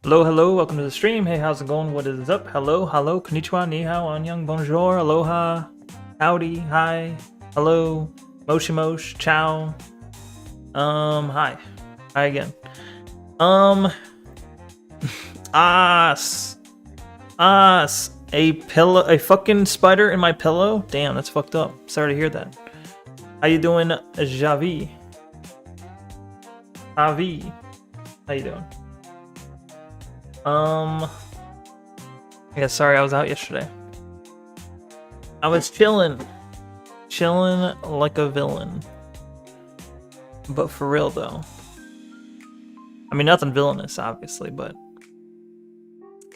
Hello, hello, welcome to the stream. Hey, how's it going? What is up? Hello, hello, konnichiwa, ni hao, annyeong, bonjour, aloha, howdy, hi, hello, moshi mosh, ciao. Hi. Hi again. Us. A pillow, a fucking spider in my pillow? Damn, that's fucked up. Sorry to hear that. How you doing, Javi? Javi. How you doing? Yeah, sorry, I was out yesterday. I was chilling like a villain. But for real, though. I mean, nothing villainous, obviously, but...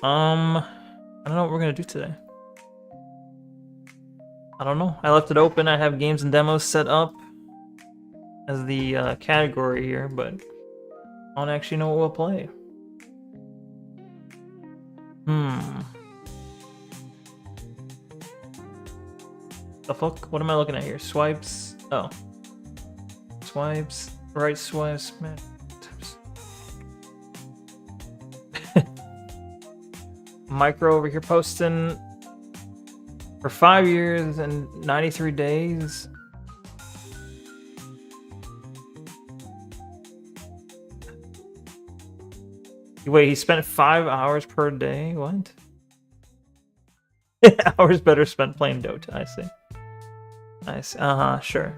I don't know what we're gonna do today. I don't know. I left it open. I have games and demos set up as the category here, but I don't actually know what we'll play. The fuck? What am I looking at here? Swipes? Oh. Swipes. Right swipes. Man. Micro over here posting for 5 years and 93 days. Wait, he spent 5 hours per day? What? Hours better spent playing Dota, I see. I see. Sure.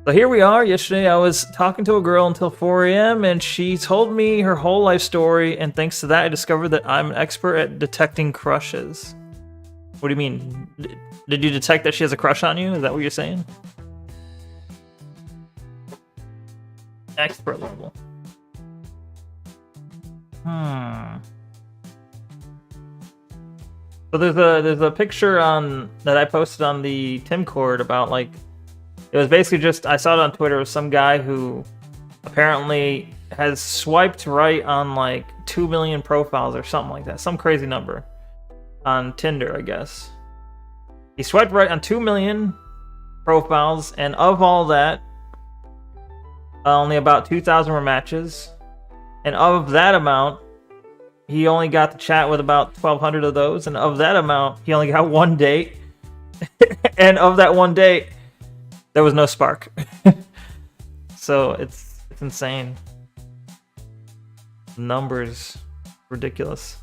So here we are. Yesterday I was talking to a girl until 4 a.m. and she told me her whole life story, and thanks to that I discovered that I'm an expert at detecting crushes. What do you mean? Did you detect that she has a crush on you? Is that what you're saying? Expert level. So there's a picture on that I posted on the Timcord about, like, it was basically just, I saw it on Twitter, it was some guy who apparently has swiped right on like 2 million profiles or something like that, some crazy number on Tinder, I guess. He swiped right on 2 million profiles, and of all that, only about 2,000 were matches, and of that amount, he only got to chat with about 1,200 of those, and of that amount, he only got one date. And of that one date, there was no spark. So it's insane. Numbers, ridiculous.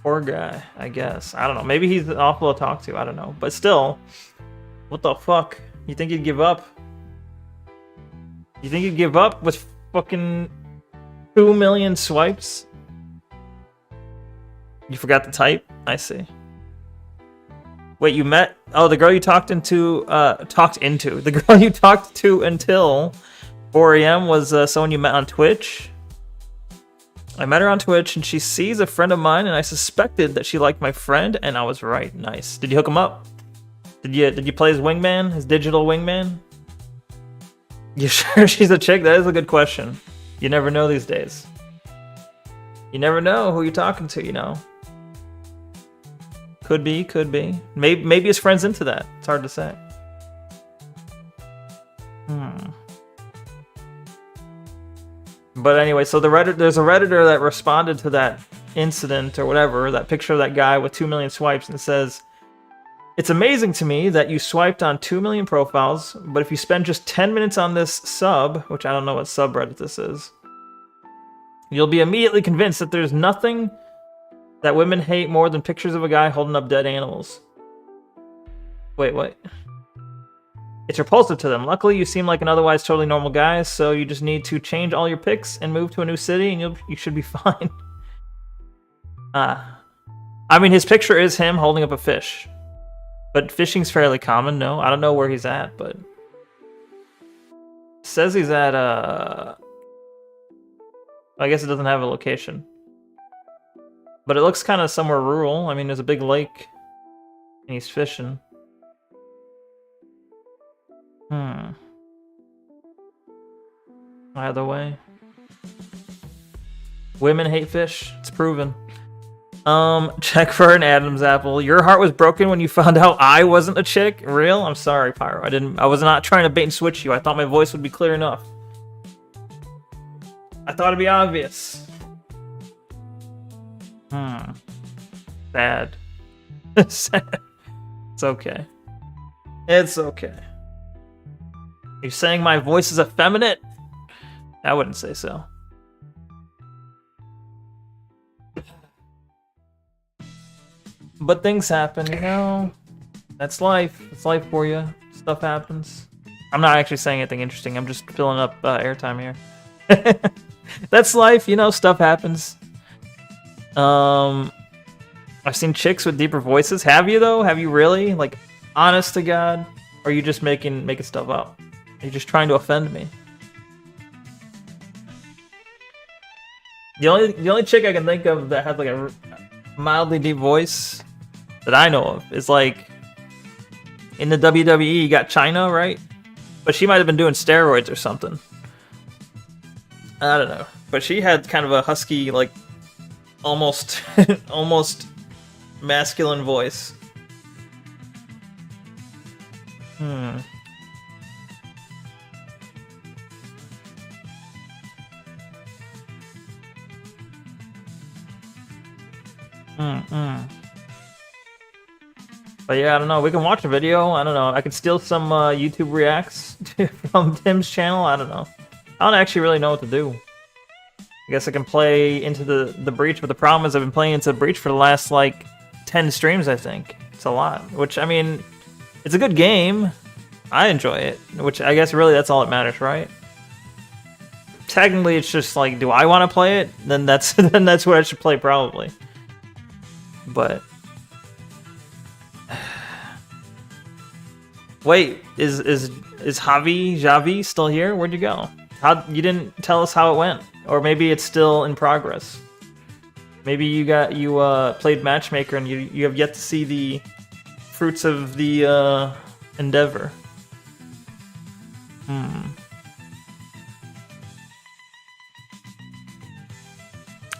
Poor guy, I guess. I don't know. Maybe he's awful to talk to. I don't know. But still, what the fuck? You think he'd give up? You think he'd give up with fucking 2 million swipes? You forgot to type? I see. Wait, you met? Oh, the girl you talked into. The girl you talked to until 4 a.m. was someone you met on Twitch. I met her on Twitch, and she sees a friend of mine, and I suspected that she liked my friend, and I was right. Nice. Did you hook him up? Did you play his wingman, his digital wingman? You sure she's a chick? That is a good question. You never know these days. You never know who you're talking to, you know. Could be, could be. Maybe his friend's into that. It's hard to say. But anyway, so there's a Redditor that responded to that incident or whatever, that picture of that guy with 2 million swipes, and it says, "It's amazing to me that you swiped on 2 million profiles, but if you spend just 10 minutes on this sub," which I don't know what subreddit this is, "you'll be immediately convinced that there's nothing that women hate more than pictures of a guy holding up dead animals." Wait, what? "It's repulsive to them. Luckily, you seem like an otherwise totally normal guy, so you just need to change all your pics and move to a new city, and you should be fine." I mean, his picture is him holding up a fish. But fishing's fairly common, no? I don't know where he's at, but... says he's at, I guess it doesn't have a location. But it looks kind of somewhere rural. I mean, there's a big lake, and he's fishing. Either way. Women hate fish. It's proven. Check for an Adam's apple. Your heart was broken when you found out I wasn't a chick? Real? I'm sorry, Pyro. I was not trying to bait and switch you. I thought my voice would be clear enough. I thought it'd be obvious. Hmm. Sad. Sad. It's okay. It's okay. You're saying my voice is effeminate? I wouldn't say so. But things happen, you know? That's life. It's life for you. Stuff happens. I'm not actually saying anything interesting. I'm just filling up airtime here. That's life, you know? Stuff happens. I've seen chicks with deeper voices. Have you, though? Have you really? Like, honest to God? Or are you just making stuff up? Are you just trying to offend me? The only chick I can think of that has like a mildly deep voice that I know of is like in the WWE. You got Chyna, right? But she might have been doing steroids or something. I don't know. But she had kind of a husky, like almost masculine voice. But yeah, I don't know. We can watch a video. I don't know. I can steal some YouTube reacts from Tim's channel. I don't know. I don't actually really know what to do. I guess I can play into the Breach, but the problem is I've been playing into the Breach for the last, like, 10 streams, I think. It's a lot. Which, I mean, it's a good game. I enjoy it. Which, I guess, really, that's all that matters, right? Technically, it's just, like, do I want to play it? Then that's what I should play, probably. But... Wait, is Javi still here? Where'd you go? You didn't tell us how it went, or maybe it's still in progress. Maybe you played matchmaker and you have yet to see the fruits of the endeavor.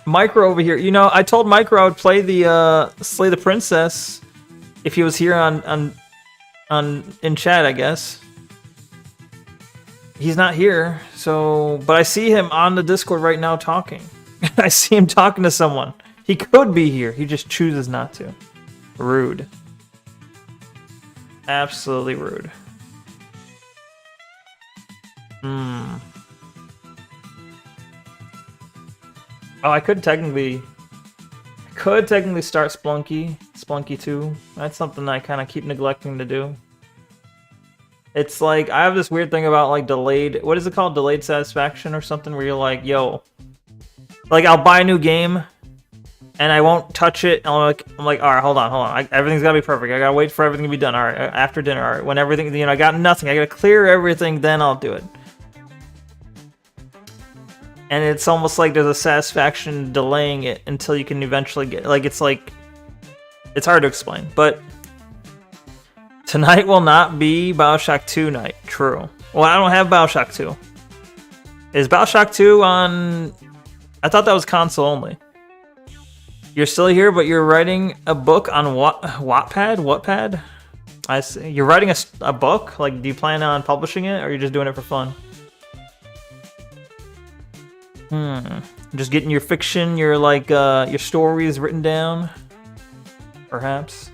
Micro over here. You know, I told Micro I would play the Slay the Princess if he was here in chat, I guess. He's not here, so... But I see him on the Discord right now talking. I see him talking to someone. He could be here. He just chooses not to. Rude. Absolutely rude. Oh, I could technically start Splunky 2. That's something I kind of keep neglecting to do. It's like, I have this weird thing about, like, delayed... What is it called? Delayed satisfaction or something? Where you're like, yo... Like, I'll buy a new game, and I won't touch it. And I'm like, alright, hold on. Everything's gotta be perfect. I gotta wait for everything to be done. Alright, after dinner. Alright, when everything... You know, I got nothing. I gotta clear everything, then I'll do it. And it's almost like there's a satisfaction delaying it until you can eventually get... Like, it's hard to explain, but... Tonight will not be BioShock 2 night. True. Well, I don't have BioShock 2. Is BioShock 2 on... I thought that was console only. You're still here, but you're writing a book on Wattpad? I see. You're writing a book? Like, do you plan on publishing it, or are you just doing it for fun? Just getting your fiction, your stories written down? Perhaps?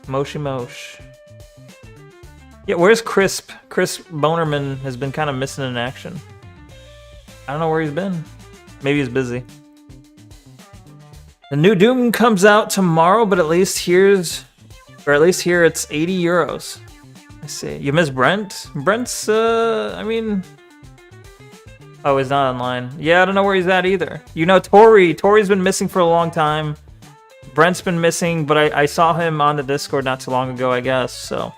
Moshi Mosh. Yeah, where's Crisp? Chris Bonerman has been kind of missing in action. I don't know where he's been. Maybe he's busy. The new Doom comes out tomorrow, but at least here it's 80 euros. I see. You miss Brent? Brent's, I mean... Oh, he's not online. Yeah, I don't know where he's at either. You know, Tori's been missing for a long time. Brent's been missing, but I saw him on the Discord not too long ago, I guess, so...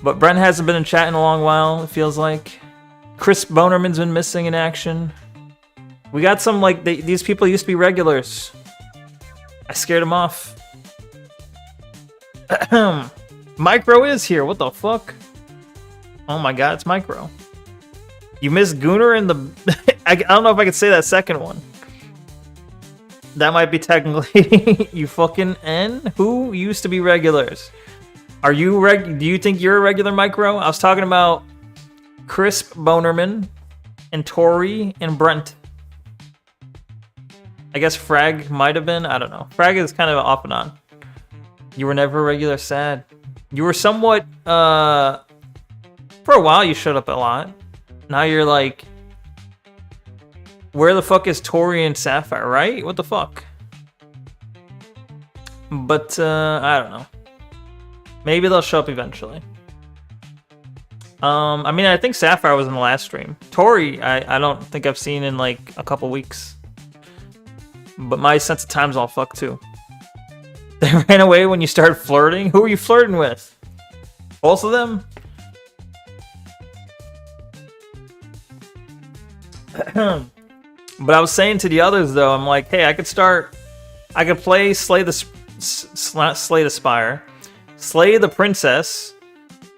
But Brent hasn't been in chat in a long while, it feels like. Chris Bonerman's been missing in action. We got some, like, these people used to be regulars. I scared them off. Micro is here, what the fuck? Oh my god, it's Micro. You missed Gooner in the... I don't know if I could say that second one. That might be technically... You fucking N? Who used to be regulars? Are you do you think you're a regular, Micro? I was talking about Crisp Bonerman and Tori and Brent. I guess Frag might have been. I don't know. Frag is kind of off and on. You were never regular sad. You were somewhat, for a while you showed up a lot. Now you're like, where the fuck is Tori and Sapphire, right? What the fuck? But, I don't know. Maybe they'll show up eventually. I mean, I think Sapphire was in the last stream. Tori, I don't think I've seen in like a couple weeks. But my sense of time's all fucked too. They ran away when you started flirting? Who were you flirting with? Both of them? But I was saying to the others though, I'm like, hey, I could play Slay the Spire, Slay the Princess,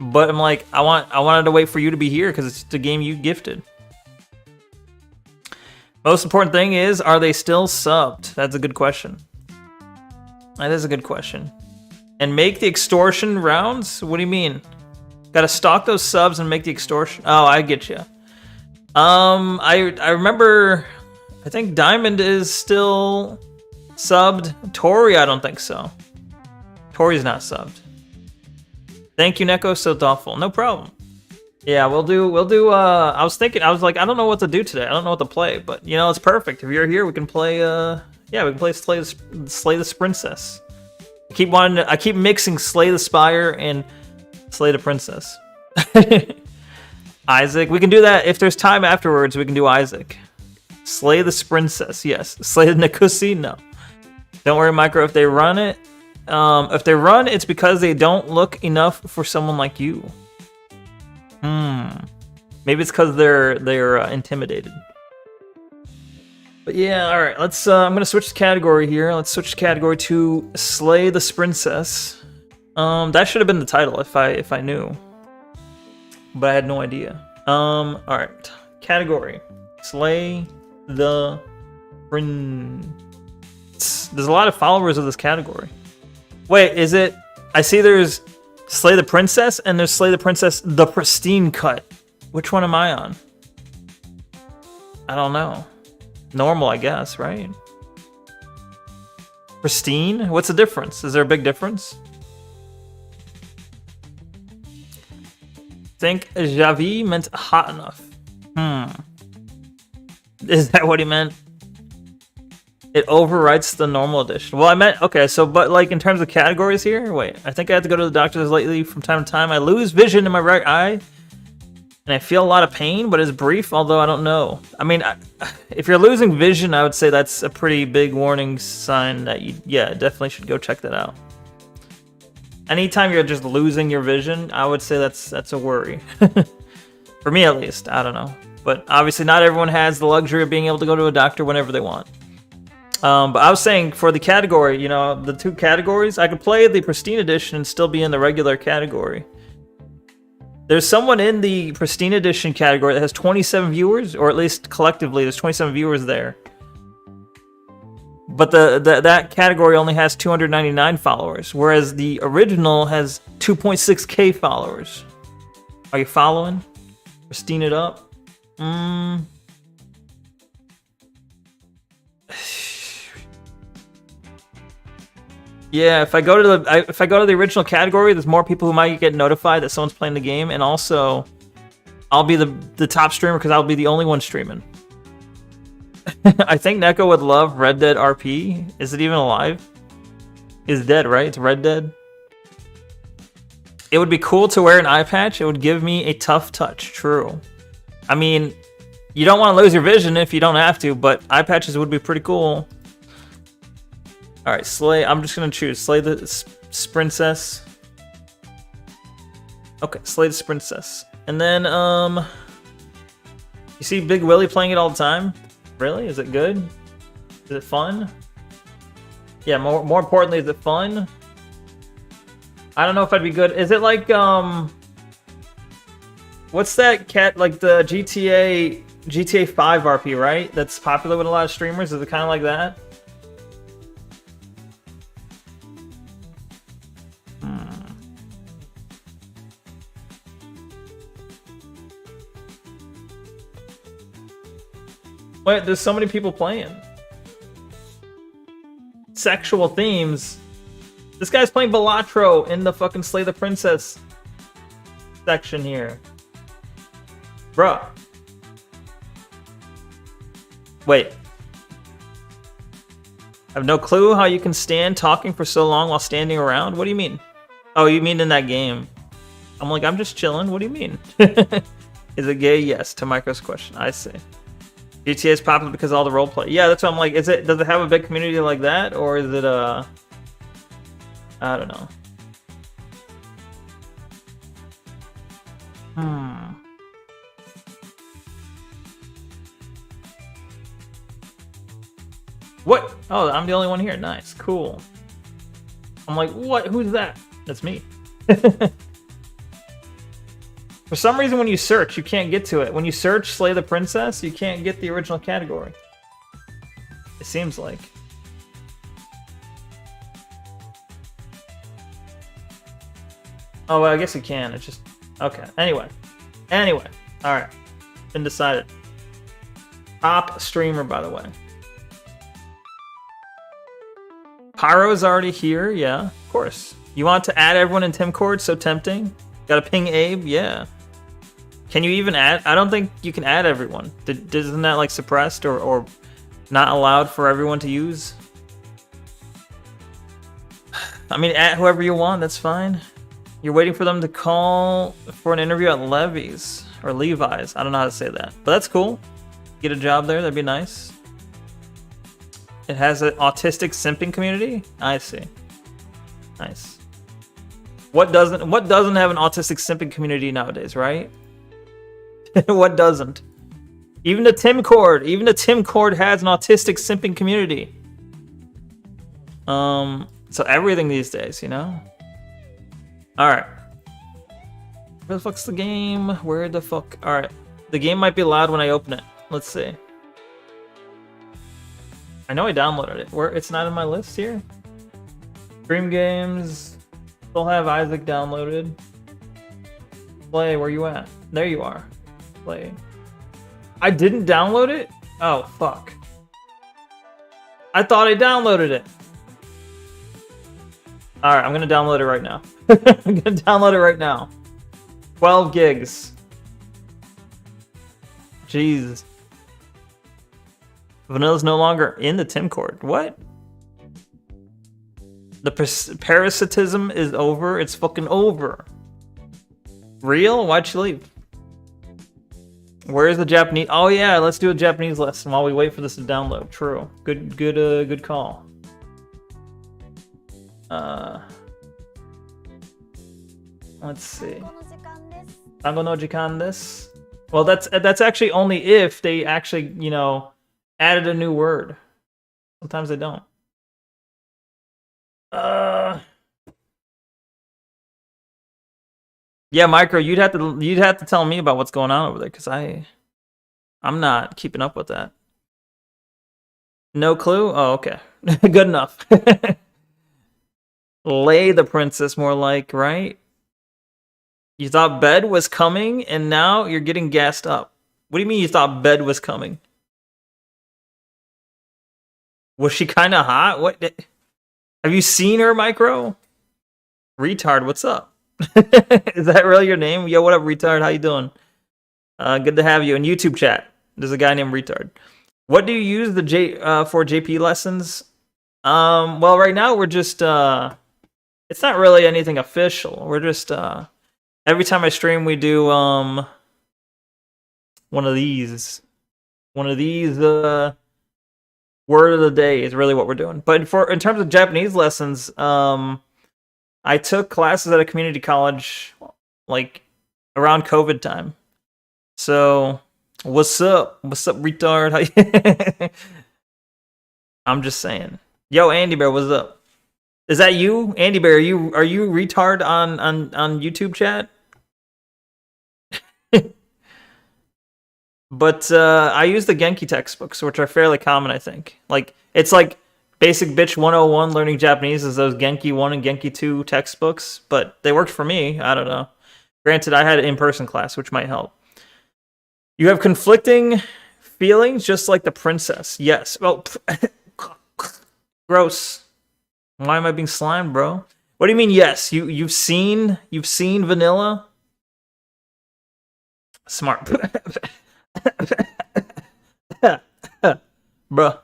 but I'm like, I wanted to wait for you to be here because it's the game you gifted. Most important thing is, are they still subbed? That's a good question. That is a good question. And make the extortion rounds? What do you mean? Gotta stalk those subs and make the extortion? Oh, I get you. I remember, I think Diamond is still subbed. Tori, I don't think so. Tori's not subbed. Thank you, Neko, so thoughtful. No problem. Yeah, we'll do, I was like, I don't know what to do today. I don't know what to play, but, you know, it's perfect. If you're here, we can play, yeah, we can play Slay the Princess. I keep mixing Slay the Spire and Slay the Princess. Isaac, we can do that. If there's time afterwards, we can do Isaac. Slay the Princess, yes. Slay the Nekusi, no. Don't worry, Micro, if they run it, if they run, it's because they don't look enough for someone like you. Maybe it's because they're intimidated. But yeah, all right. Let's. I'm gonna switch the category here. Let's switch the category to Slay the Princess. That should have been the title if I knew, but I had no idea. All right. Category: Slay the Prince. There's a lot of followers of this category. Wait, is it? I see there's Slay the Princess and there's Slay the Princess the Pristine Cut. Which one am I on? I don't know. Normal, I guess, right? Pristine? What's the difference? Is there a big difference? Think Javi meant hot enough. Is that what he meant? It overwrites the normal edition. Well, I meant, okay, so, but like in terms of categories here, wait, I think I have to go to the doctors lately from time to time. I lose vision in my right eye, and I feel a lot of pain, but it's brief, although I don't know. I mean, if you're losing vision, I would say that's a pretty big warning sign that you, yeah, definitely should go check that out. Anytime you're just losing your vision, I would say that's a worry. For me, at least. I don't know. But obviously not everyone has the luxury of being able to go to a doctor whenever they want. But I was saying for the category, you know, the two categories, I could play the Pristine Edition and still be in the regular category. There's someone in the Pristine Edition category that has 27 viewers, or at least collectively, there's 27 viewers there. But that category only has 299 followers, whereas the original has 2.6k followers. Are you following? Pristine it up. Yeah, if I go to the original category, there's more people who might get notified that someone's playing the game, and also I'll be the top streamer because I'll be the only one streaming. I think Neko would love Red Dead RP. Is it even alive? It's dead, right? It's Red Dead. It would be cool to wear an eye patch. It would give me a tough touch. True. I mean, you don't want to lose your vision if you don't have to, but eye patches would be pretty cool. All right, Slay. I'm just gonna choose Slay the Princess. Okay, Slay the Princess, and then you see Big Willie playing it all the time. Really? Is it good? Is it fun? Yeah. More importantly, is it fun? I don't know if I'd be good. Is it like what's that cat like the GTA 5 RP, right? That's popular with a lot of streamers. Is it kind of like that? Wait, there's so many people playing. sexual themes. This guy's playing Balatro in the fucking Slay the Princess section here. Bruh. Wait. I have no clue how you can stand talking for so long while standing around. What do you mean? Oh, you mean in that game? I'm like, I'm just chilling. What do you mean? Is it gay? Yes, to Micro's question. I see. GTA is popular because of all the roleplay. Yeah, that's what I'm like. Does it have a big community like that? Or is it, I don't know. What? Oh, I'm the only one here. Nice. Cool. I'm like, what? Who's that? That's me. For some reason, when you search, you can't get to it. When you search Slay the Princess, you can't get the original category. It seems like. Oh, well, I guess you can. It's just... Okay. Anyway. Alright. Been decided. Top streamer, by the way. Pyro's already here. Yeah, of course. You want to add everyone in Timcord? So tempting. Gotta ping Abe? Yeah. Can you even add? I don't think you can add everyone. Isn't that like suppressed or not allowed for everyone to use? I mean, add whoever you want. That's fine. You're waiting for them to call for an interview at Levi's or Levi's. I don't know how to say that, but that's cool. Get a job there. That'd be nice. It has an autistic simping community. I see. Nice. What doesn't have an autistic simping community nowadays, right? What doesn't? Even the Timcord has an autistic simping community. So everything these days, you know? Alright. Where the fuck's the game? Where the fuck? Alright. The game might be loud when I open it. Let's see. I know I downloaded it. Where it's not in my list here. Dream games. Still have Isaac downloaded. Play, where you at? There you are. Play. I didn't download it? Oh, fuck. I thought I downloaded it. Alright, I'm gonna download it right now. I'm gonna download it right now. 12 gigs. Jeez. Vanilla's no longer in the Timcord. What? The parasitism is over. It's fucking over. Real? Why'd she leave? Where's the Japanese? Oh yeah, let's do a Japanese lesson while we wait for this to download. True. Good call. Let's see. Tango no jikan desu. Well, that's actually only if they actually, you know, added a new word. Sometimes they don't. Yeah, Micro, you'd have to tell me about what's going on over there, because I'm not keeping up with that. No clue? Oh, okay. Good enough. Lay the princess, more like, right? You thought bed was coming, and now you're getting gassed up. What do you mean you thought bed was coming? Was she kind of hot? What? Have you seen her, Micro? Retard, what's up? Is that really your name? Yo, what up, retard? How you doing? Good to have you in YouTube chat. There's a guy named Retard. What do you use for JP lessons? Well, right now we're just it's not really anything official. We're just every time I stream we do one of these word of the day is really what we're doing. But in terms of Japanese lessons, I took classes at a community college like around COVID time. So what's up? What's up, retard? I'm just saying. Yo, Andy Bear, what's up? Is that you? Andy Bear, are you retard on YouTube chat? But I use the Genki textbooks, which are fairly common, I think. Like, it's like Basic Bitch 101 learning Japanese is those Genki 1 and Genki 2 textbooks, but they worked for me. I don't know. Granted, I had an in-person class, which might help. You have conflicting feelings just like the princess. Yes. Well, gross. Why am I being slimed, bro? What do you mean? Yes, you've seen vanilla. Smart, bruh.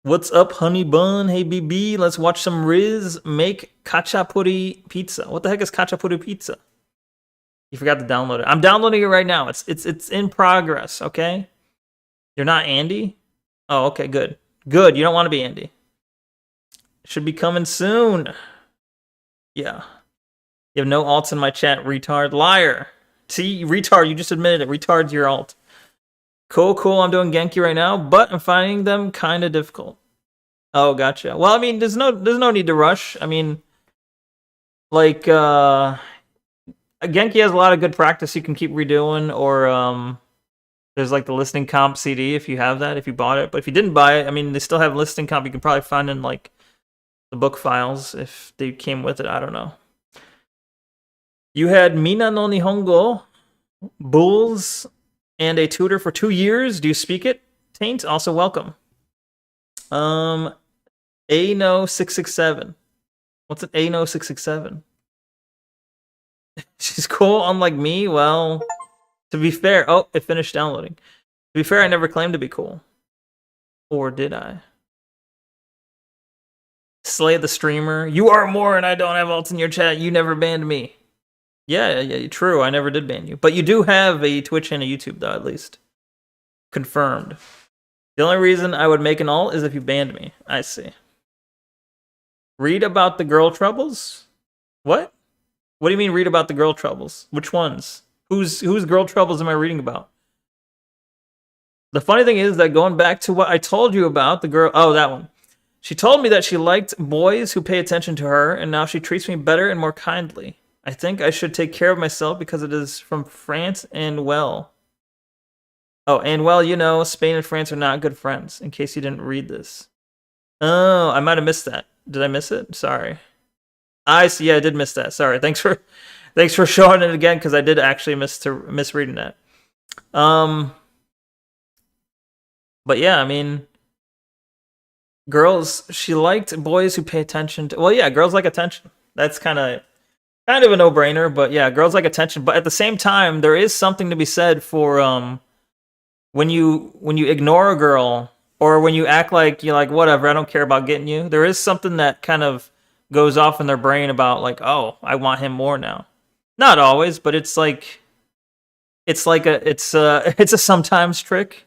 What's up, honey bun? Hey, BB, let's watch some Riz make khachapuri pizza. What the heck is khachapuri pizza? You forgot to download it. I'm downloading it right now. It's in progress. Okay. You're not Andy. Oh, okay, good. Good. You don't want to be Andy. Should be coming soon. Yeah. You have no alts in my chat, retard. Liar. See, retard, you just admitted it. Retard's your alt. Cool, cool. I'm doing Genki right now, but I'm finding them kind of difficult. Oh, gotcha. Well, I mean, there's no need to rush. I mean, like, Genki has a lot of good practice you can keep redoing, or there's like the listening comp CD if you have that, if you bought it. But if you didn't buy it, I mean, they still have listening comp. You can probably find in like the book files if they came with it. I don't know. You had Mina no Nihongo, Bulls, and a tutor for 2 years. Do you speak it? Taint, also welcome. ANO667. What's an ANO667? She's cool, unlike me. Well, to be fair, oh, it finished downloading. To be fair, I never claimed to be cool. Or did I? Slay the streamer. You are more and I don't have alts in your chat. You never banned me. Yeah, true. I never did ban you. But you do have a Twitch and a YouTube, though, at least. Confirmed. The only reason I would make an alt is if you banned me. I see. Read about the girl troubles? What? What do you mean read about the girl troubles? Which ones? Whose girl troubles am I reading about? The funny thing is that going back to what I told you about, the girl... Oh, that one. She told me that she liked boys who pay attention to her, and now she treats me better and more kindly. I think I should take care of myself because it is from France and well. Oh, and well, you know, Spain and France are not good friends, in case you didn't read this. Oh, I might have missed that. Did I miss it? Sorry. I see. Yeah, I did miss that. Sorry. Thanks for showing it again, because I did actually miss reading that. But yeah, I mean, girls, she liked boys who pay attention to... Well, yeah, girls like attention. That's kind of a no-brainer, but yeah, girls like attention. But at the same time, there is something to be said for when you ignore a girl, or when you act like you're like, whatever, I don't care about getting you. There is something that kind of goes off in their brain about like, oh, I want him more now. Not always, but it's a sometimes trick,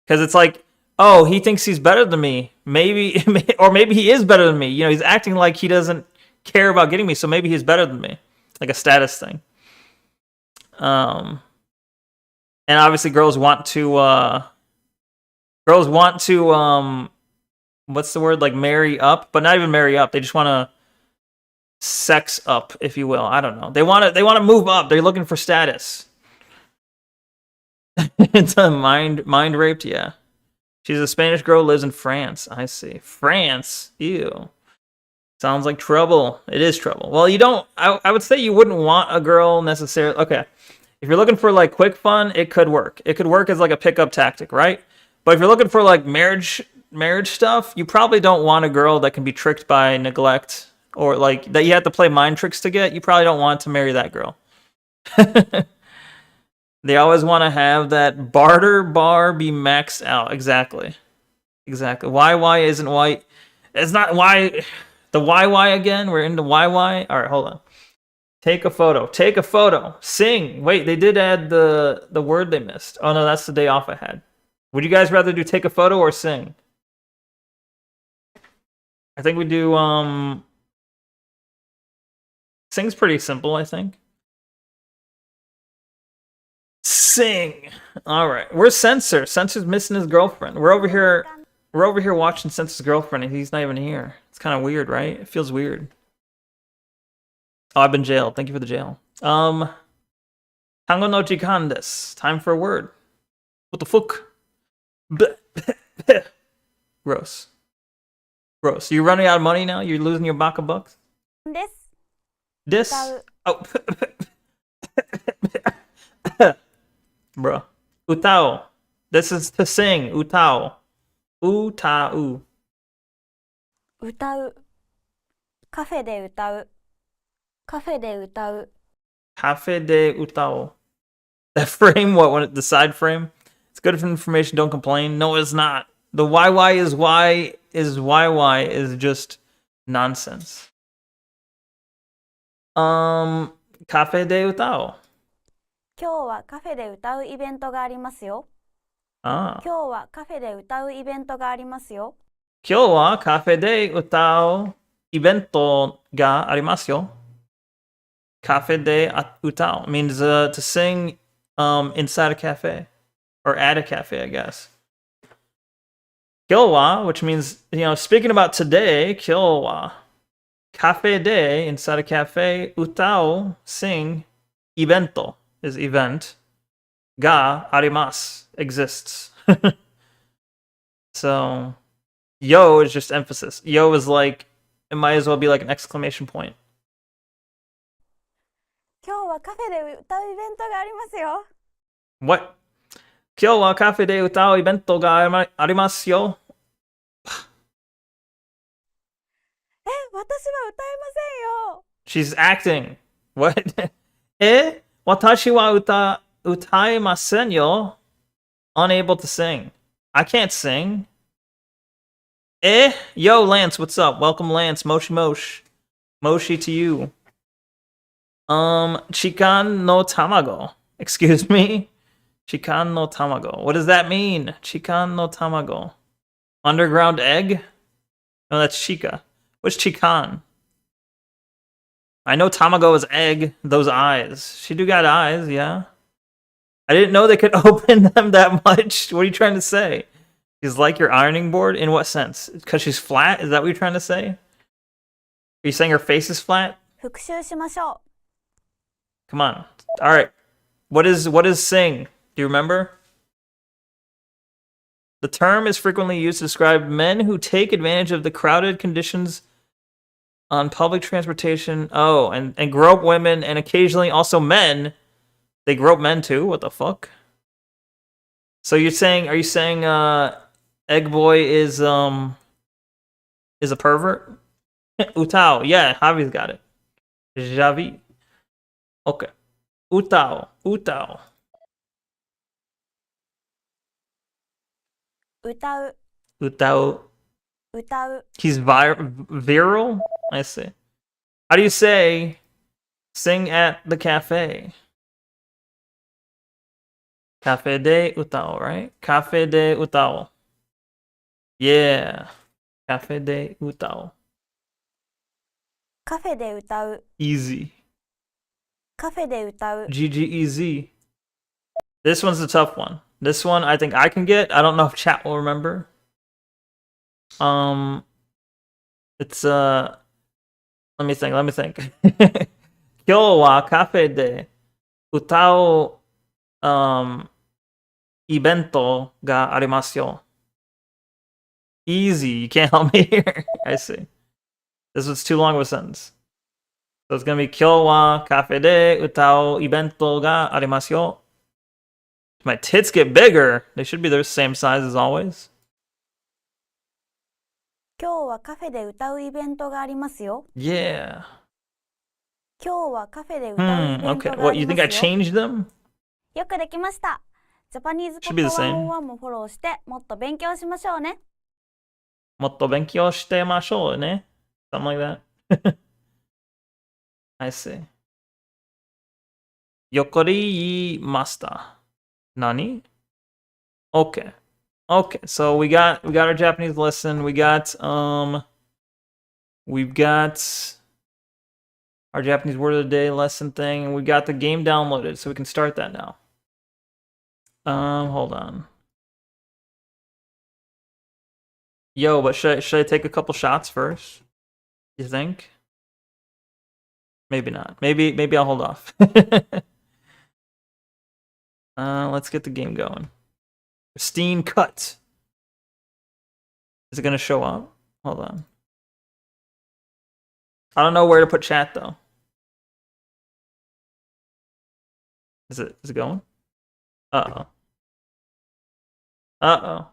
because it's like, oh, he thinks he's better than me. Maybe, or maybe he is better than me. You know, he's acting like he doesn't care about getting me, so maybe he's better than me, like a status thing. And obviously girls want to what's the word, like marry up, but not even marry up. They just want to sex up, if you will. I don't know. They want to move up. They're looking for status. It's a mind raped, yeah. She's a Spanish girl, lives in France. I see. France? Ew. Sounds like trouble. It is trouble. Well, you don't... I would say you wouldn't want a girl necessarily... Okay. If you're looking for, like, quick fun, it could work. It could work as, like, a pickup tactic, right? But if you're looking for, like, marriage stuff, you probably don't want a girl that can be tricked by neglect, or, like, that you have to play mind tricks to get. You probably don't want to marry that girl. They always want to have that barter bar be maxed out. Exactly. YY isn't white. It's not why... The YY again? We're into YY? Alright, hold on. Take a photo. Take a photo. Sing. Wait, they did add the word they missed. Oh no, that's the day off I had. Would you guys rather do take a photo or sing? I think we do, Sing's pretty simple, I think. Sing! Alright. Where's Censor? Censor's missing his girlfriend. We're over here watching Censor's girlfriend and he's not even here. It's kind of weird, right? It feels weird. Oh, I've been jailed. Thank you for the jail. Tango no jikan desu. Time for a word. What the fuck? Gross. Gross. You're running out of money now? You're losing your baka bucks? This? Oh. Bro. Utao. This is to sing. Utao. Utau. 歌う。カフェで歌う。カフェで歌う。Cafe de utao. That frame, what, when the side frame? It's good for information, don't complain. No, it's not. The YY is YY is just nonsense. Cafe de utao. 今日はカフェで歌うイベントがありますよ。Ah. 今日はカフェで歌うイベントがありますよ。今日はカフェで歌うイベントがありますよ. Cafe de utao means to sing inside a cafe or at a cafe, I guess. Kyowa, which means, speaking about today, Kyowa. Cafe de, inside a cafe. Utao, sing. Ibento is event. Ga, arimasu, exists. So, yo is just emphasis. Yo is like, it might as well be like an exclamation point. 今日はカフェで歌うイベントがありますよ。What? 今日はカフェで歌うイベントがありますよ。私は歌えませんよ。She's acting. What? 私は歌えませんよ. Unable to sing. I can't sing. Yo, Lance, what's up? Welcome, Lance. Moshi Mosh. Moshi to you. Chikan no tamago. Excuse me? Chikan no tamago. What does that mean? Chikan no tamago. Underground egg? No, that's Chika. What's Chikan? I know tamago is egg. Those eyes. She do got eyes, yeah. I didn't know they could open them that much. What are you trying to say? She's like your ironing board? In what sense? Because she's flat? Is that what you're trying to say? Are you saying her face is flat? 復習しましょう。Come on. Alright. What is sing? Do you remember? The term is frequently used to describe men who take advantage of the crowded conditions on public transportation. Oh, and grope women and occasionally also men. They grope men too? What the fuck? So are you saying Egg Boy is a pervert? Utao. Yeah, Javi's got it. Javi. Okay. Utao. 歌う。 He's viral? I see. How do you say sing at the cafe? Cafe de utao, right? Cafe de utao. Yeah. Cafe de utao. カフェで歌う。 Easy. カフェで歌う。 GGEZ. This one's the tough one. This one I think I can get. I don't know if chat will remember. It's let me think. 今日はカフェで歌うイベントがありますよ. Easy. You can't help me here. I see. This was too long of a sentence. So it's gonna be 今日はカフェで歌うイベントがありますよ. My tits get bigger. They should be the same size as always. 今日はカフェで歌うイベントがありますよ。 Yeah. 今日はカフェで歌うイベント Okay. があ What, り you ま think I すよ。 changed them? よくできました。ジャパニーズコ Should ッ be ト the same. 101もフォローしてもっと勉強しましょうね。もっと勉強してましょうね. Something like that. I see. 残りました. Nani? Okay. Okay, so we got our Japanese lesson. We've got our Japanese word of the day lesson thing, and we got the game downloaded, so we can start that now. Hold on. Yo, but should I take a couple shots first? You think? Maybe not. Maybe I'll hold off. Let's get the game going. Steam cut. Is it gonna show up? Hold on. I don't know where to put chat though. Is it going? Uh-oh. Uh-oh.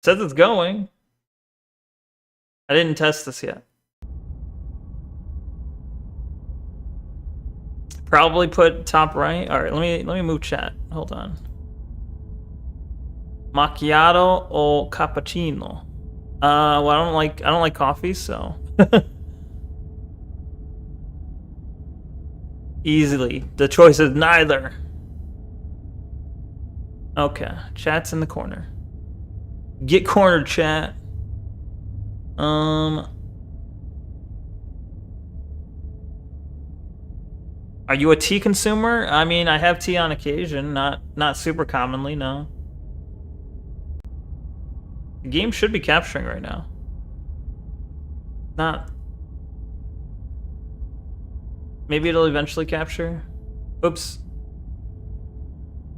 Says it's going. I didn't test this yet. Probably put top right. All right, let me move chat. Hold on. Macchiato or cappuccino? Well, I don't like coffee, so easily the choice is neither. Okay, chat's in the corner. Get cornered, chat. Are you a tea consumer? I mean, I have tea on occasion, not super commonly, no. The game should be capturing right now. Not. Maybe it'll eventually capture. Oops.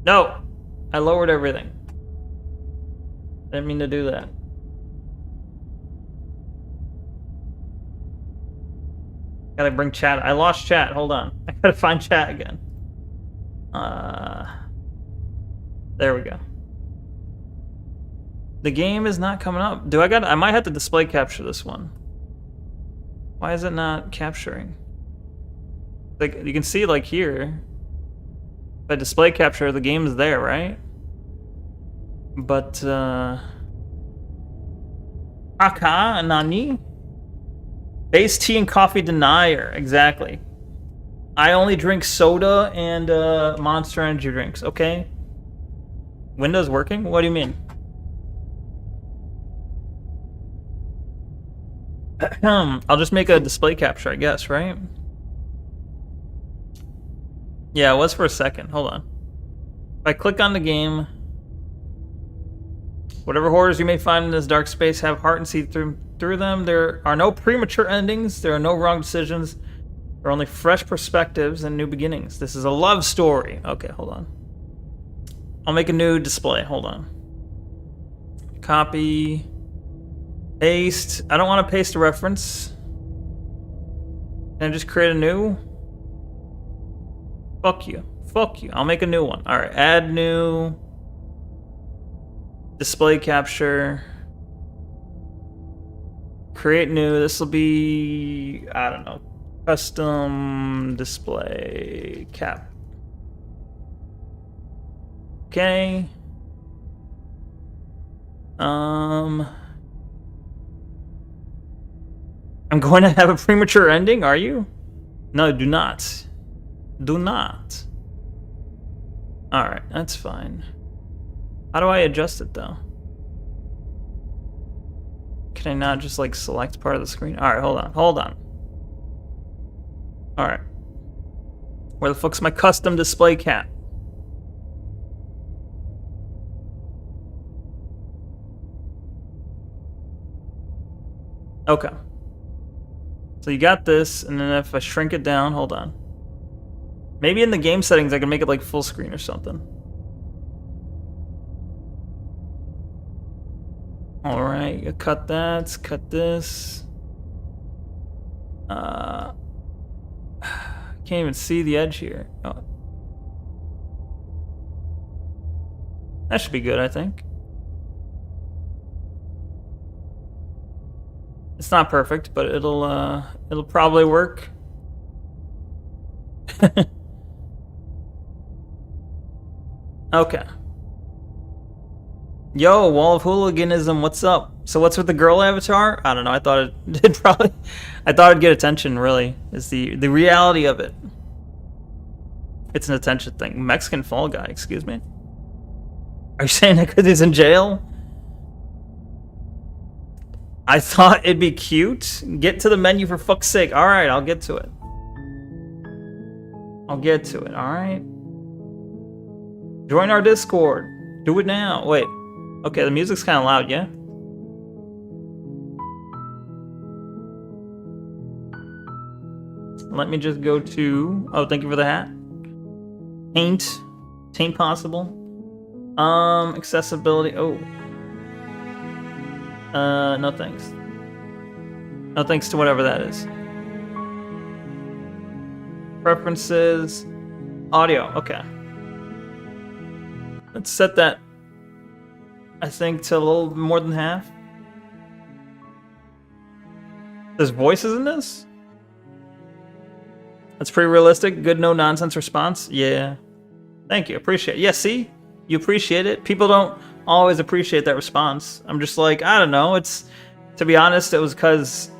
No! I lowered everything. Didn't mean to do that. Gotta bring chat. I lost chat. Hold on. I gotta find chat again. There we go. The game is not coming up. I might have to display capture this one. Why is it not capturing? Like, you can see, like, here. If I display capture, the game is there, right? But, Aka, nani? Base tea and coffee denier, exactly. I only drink soda and, Monster Energy drinks, okay? Windows working? What do you mean? I'll just make a display capture, I guess, right? Yeah, it was for a second. Hold on. If I click on the game, whatever horrors you may find in this dark space, have heart and see through them. There are no premature endings. There are no wrong decisions. There are only fresh perspectives and new beginnings. This is a love story. Okay, hold on. I'll make a new display. Hold on. Copy. Paste. I don't want to paste a reference. Can I just create a new? Fuck you. Fuck you. I'll make a new one. Alright, add new. Display capture. Create new. This will be, I don't know, custom display cap. Okay. I'm going to have a premature ending, are you? No, do not. Do not. Alright, that's fine. How do I adjust it, though? Can I not just, like, select part of the screen? Alright, hold on. Alright. Where the fuck's my custom display cap? Okay. So you got this, and then if I shrink it down, hold on. Maybe in the game settings I can make it like full screen or something. Alright, cut that, cut this. Can't even see the edge here. Oh. That should be good, I think. It's not perfect, but it'll probably work. Okay. Yo, Wall of Hooliganism, what's up? So what's with the girl avatar? I don't know. I thought it'd get attention, really. Is the reality of it. It's an attention thing. Mexican Fall Guy, excuse me. Are you saying that because he's in jail? I thought it'd be cute. Get to the menu for fuck's sake. Alright, I'll get to it. Alright? Join our Discord. Do it now. Wait. Okay, the music's kind of loud, yeah? Let me just go to... Oh, thank you for the hat. Taint possible. Accessibility. Oh. No thanks. No thanks to whatever that is. Preferences. Audio. Okay. Let's set that, I think, to a little more than half. There's voices in this? That's pretty realistic. Good, no nonsense response. Yeah. Thank you. Appreciate it. Yeah, see? You appreciate it. People don't always appreciate that response. I'm just like, I don't know. It's, to be honest, it was because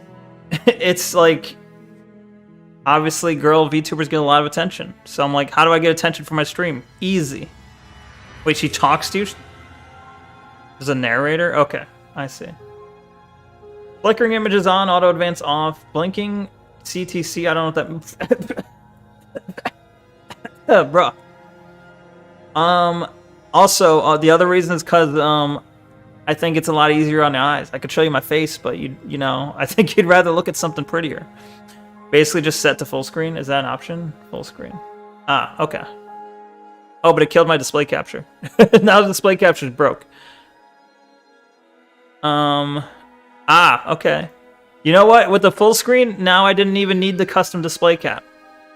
it's like, obviously girl VTubers get a lot of attention. So I'm like, how do I get attention for my stream? Easy. Wait, she talks to you? There's a narrator? Okay, I see. Flickering images on, auto advance off, blinking CTC, I don't know what that bruh. Also, the other reason is because I think it's a lot easier on the eyes. I could show you my face, but you know, I think you'd rather look at something prettier. Basically just set to full screen. Is that an option? Full screen. Ah, okay. Oh, but it killed my display capture. Now the display capture is broke. Okay. You know what? With the full screen, now I didn't even need the custom display cap.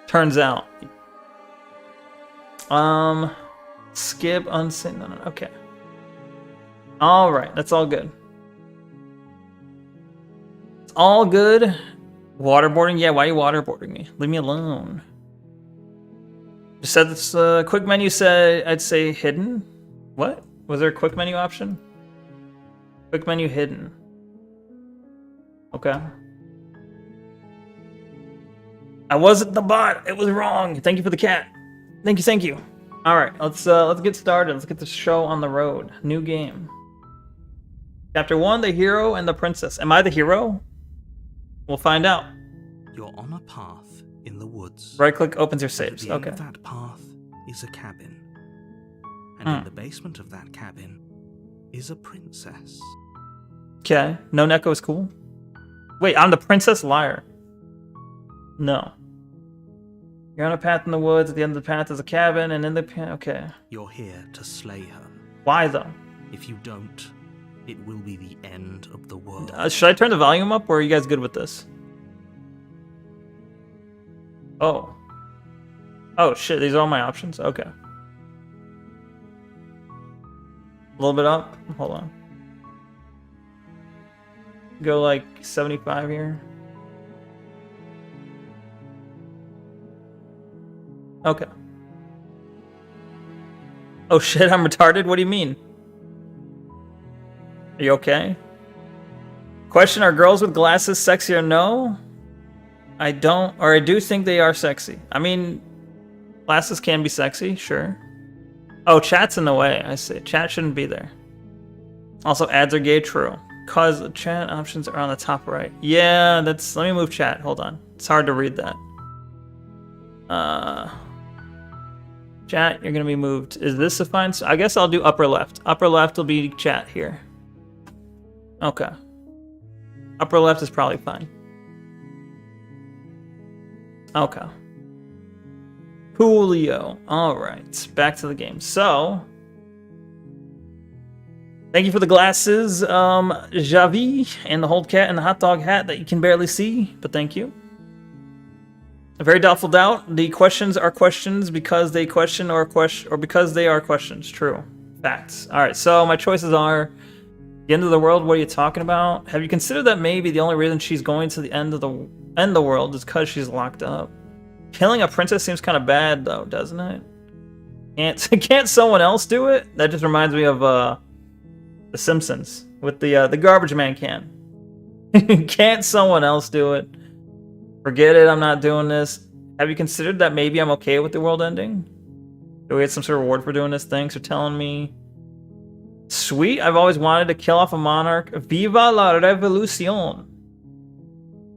Turns out. Skip, unsync. No, okay. Alright, that's all good. It's all good. Waterboarding? Yeah, why are you waterboarding me? Leave me alone. Just said this quick menu said I'd say hidden. What? Was there a quick menu option? Quick menu hidden. Okay. I wasn't the bot. It was wrong. Thank you for the cat. Thank you. All right, let's get started. Let's get the show on the road. New game. Chapter 1: The Hero and the Princess. Am I the hero? We'll find out. You're on a path in the woods. Right-click opens your saves. At the Okay. end of that path is a cabin, and in the basement of that cabin is a princess. Okay. No Neko is cool. Wait, I'm the princess? Liar. No. You're on a path in the woods. At the end of the path is a cabin, and in the okay. You're here to slay her. Why though? If you don't, it will be the end of the world. Should I turn the volume up, or are you guys good with this? Oh. Oh shit, these are all my options? Okay. A little bit up? Hold on. Go like 75 here. Okay. Oh shit, I'm retarded? What do you mean? Are you okay? Question, are girls with glasses sexy or no? I do think they are sexy. I mean, glasses can be sexy, sure. Oh, chat's in the way, I see. Chat shouldn't be there. Also, ads are gay, true. Cause the chat options are on the top right. Yeah, let me move chat, hold on. It's hard to read that. Chat, you're gonna be moved. Is this a fine? I guess I'll do upper left. Upper left will be chat here. Okay. Upper left is probably fine. Okay. Julio. Alright, back to the game. So, thank you for the glasses, Javi, and the hold cat and the hot dog hat that you can barely see, but thank you. A very doubtful doubt. The questions are questions because they question or because they are questions. True. Facts. Alright, so my choices are the end of the world, what are you talking about? Have you considered that maybe the only reason she's going to the end of the world is because she's locked up? Killing a princess seems kind of bad though, doesn't it? Can't someone else do it? That just reminds me of The Simpsons with the garbage man can. Can't someone else do it? Forget it, I'm not doing this. Have you considered that maybe I'm okay with the world ending? Do we get some sort of reward for doing this? Thanks for telling me. Sweet, I've always wanted to kill off a monarch. Viva la revolucion.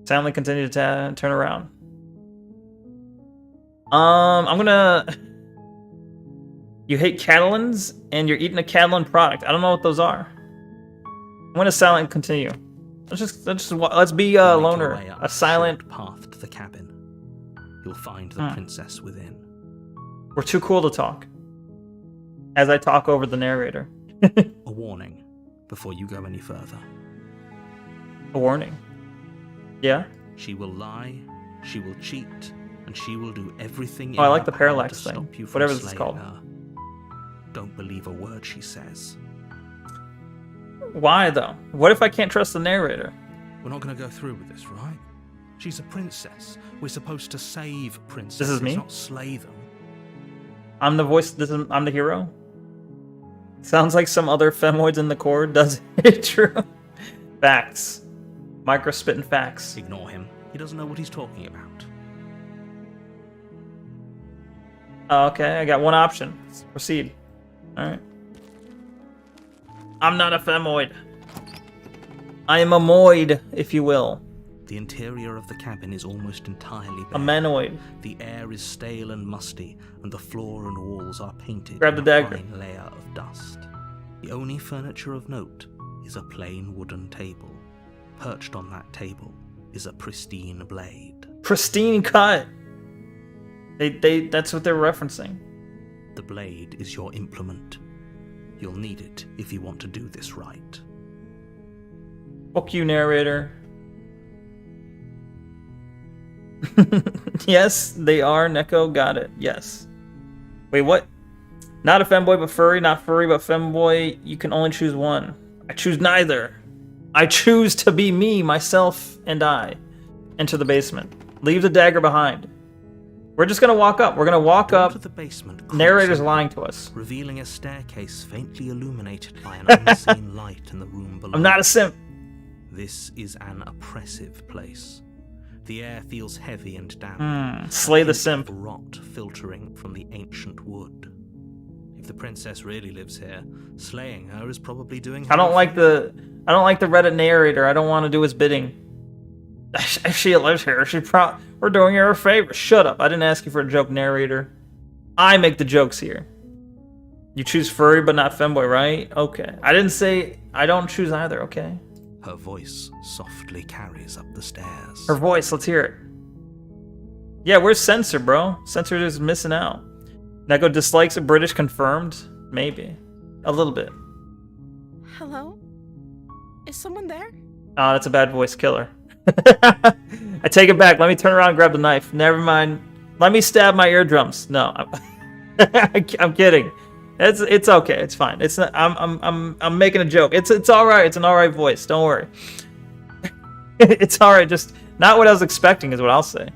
Silently continue to turn around. I'm gonna... You hate Catalans, and you're eating a Catalan product. I don't know what those are. I'm gonna silently continue. Let's be a loner. A silent path to the cabin. You'll find the princess within. We're too cool to talk. As I talk over the narrator. A warning before you go any further. A warning. Yeah? She will lie, she will cheat, and she will do everything I in like her the power parallax to thing. stop you from Whatever this is slaying called. her. Don't believe a word she says. Why though? What if I can't trust the narrator? We're not going to go through with this, right? She's a princess. We're supposed to save princesses, This is me? not slay them. I'm the voice. I'm the hero. Sounds like some other femoids in the core. Does it true? Facts. Micro spitting facts. Ignore him. He doesn't know what he's talking about. Okay, I got one option. Let's proceed. Alright. I'm not a femoid. I am a moid, if you will. The interior of the cabin is almost entirely bare. A manoid. The air is stale and musty, and the floor and walls are painted Grab the in a dagger. fine layer of dust. The only furniture of note is a plain wooden table. Perched on that table is a pristine blade. Pristine cut. That's what they're referencing. The blade is your implement. You'll need it if you want to do this right. Fuck you, narrator. Yes, they are. Neko got it. Yes. Wait, what? Not a femboy but furry, not furry but femboy. You can only choose one. I choose neither. I choose to be me, myself, and I. Enter the basement. Leave the dagger behind. We're just gonna walk up. We're gonna walk Go up. to the basement. Narrator's lying to us. Revealing a staircase faintly illuminated by an unseen light in the room below. I'm not a simp. This is an oppressive place. The air feels heavy and damp. Slay the Hint simp. of rot filtering from the ancient wood. If the princess really lives here, slaying her is probably doing her I don't a like favor. the Reddit narrator. I don't want to do his bidding. If she lives here, we're doing her a favor. Shut up. I didn't ask you for a joke, narrator. I make the jokes here. You choose furry but not femboy, right? Okay. I didn't say I don't choose either, okay? Her voice softly carries up the stairs. Her voice, let's hear it. Yeah, where's Censor, bro? Censor is missing out. Neko dislikes a British confirmed? Maybe. A little bit. Hello? Is someone there? Oh, that's a bad voice killer. I take it back. Let me turn around and grab the knife. Never mind. Let me stab my eardrums. No, I'm kidding. It's okay. It's fine. It's not, I'm making a joke. It's all right. It's an all right voice. Don't worry. It's all right. Just not what I was expecting is what I'll say.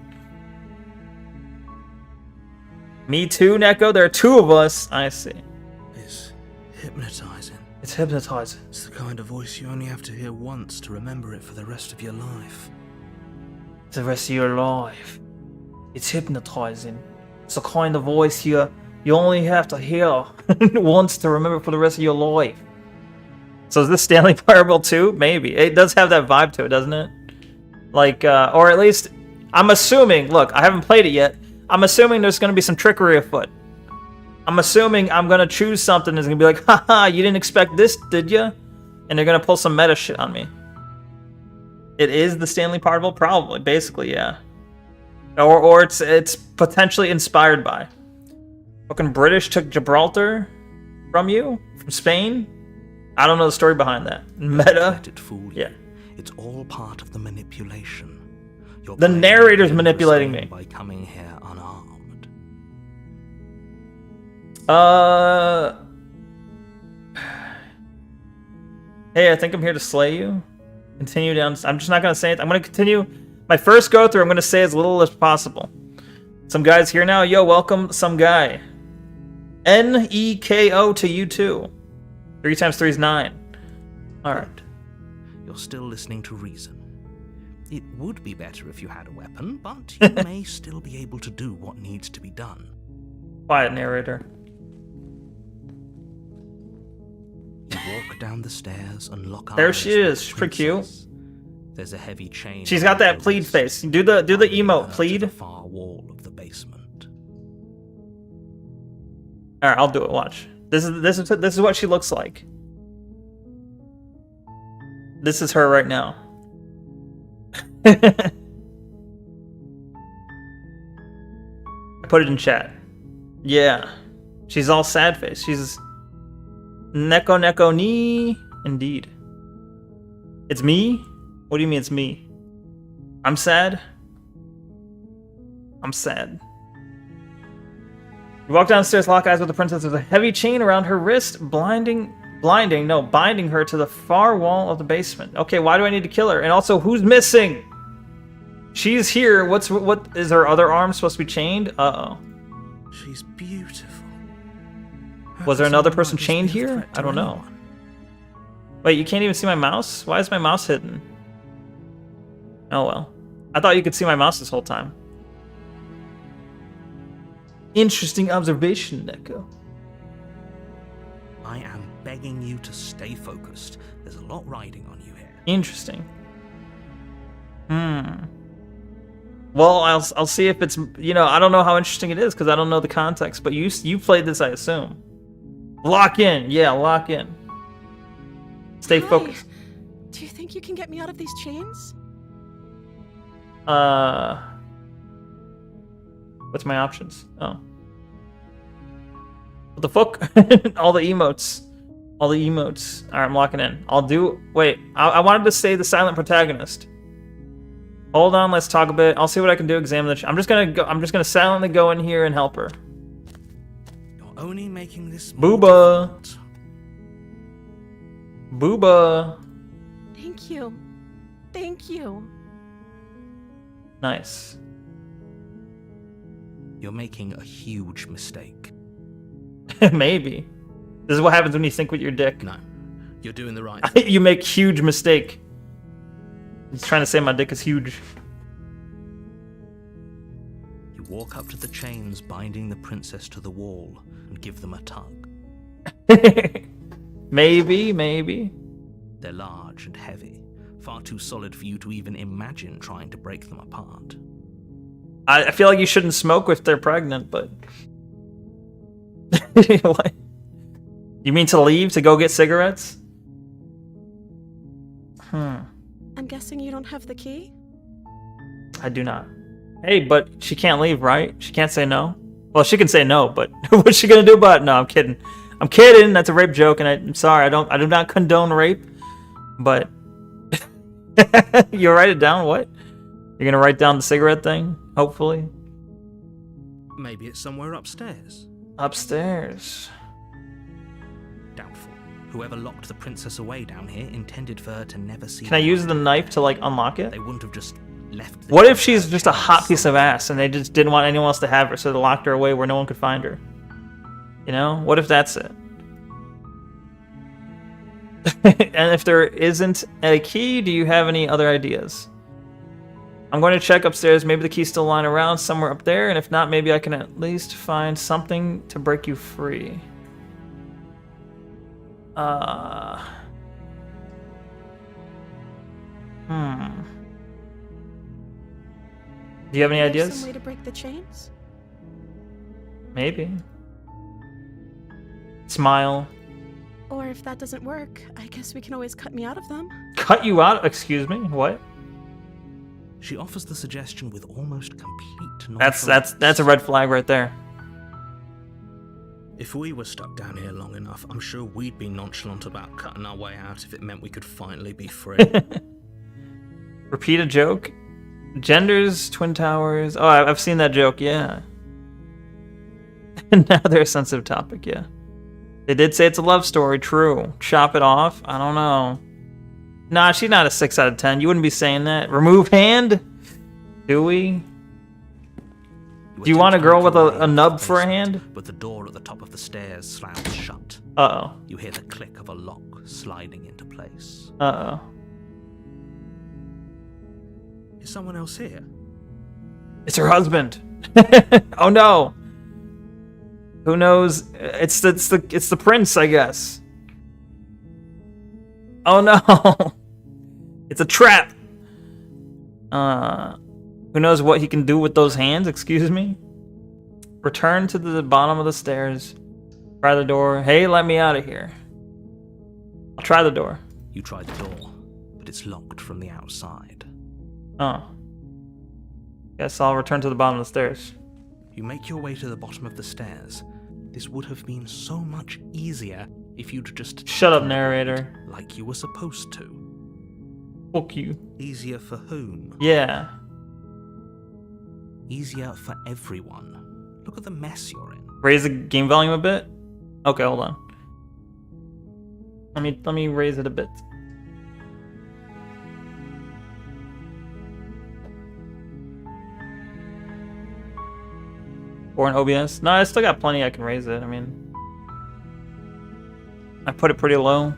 Me too, Neko. There are two of us. I see. It's hypnotizing. It's hypnotizing. It's the kind of voice you only have to hear once to remember it for the rest of your life. The rest of your life. It's hypnotizing. It's the kind of voice you only have to hear once to remember for the rest of your life. So is this Stanley Parable 2? Maybe. It does have that vibe to it, doesn't it? Like, or at least, I'm assuming, look, I haven't played it yet. I'm assuming there's going to be some trickery afoot. I'm assuming I'm going to choose something that's going to be like, haha, you didn't expect this, did you? And they're going to pull some meta shit on me. It is the Stanley Parable? Probably, basically, yeah. Or it's potentially inspired by. Fucking British took Gibraltar from you? From Spain? I don't know the story behind that. Meta? Let it fool you. Yeah. It's all part of the manipulation. You're The playing narrator's the game manipulating restrained me. by coming here unarmed. Hey, I think I'm here to slay you. Continue down. I'm just not going to say it. I'm going to continue. My first go through, I'm going to say as little as possible. Some guy's here now. Yo, welcome, some guy. Neko to you too. 3 times 3 is 9. Alright. You're still listening to reason. It would be better if you had a weapon, but you may still be able to do what needs to be done. Quiet, narrator. You walk down the stairs and lock eyes. There she with is. the She's pretty cute. princess. There's a heavy chain. She's got around that her plead wrist, face. Do the binding emote, her to plead. the far wall of the basement. Alright, I'll do it. Watch. This is what she looks like. This is her right now. I put it in chat. Yeah. She's all sad face. She's Neko ni. Indeed. It's me? What do you mean it's me? I'm sad? I'm sad. You walk downstairs, lock eyes with the princess. There's a heavy chain around her wrist, blinding Blinding? No, binding her to the far wall of the basement. Okay, why do I need to kill her? And also, who's missing? She's here. What is her other arm supposed to be chained? Uh-oh. She's beautiful. Was there another person chained here? I don't know. Wait, you can't even see my mouse? Why is my mouse hidden? Oh well. I thought you could see my mouse this whole time. Interesting observation, Neko. I am begging you to stay focused. There's a lot riding on you here. Interesting. Well, I'll see if it's, you know, I don't know how interesting it is because I don't know the context, but you played this, I assume. Lock in. Yeah, lock in. Stay Hi. focused. Do you think you can get me out of these chains? What's my options? Oh. What the fuck? All the emotes. All the emotes. Alright, I'm locking in. Wait, I wanted to say the silent protagonist. Hold on, let's talk a bit. I'll see what I can do, examine the I'm just gonna silently go in here and help her. You're only making this Booba. difficult. Booba. Thank you. Thank you. Nice. You're making a huge mistake. Maybe. This is what happens when you think with your dick. No, you're doing the right thing. You make huge mistake. He's trying to say my dick is huge. You walk up to the chains binding the princess to the wall and give them a tug. Maybe. They're large and heavy, far too solid for you to even imagine trying to break them apart. I feel like you shouldn't smoke if they're pregnant, but... What? You mean to leave to go get cigarettes? I'm guessing you don't have the key? I do not. Hey, but she can't leave, right? She can't say no? Well, she can say no, but what's she gonna do about it? No, I'm kidding. I'm kidding. That's a rape joke, and I'm sorry. I do not condone rape. But you write it down. What? You're gonna write down the cigarette thing? Hopefully. Maybe it's somewhere upstairs. Upstairs. Doubtful. Whoever locked the princess away down here intended for her to never see. Can I use the knife to like unlock it? They wouldn't have just left. What if she's just a hot piece of ass and they just didn't want anyone else to have her, so they locked her away where no one could find her? You know? What if that's it? And if there isn't a key, do you have any other ideas? I'm going to check upstairs. Maybe the key's still lying around somewhere up there, and if not, maybe I can at least find something to break you free. Do you have any ideas? Some way to break the chains? Maybe. Smile. Or if that doesn't work, I guess we can always cut me out of them. Cut you out? Excuse me? What? She offers the suggestion with almost complete nonchalance. That's a red flag right there. If we were stuck down here long enough, I'm sure we'd be nonchalant about cutting our way out if it meant we could finally be free. Repeat a joke. Genders, Twin Towers. Oh, I've seen that joke, yeah. Now they're a sensitive topic, yeah. They did say it's a love story, true. Chop it off? I don't know. Nah, she's not a 6 out of 10. You wouldn't be saying that. Remove hand? Do we? Do you want a girl with a nub for a hand? But the door at the top of the stairs slams shut. Uh-oh. You hear the click of a lock sliding into place. Uh-oh. Is someone else here? It's her husband. Oh no. Who knows? It's the prince, I guess. Oh no. It's a trap. Who knows what he can do with those hands? Excuse me. Return to the bottom of the stairs. Try the door. Hey, let me out of here. I'll try the door. You try the door, but it's locked from the outside. Oh. Guess I'll return to the bottom of the stairs. You make your way to the bottom of the stairs. This would have been so much easier if you'd just... Shut up, narrator. Like you were supposed to. Fuck you. Easier for whom? Yeah. Easier for everyone. Look at the mess you're in. Raise the game volume a bit? Okay, hold on. Let me raise it a bit. Or an OBS? No, I still got plenty I can raise it. I mean, I put it pretty low.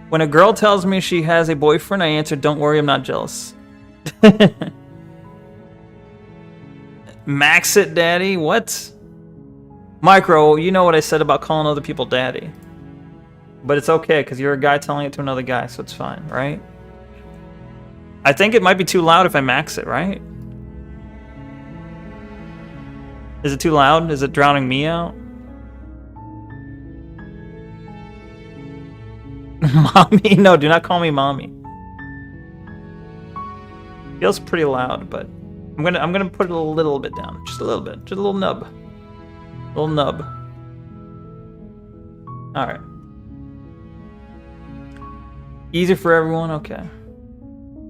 When a girl tells me she has a boyfriend, I answer, "Don't worry, I'm not jealous." Max it, daddy? What? Micro, you know what I said about calling other people daddy. But it's okay, because you're a guy telling it to another guy, so it's fine, right? I think it might be too loud if I max it, right? Is it too loud? Is it drowning me out? Mommy? No, do not call me mommy. Feels pretty loud, but I'm gonna put it a little bit down. Just a little bit. Just a little nub. Little nub. Alright. Easy for everyone? Okay.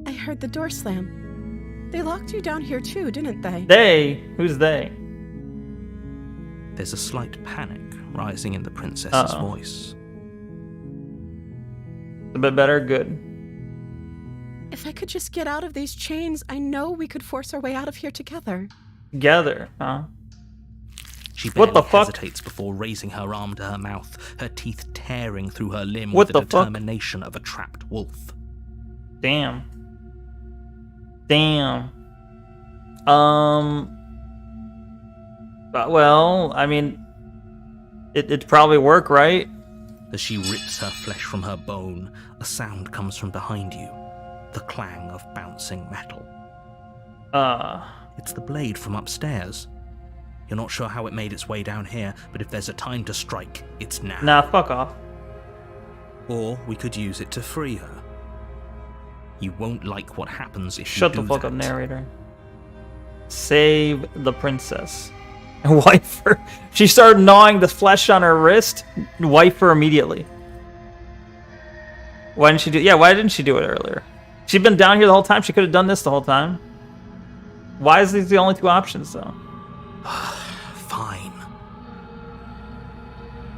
I heard the door slam. They locked you down here too, didn't they? They? Who's they? There's a slight panic rising in the princess's voice. A bit better? Good. If I could just get out of these chains, I know we could force our way out of here together. Together, huh? She What the barely fuck? hesitates before raising her arm to her mouth, her teeth tearing through her limb What with the the fuck? determination of a trapped wolf. Damn. Damn. Well, I mean, it'd probably work, right? As she rips her flesh from her bone, a sound comes from behind you. The clang of bouncing metal. It's the blade from upstairs. You're not sure how it made its way down here, but if there's a time to strike, it's now. Nah, fuck off. Or we could use it to free her. You won't like what happens if Shut you the do fuck that. up, narrator. Save the princess. Wife her. She started gnawing the flesh on her wrist. Wife her immediately. Why didn't she do? Yeah, why didn't she do it earlier? She'd been down here the whole time. She could have done this the whole time. Why is these the only two options, though? Fine.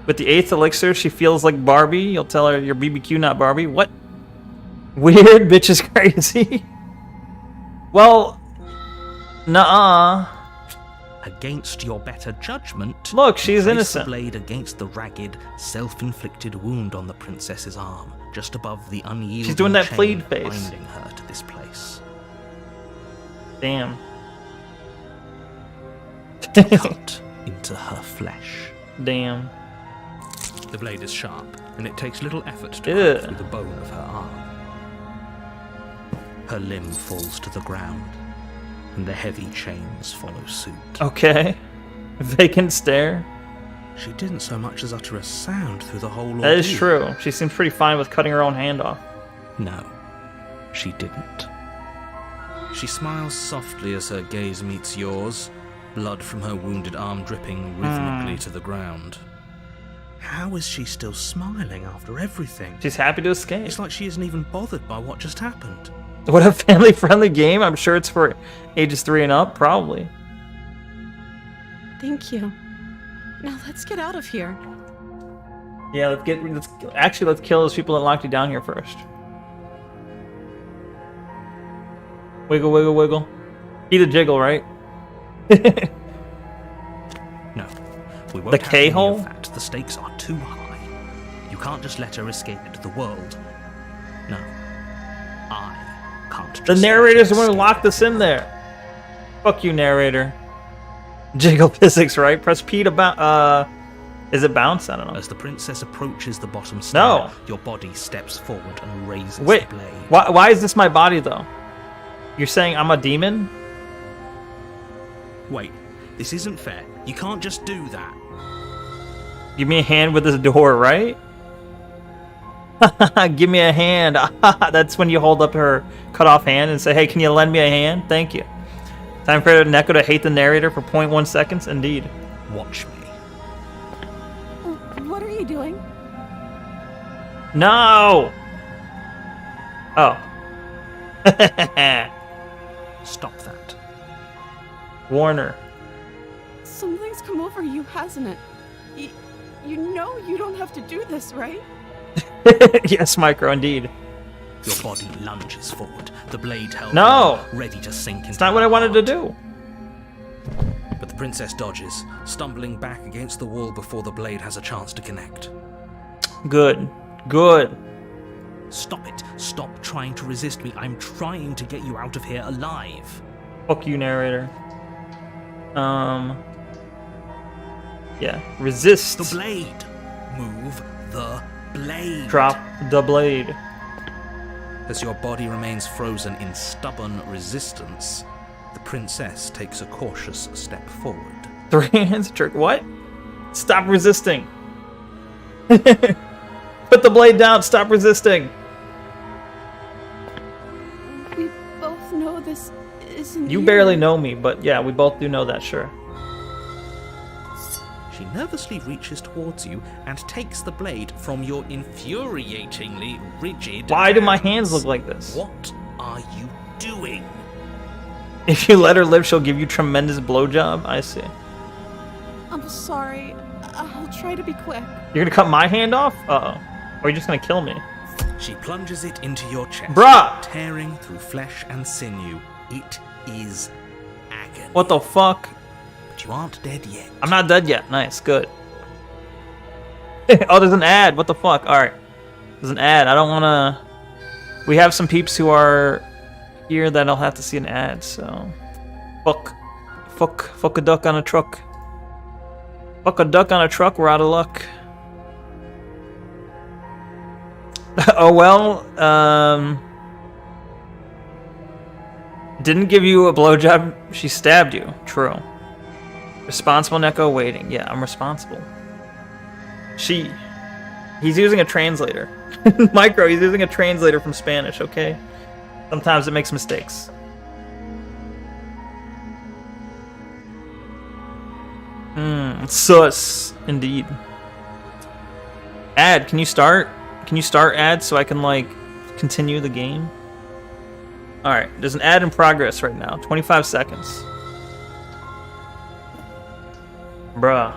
With the 8th elixir, she feels like Barbie. You'll tell her you're BBQ, not Barbie. What? Weird, bitch is crazy. Well, nuh-uh. Against your better judgment, Look, she's place innocent. the blade against the ragged, self-inflicted wound on the princess's arm, just above the unyielding She's doing that chain plead face. binding her to this place. Damn. Cut into her flesh. Damn. The blade is sharp, and it takes little effort to Ew. cut through the bone of her arm. Her limb falls to the ground, and the heavy chains follow suit. Okay. Vacant stare. She didn't so much as utter a sound through the whole ordeal. That is true. She seems pretty fine with cutting her own hand off. No, she didn't. She smiles softly as her gaze meets yours, blood from her wounded arm dripping rhythmically to the ground. How is she still smiling after everything? She's happy to escape. It's like she isn't even bothered by what just happened. What a family-friendly game. I'm sure it's for ages 3 and up, probably. Thank you. Now let's get out of here. Yeah, let's kill those people that locked you down here first. Wiggle, wiggle, wiggle. Eat a jiggle, right? No, we won't The have K-hole? any of that. The stakes are too high. You can't just let her escape into the world. No, I can't just The let narrator's her the one who escape. locked us in there. Fuck you, narrator. Jiggle physics, right? Press P to bounce. Is it bounce? I don't know. As the princess approaches the bottom stair, No. your body steps forward and raises Wait, the blade. why is this my body, though? You're saying I'm a demon? Wait, this isn't fair. You can't just do that. Give me a hand with this door, right? Give me a hand. That's when you hold up her cut off hand and say, hey, can you lend me a hand? Thank you. Time for Neko to hate the narrator for 0.1 seconds? Indeed. Watch me. What are you doing? No! Oh. Stop that. Warner. Something's come over you, hasn't it? You know you don't have to do this, right? Yes, Micro, indeed. Your body lunges forward, the blade held No! low, ready to sink into It's not what I wanted to do. But the princess dodges, stumbling back against the wall before the blade has a chance to connect. Good. Good. Stop it. Stop trying to resist me. I'm trying to get you out of here alive. Fuck you, narrator. Yeah. Resist. The blade. Move the blade. Drop the blade. As your body remains frozen in stubborn resistance, the princess takes a cautious step forward. 3 hands trick. What? Stop resisting. Put the blade down. Stop resisting. We both know this isn't You barely know me, but yeah, we both do know that, sure. She nervously reaches towards you and takes the blade from your infuriatingly rigid Why do my hands. hands look like this? What are you doing? If you let her live, she'll give you tremendous blowjob. I see. I'm sorry. I'll try to be quick. You're gonna cut my hand off? Uh-oh. Or are you just gonna kill me? She plunges it into your chest, Bruh! tearing through flesh and sinew. It is agony. What the fuck? But you aren't dead yet. I'm not dead yet. Nice, good. Oh, there's an ad. What the fuck? Alright. There's an ad. I don't wanna... We have some peeps who are here that'll have to see an ad, so... Fuck a duck on a truck. Fuck a duck on a truck, we're out of luck. Oh well, didn't give you a blowjob, she stabbed you. True. Responsible Neko waiting. Yeah, I'm responsible. He's using a translator. Micro, he's using a translator from Spanish, okay? Sometimes it makes mistakes. Sus, indeed. Ad, can you start? Can you start ad so I can, like, continue the game? Alright, there's an ad in progress right now. 25 seconds. Bruh.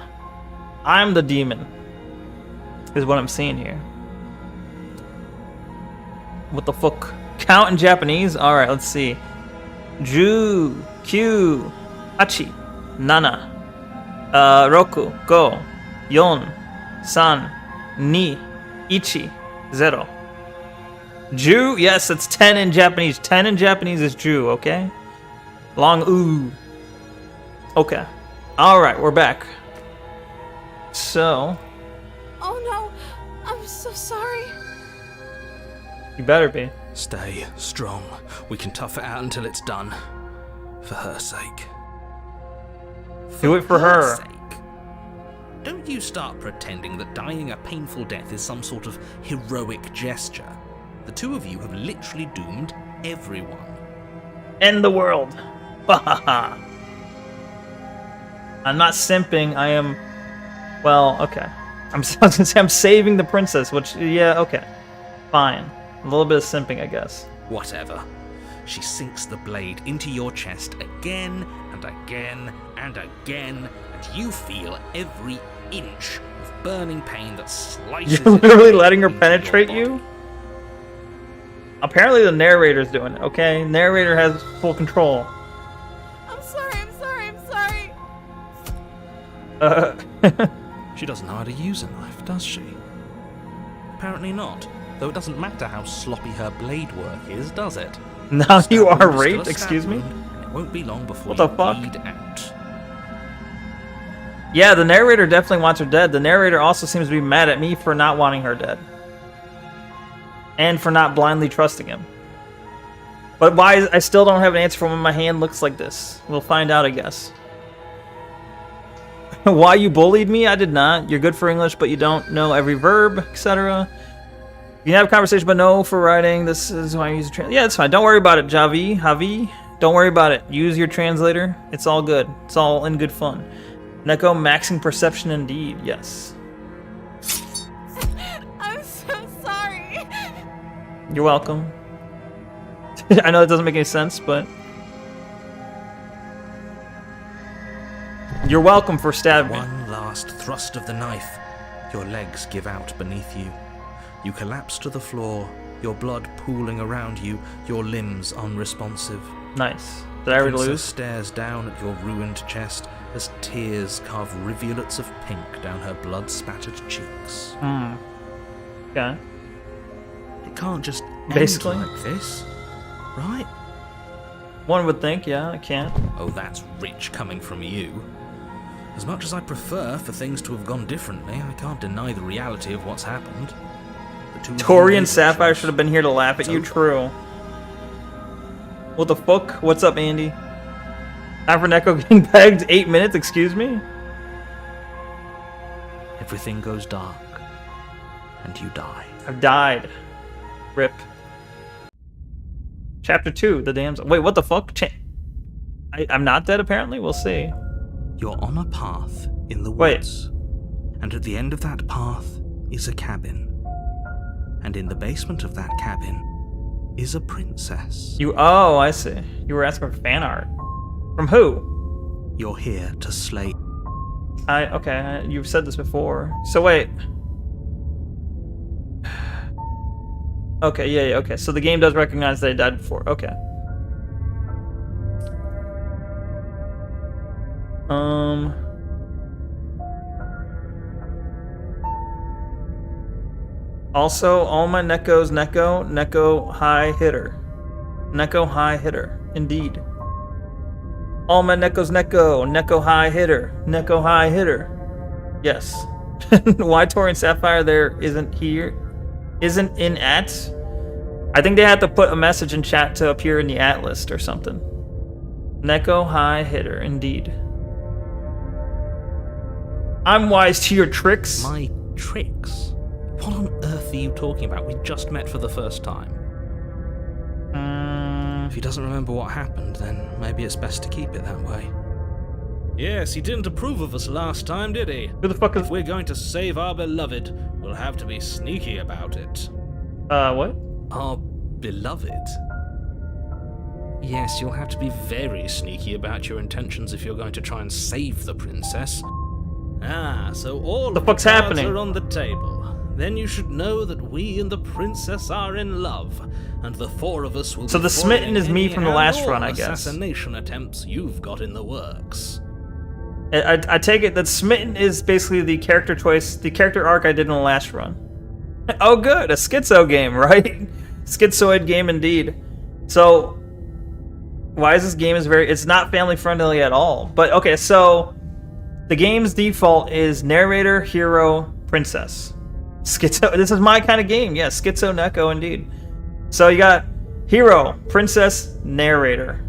I'm the demon. Is what I'm seeing here. What the fuck? Count in Japanese? Alright, let's see. Ju, Kyu, Hachi, Nana, Roku, Go, Yon, San, Ni, Ichi, Zero. Ju? Yes, it's 10 in Japanese. 10 in Japanese is Ju, okay? Long ooh. Okay. Alright, we're back. So... Oh no, I'm so sorry. You better be. Stay strong. We can tough it out until it's done. For her sake. Do it for her. Sake. Don't you start pretending that dying a painful death is some sort of heroic gesture. The two of you have literally doomed everyone. End the world. I'm not simping, I am... Well, okay. I was gonna say I'm saving the princess, which, yeah, okay. Fine. A little bit of simping, I guess. Whatever. She sinks the blade into your chest again and again and again, and you feel every inch of burning pain that slices. You're literally its way letting her into penetrate your body. you? Apparently the narrator's doing it, okay? Narrator has full control. I'm sorry, I'm sorry, I'm sorry. She doesn't know how to use a knife, does she? Apparently not. Though it doesn't matter how sloppy her blade work is, does it? Now Stab you are wound is still raped, a stab excuse me? wound, and it won't be long before What the you fuck? bleed out. Yeah, the narrator definitely wants her dead. The narrator also seems to be mad at me for not wanting her dead. And for not blindly trusting him. But why I still don't have an answer for when my hand looks like this. We'll find out, I guess. Why you bullied me? I did not. You're good for English, but you don't know every verb, etc. You can have a conversation, but no for writing. This is why I use a translator. Yeah, it's fine. Don't worry about it, Javi. Don't worry about it. Use your translator. It's all good. It's all in good fun. Neko, maxing perception indeed. Yes. I'm so sorry. You're welcome. I know that doesn't make any sense, but... You're welcome for stabbing me. One last thrust of the knife, Your legs give out beneath you. You collapse to the floor, your blood pooling around you, your limbs unresponsive. Nice. Did I already Princess lose? stares down at your ruined chest as tears carve rivulets of pink down her blood-spattered cheeks. Okay. It can't just Basically. end like this, right? One would think, yeah, I can't. Oh, that's rich coming from you. As much as I prefer for things to have gone differently, I can't deny the reality of what's happened. The two of you Tori made and the Sapphire choice. should have been here to laugh at you, true. What the fuck? What's up, Andy? Time for Neko getting pegged? 8 minutes, excuse me? Everything goes dark, and you die. I've died. Rip. Chapter 2, the damsel. Wait, what the fuck? I'm not dead, apparently? We'll see. You're on a path in the Wait. woods, and at the end of that path is a cabin. And in the basement of that cabin is a princess. Oh, I see. You were asking for fan art. From who? You're here to slay. Okay, you've said this before. So wait. Okay, yeah, okay. So the game does recognize that I died before. Okay. Also, all my Nekos, Neko high hitter. Neko high hitter, indeed. All my Nekos, Neko high hitter, Neko high hitter. Yes. Why Tori and Sapphire there isn't in at? I think they had to put a message in chat to appear in the at list or something. Neko high hitter, indeed. I'm wise to your tricks. My tricks? What on earth are you talking about? We just met for the first time. If he doesn't remember what happened, then maybe it's best to keep it that way. Yes, he didn't approve of us last time, did he? Who the fuck is... If we're going to save our beloved, we'll have to be sneaky about it. What? Our beloved? Yes, you'll have to be very sneaky about your intentions if you're going to try and save the princess. Ah, so all The of fuck's the cards happening? are on the table. Then you should know that we and the princess are in love, and the four of us will So be the smitten foiling is me any from the and last all run, I guess. assassination attempts you've got in the works. I take it that Smitten is basically the character choice, the character arc I did in the last run. Oh good, a schizo game, right? Schizoid game indeed. So, why is this game it's not family friendly at all. But okay, so the game's default is narrator, hero, princess. Schizo, this is my kind of game, yes, Schizo Neko indeed. So you got hero, princess, narrator.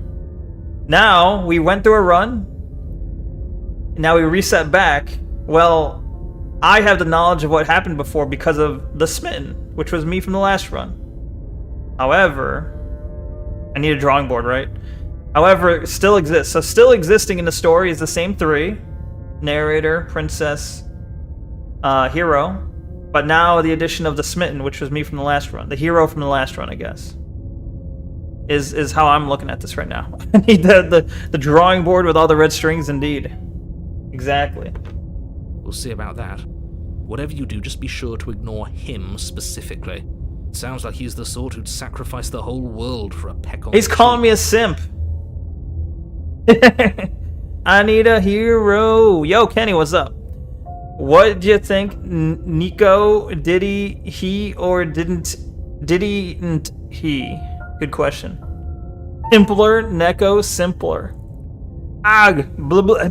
Now, we went through a run. Now we reset back. Well, I have the knowledge of what happened before because of the smitten, which was me from the last run. However, I need a drawing board, right? However, it still exists. So still existing in the story is the same three. Narrator, princess, hero. But now the addition of the smitten, which was me from the last run. The hero from the last run, I guess. Is how I'm looking at this right now. I need the drawing board with all the red strings indeed. Exactly. We'll see about that. Whatever you do, just be sure to ignore him specifically. It sounds like he's the sort who'd sacrifice the whole world for a peck on He's the calling me cheek. a simp. I need a hero. Yo, Kenny, what's up? What do you think? Neko, did he or didn't he? Good question. Simpler, Neko, simpler. Ag, blah, blah,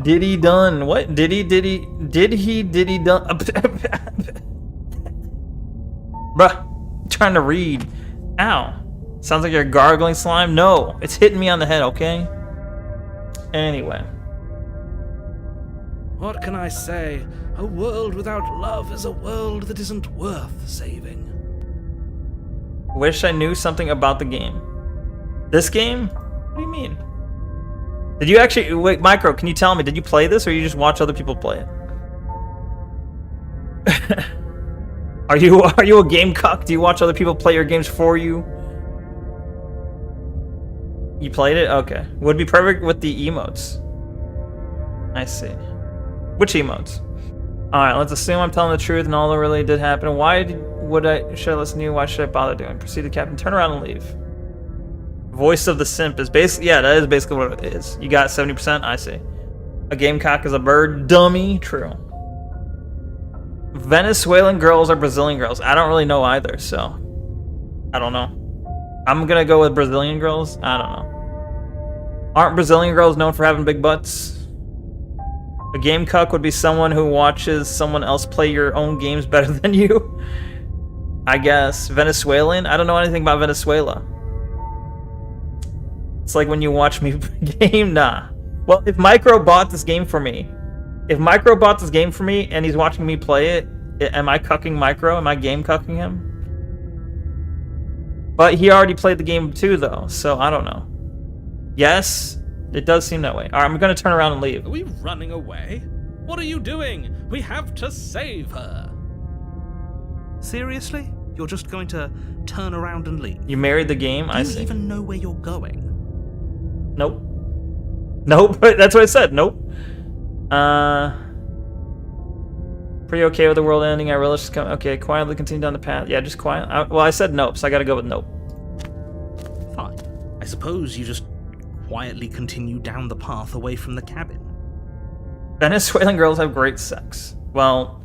Did he done? What? Did he done? Bruh, trying to read. Ow. Sounds like you're gargling slime. No, it's hitting me on the head, okay? Anyway. What can I say? A world without love is a world that isn't worth saving. Wish I knew something about the game. This game? What do you mean? Did you actually... Wait, Micro, can you tell me, did you play this or you just watch other people play it? Are you a game cuck? Do you watch other people play your games for you? You played it? Okay. Would be perfect with the emotes. I see. Which emotes? Alright, let's assume I'm telling the truth and all that really did happen. Should I listen to you? Why should I bother doing? Proceed to captain, turn around and leave. Voice of the simp is basically, yeah, that is basically what it is. You got 70%? I see. A gamecock is a bird. Dummy. True. Venezuelan girls or Brazilian girls? I don't really know either, so I don't know. I'm gonna go with Brazilian girls. I don't know. Aren't Brazilian girls known for having big butts? A game cuck would be someone who watches someone else play your own games better than you. I guess. Venezuelan? I don't know anything about Venezuela. It's like when you watch me game. Nah. Well, if Micro bought this game for me, and he's watching me play it, am I cucking Micro? Am I game cucking him? But he already played the game too, though, so I don't know. Yes, it does seem that way. All right, I'm gonna turn around and leave. Are we running away? What are you doing? We have to save her. Seriously? You're just going to turn around and leave? You married the game? I Do you see. even know where you're going? Nope. Nope. That's what I said. Nope. Pretty okay with the world ending. I relish this. Okay, quietly continue down the path. Yeah, just quiet. Well, I said nope, so I gotta go with nope. Fine. I suppose you just quietly continue down the path away from the cabin. Venezuelan girls have great sex. Well,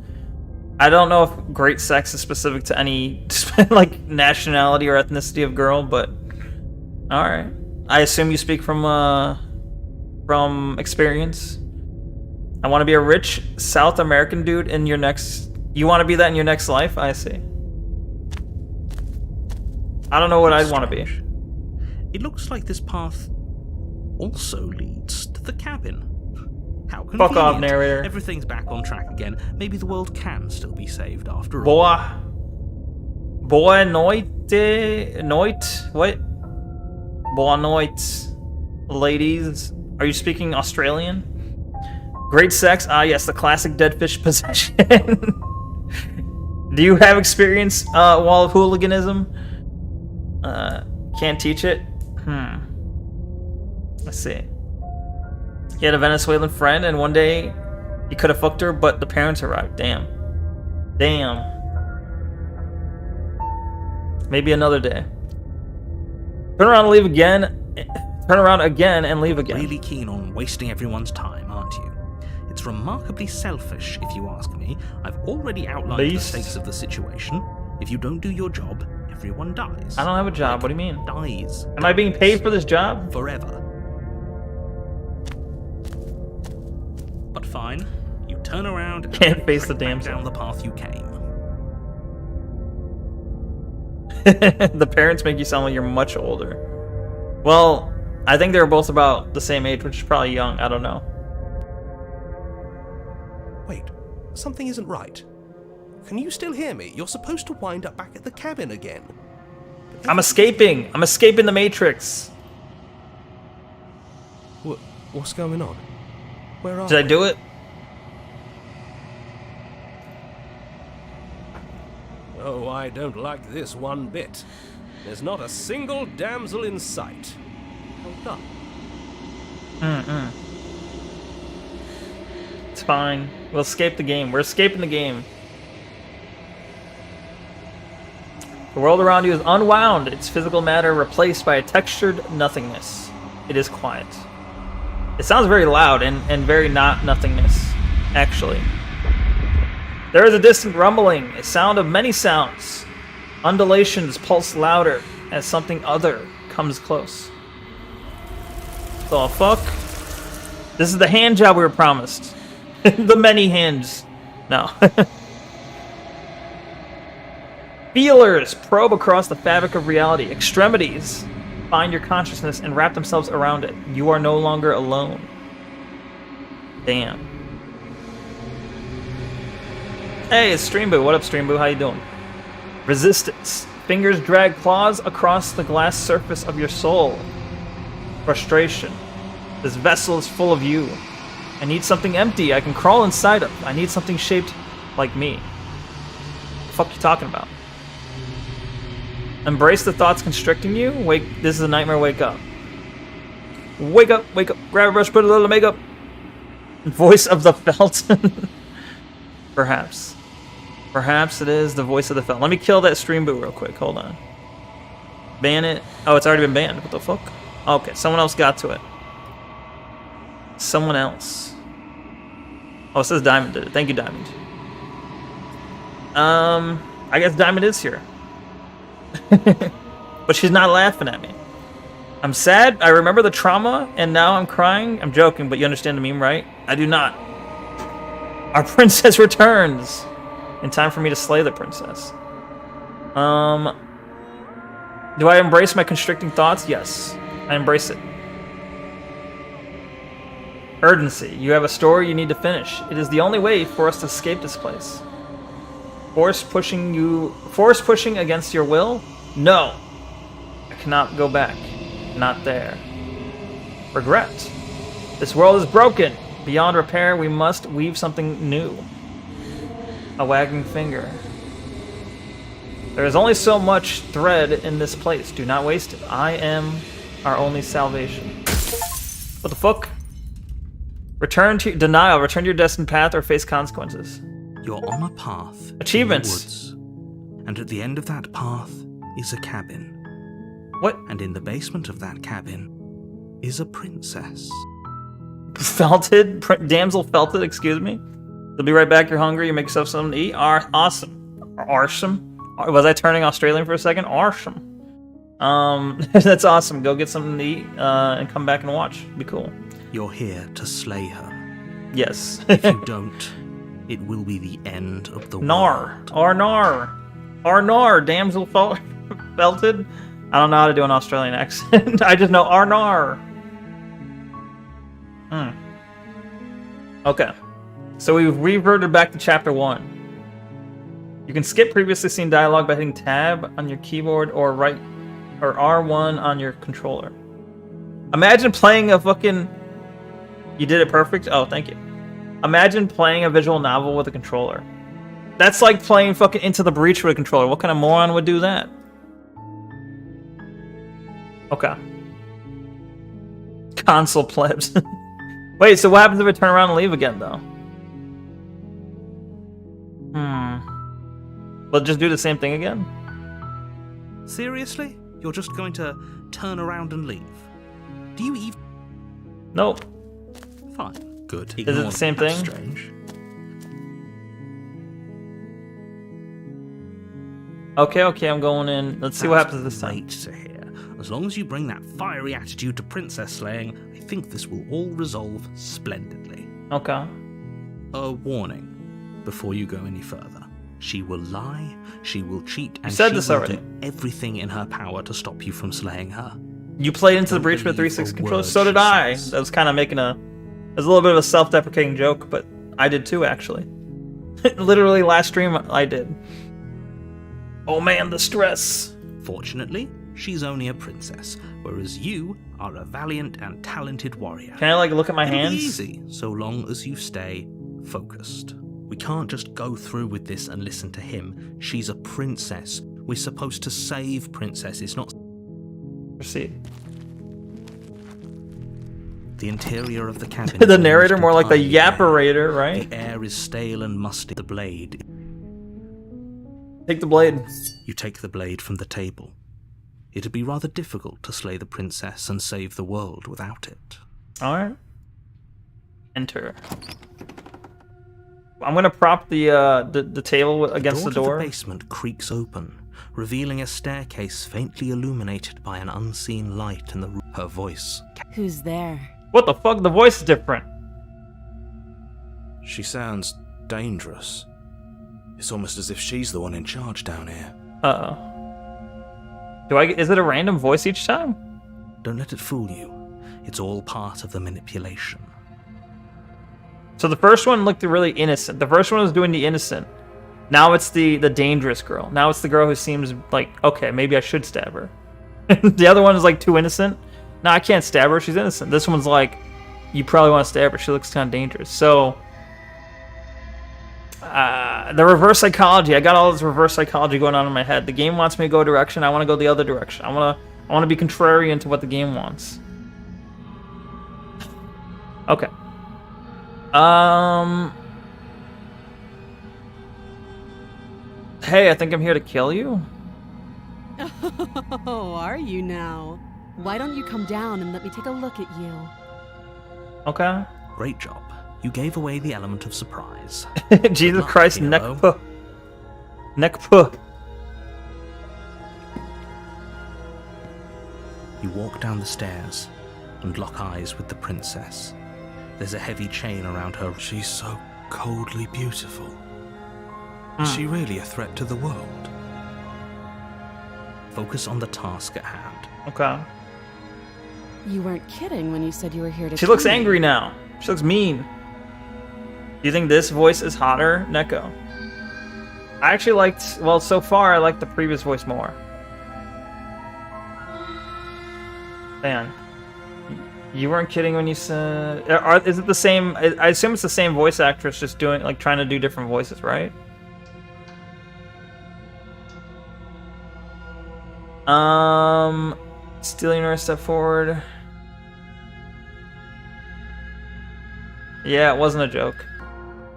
I don't know if great sex is specific to any like nationality or ethnicity of girl, but all right. I assume you speak from experience. I want to be a rich South American dude in your next... You want to be that in your next life? I see. I don't know what I'd want to be. It looks like this path also leads to the cabin. How convenient. Fuck off, narrator. Everything's back on track again. Maybe the world can still be saved after all. Boa noite. What? Boa noite, ladies. Are you speaking Australian? Great sex? Ah, yes, the classic dead fish possession. Do you have experience, wall of hooliganism? Can't teach it? Let's see. He had a Venezuelan friend, and one day he could have fucked her, but the parents arrived. Damn. Maybe another day. Turn around and leave again. Turn around again and leave again. Really keen on wasting everyone's time, aren't you? It's remarkably selfish, if you ask me. I've already outlined the stakes of the situation. If you don't do your job, everyone dies. I don't have a job. What do you mean? Dies. Am I being paid for this job? Forever. But fine. You turn around and can't face the damn damsel down the path you came. The parents make you sound like you're much older. Well, I think they were both about the same age, which is probably young. I don't know. Wait, something isn't right. Can you still hear me? You're supposed to wind up back at the cabin again. I'm escaping. I'm escaping the Matrix. What's going on? Where are Did I do it? Oh, I don't like this one bit. There's not a single damsel in sight. Well done. It's fine. We'll escape the game. We're escaping the game. The world around you is unwound, its physical matter replaced by a textured nothingness. It is quiet. It sounds very loud and very not nothingness, actually. There is a distant rumbling, a sound of many sounds. Undulations pulse louder as something other comes close. The fuck? This is the hand job we were promised. The many hands. No. Feelers probe across the fabric of reality. Extremities find your consciousness and wrap themselves around it. You are no longer alone. Damn. Hey, it's Streamboo. What up, Streamboo? How you doing? Resistance. Fingers drag claws across the glass surface of your soul. Frustration. This vessel is full of you. I need something empty I can crawl inside of. I need something shaped like me. What the fuck you talking about? Embrace the thoughts constricting you. Wake. This is a nightmare. Wake up. Wake up. Wake up. Grab a brush. Put a little makeup. Voice of the felt. Perhaps. Perhaps it is the voice of the felt. Let me kill that stream boot real quick. Hold on. Ban it. Oh, it's already been banned. What the fuck? Okay, someone else got to it. Someone else. Oh, it says Diamond did it. Thank you, Diamond. I guess Diamond is here. But she's not laughing at me. I'm sad. I remember the trauma, and now I'm crying. I'm joking, but you understand the meme, right? I do not. Our princess returns. In time for me to slay the princess. Do I embrace my constricting thoughts? Yes. I embrace it. Urgency. You have a story you need to finish. It is the only way for us to escape this place. Force pushing against your will? No. I cannot go back. Not there. Regret. This world is broken. Beyond repair, we must weave something new. A wagging finger. There is only so much thread in this place. Do not waste it. I am our only salvation. What the fuck? Return to denial. Return to your destined path or face consequences. You're on a path. Achievements. In the woods, and at the end of that path is a cabin. What? And in the basement of that cabin is a princess. Felted? Damsel felted, excuse me? You'll be right back. You're hungry. You make yourself something to eat. Awesome. Awesome. Was I turning Australian for a second? Awesome. That's awesome. Go get something to eat and come back and watch. Be cool. You're here to slay her. Yes. If you don't, it will be the end of the Nar. world. Arnar. Arnar. Damsel felted. I don't know how to do an Australian accent. I just know Arnar. Okay. So we've reverted back to chapter 1. You can skip previously seen dialogue by hitting tab on your keyboard or R1 on your controller. Imagine playing a fucking... You did it perfect? Oh, thank you. Imagine playing a visual novel with a controller. That's like playing fucking Into the Breach with a controller. What kind of moron would do that? Okay. Console plebs. Wait, so what happens if I turn around and leave again, though? We'll just do the same thing again? Seriously? You're just going to turn around and leave? Do you even... Nope. Fine. Good. Is it the same thing? Strange. Okay, I'm going in. Let's see what happens this time. Great to hear. As long as you bring that fiery attitude to princess slaying, I think this will all resolve splendidly. Okay. A warning before you go any further. She will lie, she will cheat, and said she this will already. do everything in her power to stop you from slaying her. You played Into the Don't Breach with believe 360 a controllers? word So did she I. says. That was kind of making a... It was a little bit of a self-deprecating joke, but I did too, actually. Literally, last stream, I did. Oh man, the stress. Fortunately, she's only a princess, whereas you are a valiant and talented warrior. Can I, like, look at my It'll hands? be easy, so long as you stay focused. We can't just go through with this and listen to him. She's a princess. We're supposed to save princesses, not... Proceed. The interior of the cabin... The is narrator, almost more like the entirely bare. yapperator, right? The air is stale and musty. The blade... Take the blade. You take the blade from the table. It'd be rather difficult to slay the princess and save the world without it. Alright. Enter. I'm gonna prop the table against the The door door. to the basement creaks open, revealing a staircase faintly illuminated by an unseen light in the room. Her voice. Who's there? What the fuck? The voice is different. She sounds dangerous. It's almost as if she's the one in charge down here. Uh-oh. Is it a random voice each time? Don't let it fool you. It's all part of the manipulation. So the first one looked really innocent. The first one was doing the innocent. Now it's the dangerous girl. Now it's the girl who seems like, okay, maybe I should stab her. The other one is like too innocent. No, I can't stab her. She's innocent. This one's like, you probably want to stab her. She looks kind of dangerous. So the reverse psychology. I got all this reverse psychology going on in my head. The game wants me to go a direction. I want to go the other direction. I want to be contrarian to what the game wants. Okay. Hey, I think I'm here to kill you. Oh, are you now? Why don't you come down and let me take a look at you? Okay. Great job. You gave away the element of surprise. Jesus luck, Christ, hero. Neko. Neko. You walk down the stairs and lock eyes with the princess. There's a heavy chain around her. She's so coldly beautiful. Is she really a threat to the world? Focus on the task at hand. Okay. You weren't kidding when you said you were here to She looks kill me. angry now. She looks mean. Do you think this voice is hotter, Neko? I actually liked, well, so far I liked the previous voice more. Man. You weren't kidding when you said... is it the same... I assume it's the same voice actress just doing, like, trying to do different voices, right? Stealing her a step forward. Yeah, it wasn't a joke.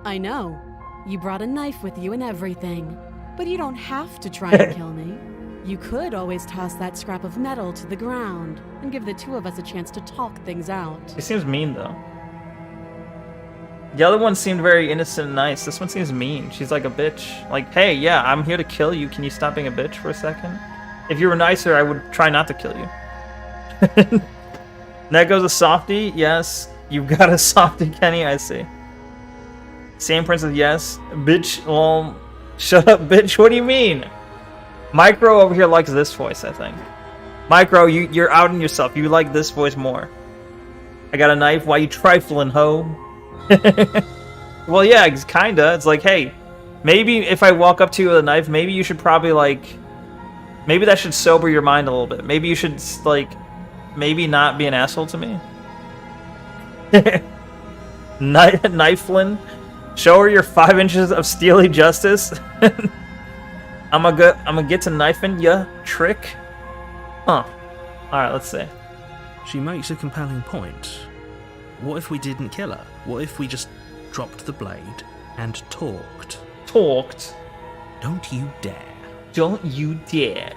I know. You brought a knife with you and everything. But you don't have to try and kill me. You could always toss that scrap of metal to the ground and give the two of us a chance to talk things out. She seems mean, though. The other one seemed very innocent and nice. This one seems mean. She's like a bitch. Like, hey, yeah, I'm here to kill you. Can you stop being a bitch for a second? If you were nicer, I would try not to kill you. Neko's a softie? Yes. You've got a softie, Kenny, I see. Same princess, yes. Bitch, well, shut up, bitch. What do you mean? Micro over here likes this voice, I think. Micro, you're outing yourself. You like this voice more. I got a knife. Why you trifling, ho? Well, yeah, kinda. It's like, hey, maybe if I walk up to you with a knife, maybe you should probably, like... Maybe that should sober your mind a little bit. Maybe you should, like, maybe not be an asshole to me. Knifelin, show her your 5 inches of steely justice. I'm gonna get to knifing ya, trick. Huh. Alright, let's see. She makes a compelling point. What if we didn't kill her? What if we just dropped the blade and talked? Talked. Don't you dare. Don't you dare.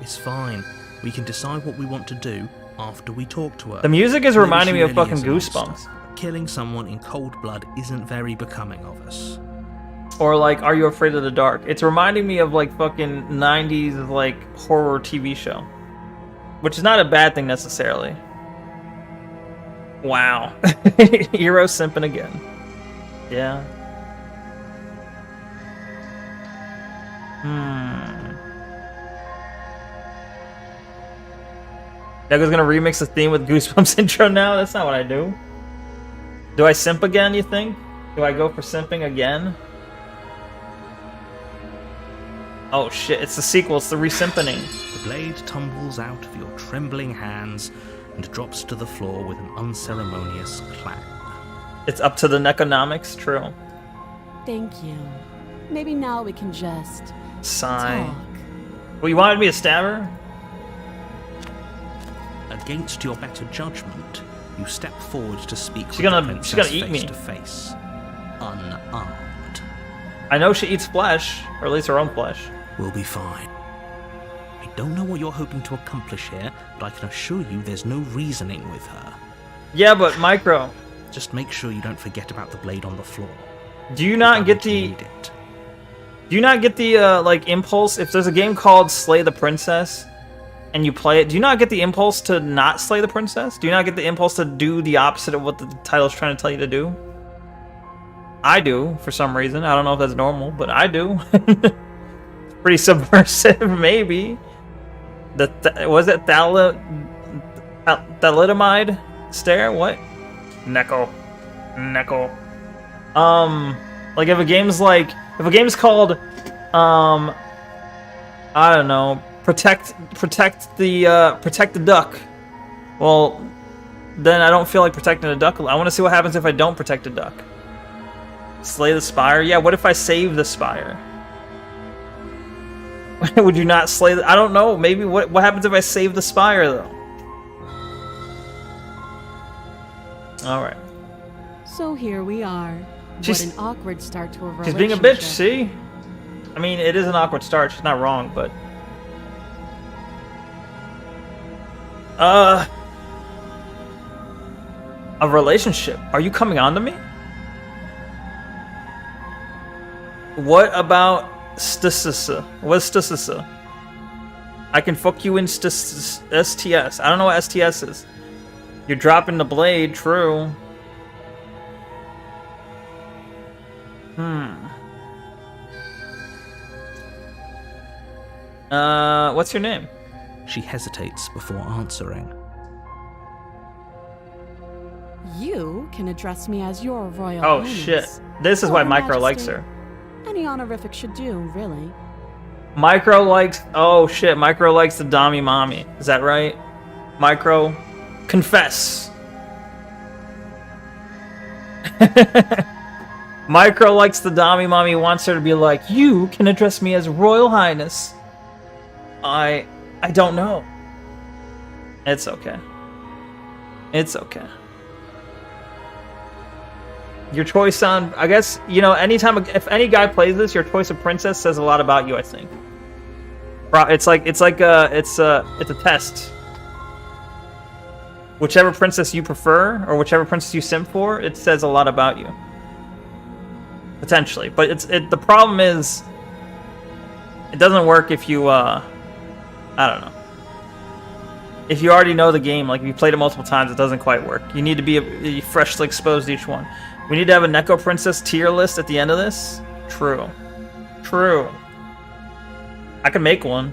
It's fine. We can decide what we want to do after we talk to her. The music is Maybe reminding she me of really fucking is a Goosebumps. monster. Killing someone in cold blood isn't very becoming of us. Or like, Are You Afraid of the Dark? It's reminding me of like fucking 90s like horror TV show. Which is not a bad thing necessarily. Wow. Hero simping again. Yeah. Neko's gonna remix the theme with Goosebumps intro now? That's not what I do. Do I simp again, you think? Do I go for simping again? Oh shit, it's the sequel, it's the re-simping. The blade tumbles out of your trembling hands and drops to the floor with an unceremonious clang. It's up to the Nekonomics, true. Thank you. Maybe now we can just Sigh. talk. Well, you wanted me to stab her? Against your better judgment, you step forward to speak with gonna- the princess she's gonna eat face me. to face, unarmed. I know she eats flesh, or at least her own flesh. We'll be fine. I don't know what you're hoping to accomplish here, but I can assure you there's no reasoning with her. Yeah, but Micro, Just make sure you don't forget about the blade on the floor. do you not get You the... need it. Do you not get the, like, impulse? If there's a game called Slay the Princess, and you play it, do you not get the impulse to not slay the princess? Do you not get the impulse to do the opposite of what the title's trying to tell you to do? I do, for some reason. I don't know if that's normal, but I do. Pretty subversive, maybe. Was it thalidomide stare? What? Neko. Like if a game's called, I don't know, protect the duck. Well, then I don't feel like protecting a duck. I want to see what happens if I don't protect a duck. Slay the spire? Yeah, what if I save the spire? Would you not slay the... I don't know, maybe what happens if I save the spire, though? Alright. So here we are. She's- What an awkward start to a relationship. She's being a bitch, see? I mean, it is an awkward start. She's not wrong, but... A relationship. Are you coming on to me? What about stisisa? What's stisisa? I can fuck you in STS. I don't know what STS is. You're dropping the blade, true. What's your name? She hesitates before answering. You can address me as your royal Oh highness. shit. This is Or why Her Micro Majesty. likes her. Any honorific should do, really. Micro likes... Oh shit, Micro likes the Dami Mommy. Is that right? Micro, confess. Micro likes the Dami Mommy, wants her to be like, you can address me as Royal Highness. I don't know. It's okay. It's okay. Your choice on... I guess, you know, anytime... If any guy plays this, your choice of princess says a lot about you, I think. It's a test. Whichever princess you prefer, or whichever princess you simp for, it says a lot about you. Potentially. But the problem is... It doesn't work if you, I don't know. If you already know the game, like if you played it multiple times, it doesn't quite work. You need to be freshly exposed to each one. We need to have a Neko Princess tier list at the end of this. True. True. I can make one.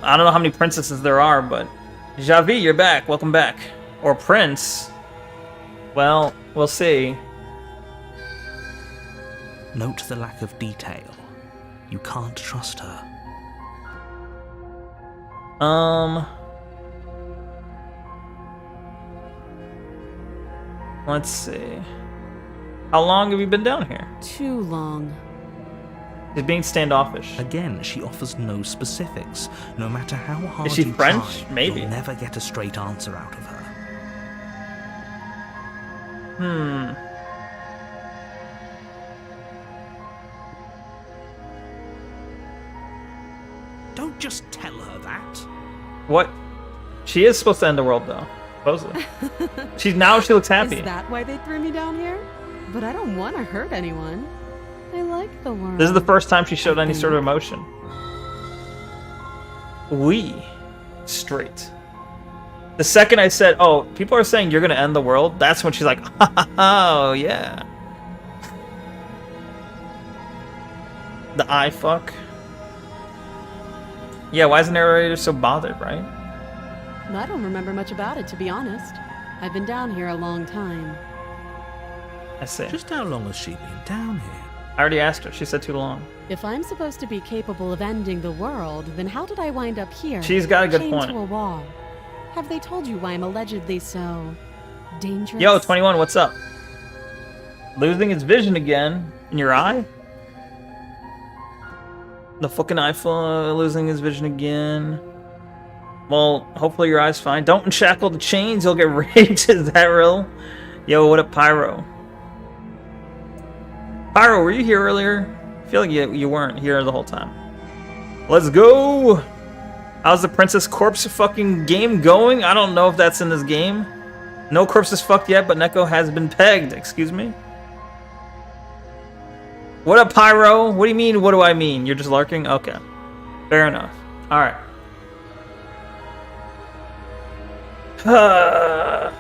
I don't know how many princesses there are, but... Javi, you're back. Welcome back. Or Prince. Well, we'll see. Note the lack of detail. You can't trust her. Let's see. How long have you been down here? Too long. She's being standoffish. Again, she offers no specifics. No matter how hard Is she you French? try, Maybe. you'll never get a straight answer out of her. Don't just tell her that. What? She is supposed to end the world, though. Supposedly. She looks happy. Is that why they threw me down here? But I don't want to hurt anyone. I like the world. This is the first time she showed any sort of emotion. Straight. The second I said, oh, people are saying you're gonna end the world, that's when she's like, oh, yeah. The eye fuck. Yeah, why is the narrator so bothered, right? I don't remember much about it, to be honest. I've been down here a long time. I see. Just how long has she been down here? I already asked her. She said too long. If I'm supposed to be capable of ending the world, then how did I wind up here? She's got a good chained point. to a wall? Have they told you why I'm allegedly so dangerous? Yo, 21, what's up? Losing his vision again? In your eye? The fucking iPhone losing his vision again. Well, hopefully your eye's fine. Don't unshackle the chains, you'll get raped. Is that real? Yo, what up, Pyro? Pyro, were you here earlier? I feel like you weren't here the whole time. Let's go! How's the Princess Corpse fucking game going? I don't know if that's in this game. No corpse is fucked yet, but Neko has been pegged. Excuse me? What up, Pyro? What do you mean, what do I mean? You're just lurking? Okay. Fair enough. Alright. Well,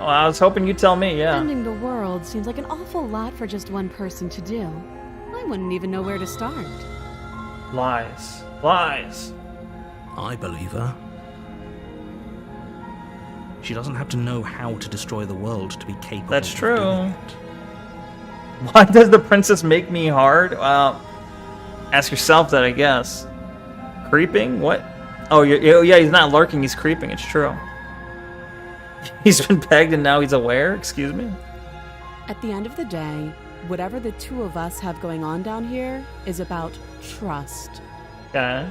I was hoping you'd tell me, yeah. Ending the world seems like an awful lot for just one person to do. I wouldn't even know where to start. Lies. Lies. I believe her. She doesn't have to know how to destroy the world to be capable That's of true. doing it. Why does the princess make me hard? Well, ask yourself that, I guess. Creeping? What? Oh, yeah, he's not lurking, he's creeping, it's true. He's been pegged and now he's aware? Excuse me? At the end of the day, whatever the two of us have going on down here is about trust. Okay.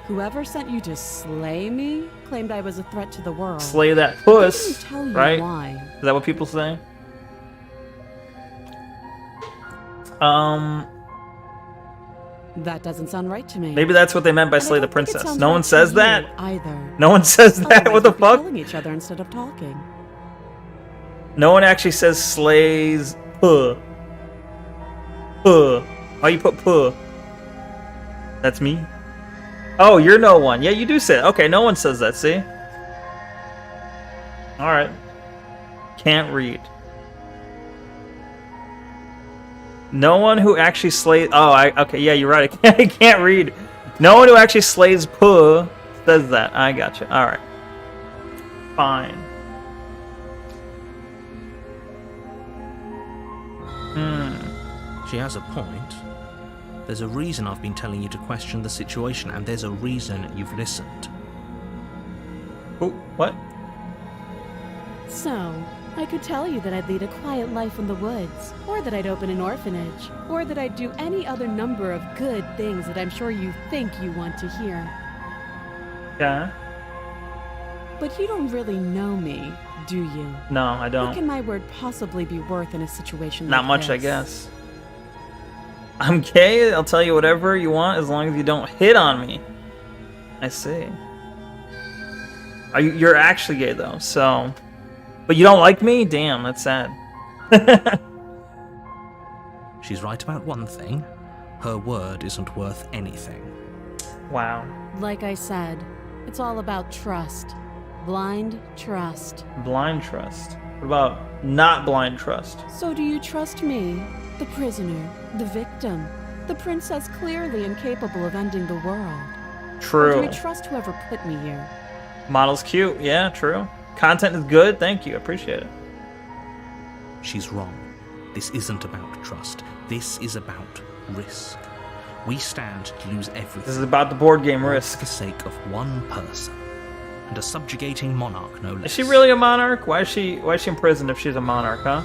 Whoever sent you to slay me claimed I was a threat to the world. Slay that I puss, didn't tell you right? why. Is that what people say? That doesn't sound right to me. Maybe that's what they meant by And I slay the don't think it princess. sounds No right one to says you that. either. No one says that. Otherwise What the we'd be fuck? killing each other instead of talking. No one actually says slays puh. Puh. Why you put puh? That's me? Oh, you're no one. Yeah, you do say it. Okay, no one says that, see? Alright. Can't read. No one who actually slays... Oh, okay, yeah, you're right. I can't read. No one who actually slays puh says that. I gotcha. Alright. Fine. She has a point. There's a reason I've been telling you to question the situation, and there's a reason you've listened. Oh, what? So, I could tell you that I'd lead a quiet life in the woods, or that I'd open an orphanage, or that I'd do any other number of good things that I'm sure you think you want to hear. Yeah? But you don't really know me, do you? No, I What don't. can my word possibly be worth in a situation Not like much, I this? guess. I'm gay. I'll tell you whatever you want as long as you don't hit on me. I see. You're actually gay though, so. But you don't like me? Damn, that's sad. She's right about one thing. Her word isn't worth anything. Wow. Like I said, it's all about trust. Blind trust. Blind trust. What about not blind trust? So do you trust me, the prisoner, the victim, the princess clearly incapable of ending the world? Or do True. you trust whoever put me here? Model's cute. Yeah, true. Content is good. Thank you. Appreciate it. She's wrong. This isn't about trust. This is about risk. We stand to lose everything. This is about the board game all risk. for the sake of one person. And a subjugating monarch, no less. Is she really a monarch? Why is she imprisoned if she's a monarch, huh?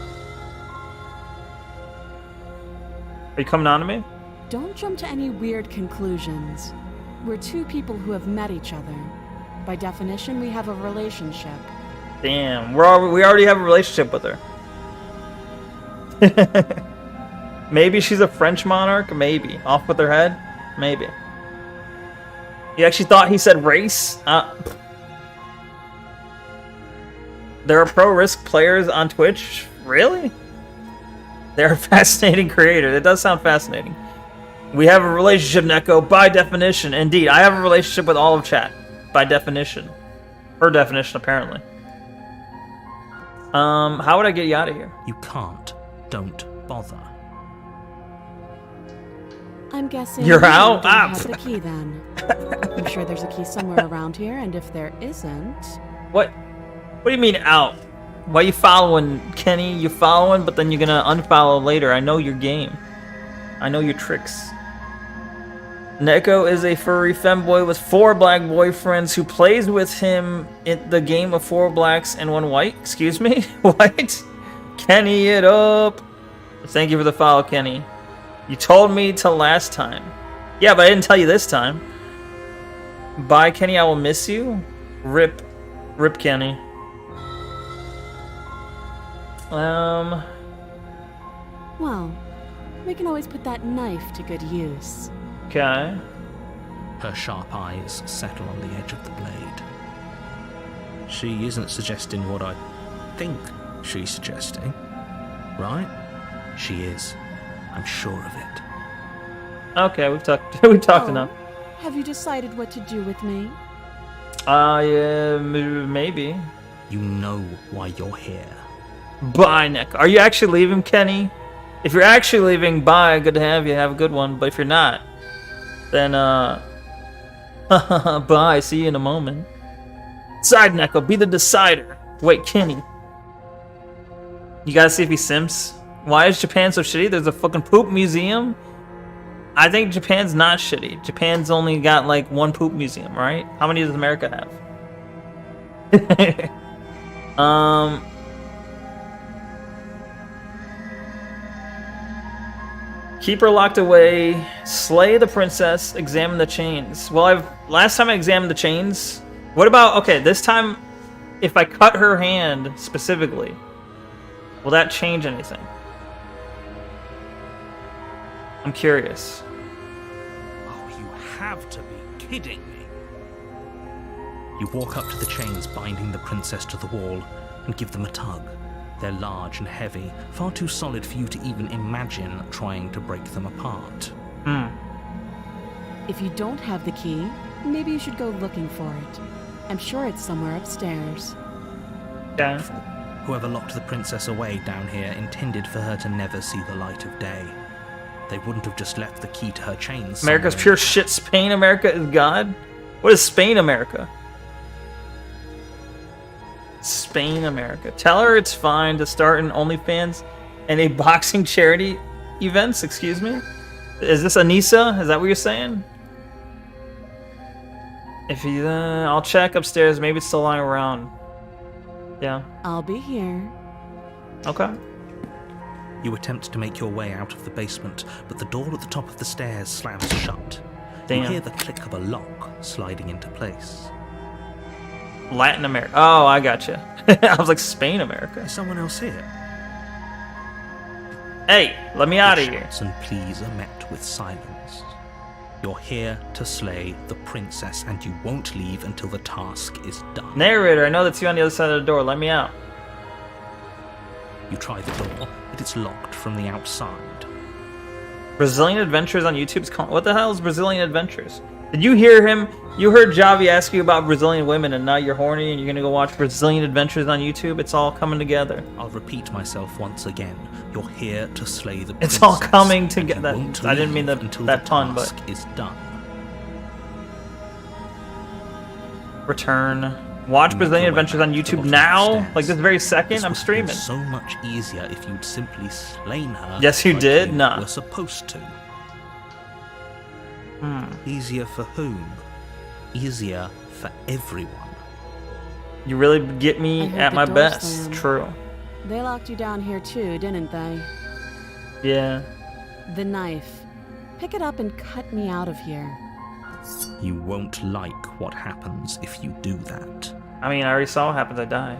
Are you coming on to me? Don't jump to any weird conclusions. We're two people who have met each other. By definition, we have a relationship. Damn, we already have a relationship with her. Maybe she's a French monarch. Maybe off with her head. Maybe. You actually thought he said race? There are pro-risk players on Twitch? Really? They're a fascinating creator. That does sound fascinating. We have a relationship, Neko, by definition. Indeed, I have a relationship with all of chat. By definition. Per definition, apparently. How would I get you out of here? You can't. Don't bother. I'm guessing You're you out? don't Ah. have the key then. I'm sure there's a key somewhere around here, and if there isn't... What? What do you mean out? Why you following, Kenny? You following, but then you're gonna unfollow later. I know your game. I know your tricks. Neko is a furry femboy with 4 black boyfriends who plays with him in the game of 4 blacks and 1 white. Excuse me? What? Kenny it up. Thank you for the follow, Kenny. You told me to last time. Yeah, but I didn't tell you this time. Bye, Kenny. I will miss you. Rip. Rip, Kenny. Well, we can always put that knife to good use. Okay. Her sharp eyes settle on the edge of the blade. She isn't suggesting what I think she's suggesting, right? She is. I'm sure of it. Okay, we've talked enough. Have you decided what to do with me? Yeah, maybe. You know why you're here. Bye, Nick. Are you actually leaving, Kenny? If you're actually leaving, bye. Good to have you. Have a good one. But if you're not, then, bye. See you in a moment. Decide, Neko. Be the decider. Wait, Kenny. You gotta see if he simps. Why is Japan so shitty? There's a fucking poop museum? I think Japan's not shitty. Japan's only got, like, 1 poop museum, right? How many does America have? Keep her locked away, slay the princess, examine the chains. Well, last time I examined the chains, What about, okay, this time, if I cut her hand specifically, will that change anything? I'm curious. Oh, you have to be kidding me. You walk up to the chains binding the princess to the wall and give them a tug. They're large and heavy, far too solid for you to even imagine trying to break them apart. If you don't have the key, maybe you should go looking for it. I'm sure it's somewhere upstairs. Yeah. Whoever locked the princess away down here intended for her to never see the light of day. They wouldn't have just left the key to her chains. America's somewhere pure in- shit. Spain America is God? What is Spain America? Spain America. Tell her it's fine to start an OnlyFans and a boxing charity events, excuse me? Is this Anissa? Is that what you're saying? If you, I'll check upstairs. Maybe it's still lying around. Yeah. I'll be here. Okay. You attempt to make your way out of the basement, but the door at the top of the stairs slams shut. Damn. You hear the click of a lock sliding into place. Latin America. Oh, I gotcha. I was like, Spain America. Is someone else here? Hey, let me out of Your here. shouts and pleas are met with silence. You're here to slay the princess, and you won't leave until the task is done. Narrator, I know that's you on the other side of the door. Let me out. You try the door, but it's locked from the outside. Brazilian Adventures on YouTube's what the hell is Brazilian Adventures? Did you hear him? You heard Javi ask you about Brazilian women, and now you're horny and you're gonna go watch Brazilian Adventures on YouTube? It's all coming together. I'll repeat myself once again. You're here to slay the princess. It's all coming and together. you won't I didn't mean leave that- until that the pun, but- task is done. Return. Watch You Brazilian make your way Adventures on back to the YouTube bottom now? of the Like this very stairs. second? This I'm would have been streaming. so much easier if you'd simply slain her. Yes, you like did? You Nah. were supposed to. Easier for whom? Easier for everyone. You really get I me heard at the my door best. slam. True. They locked you down here too, didn't they? Yeah. The knife. Pick it up and cut me out of here. You won't like what happens if you do that. I mean, I already saw what happens. I die.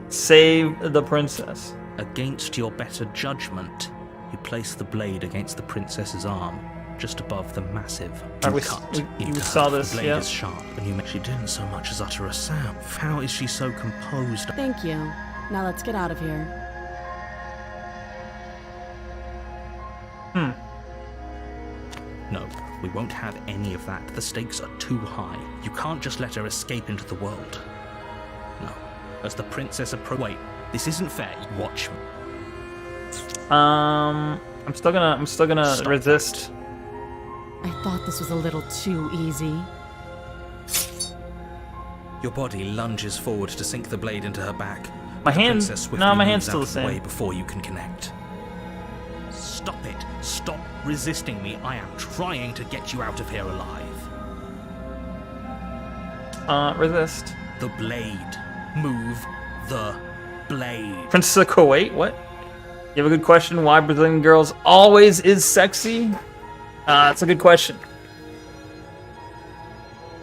Save the princess. Against your better judgment, you place the blade against the princess's arm, just above the massive we- cut. you into saw her. this, The blade yeah. is sharp, and she didn't so much as utter a sound. How is she so composed? Thank you. Now let's get out of here. No, we won't have any of that. The stakes are too high. You can't just let her escape into the world. No. As the princess approaches... Wait, this isn't fair. Watch me. I'm still gonna Stop resist. I thought this was a little too easy. Your body lunges forward to sink the blade into her back. My The hand- princess swiftly no, my moves hand's still out the of the same. way before you can connect. Stop it. Stop resisting me. I am trying to get you out of here alive. Resist. The blade. Move the blade. Princess of Kuwait? What? You have a good question. Why Brazilian girls always is sexy? That's a good question.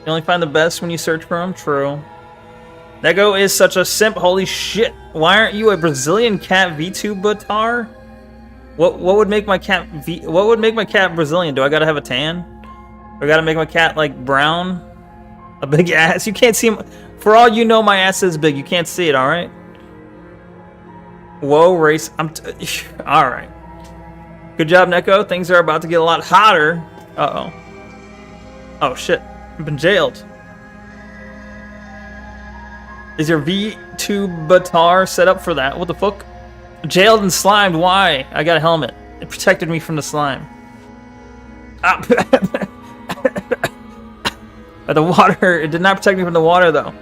You only find the best when you search for them? True. Neko is such a simp. Holy shit. Why aren't you a Brazilian cat VTuber? What would make my cat what would make my cat Brazilian? Do I gotta have a tan? Or I gotta make my cat like brown? A big ass? You can't see him. For all you know, my ass is big. You can't see it, alright? Whoa, race. Alright. Good job, Neko. Things are about to get a lot hotter. Uh-oh. Oh, shit. I've been jailed. Is your VTuber set up for that? What the fuck? Jailed and slimed. Why? I got a helmet. It protected me from the slime. Ah. But the water, it did not protect me from the water, though.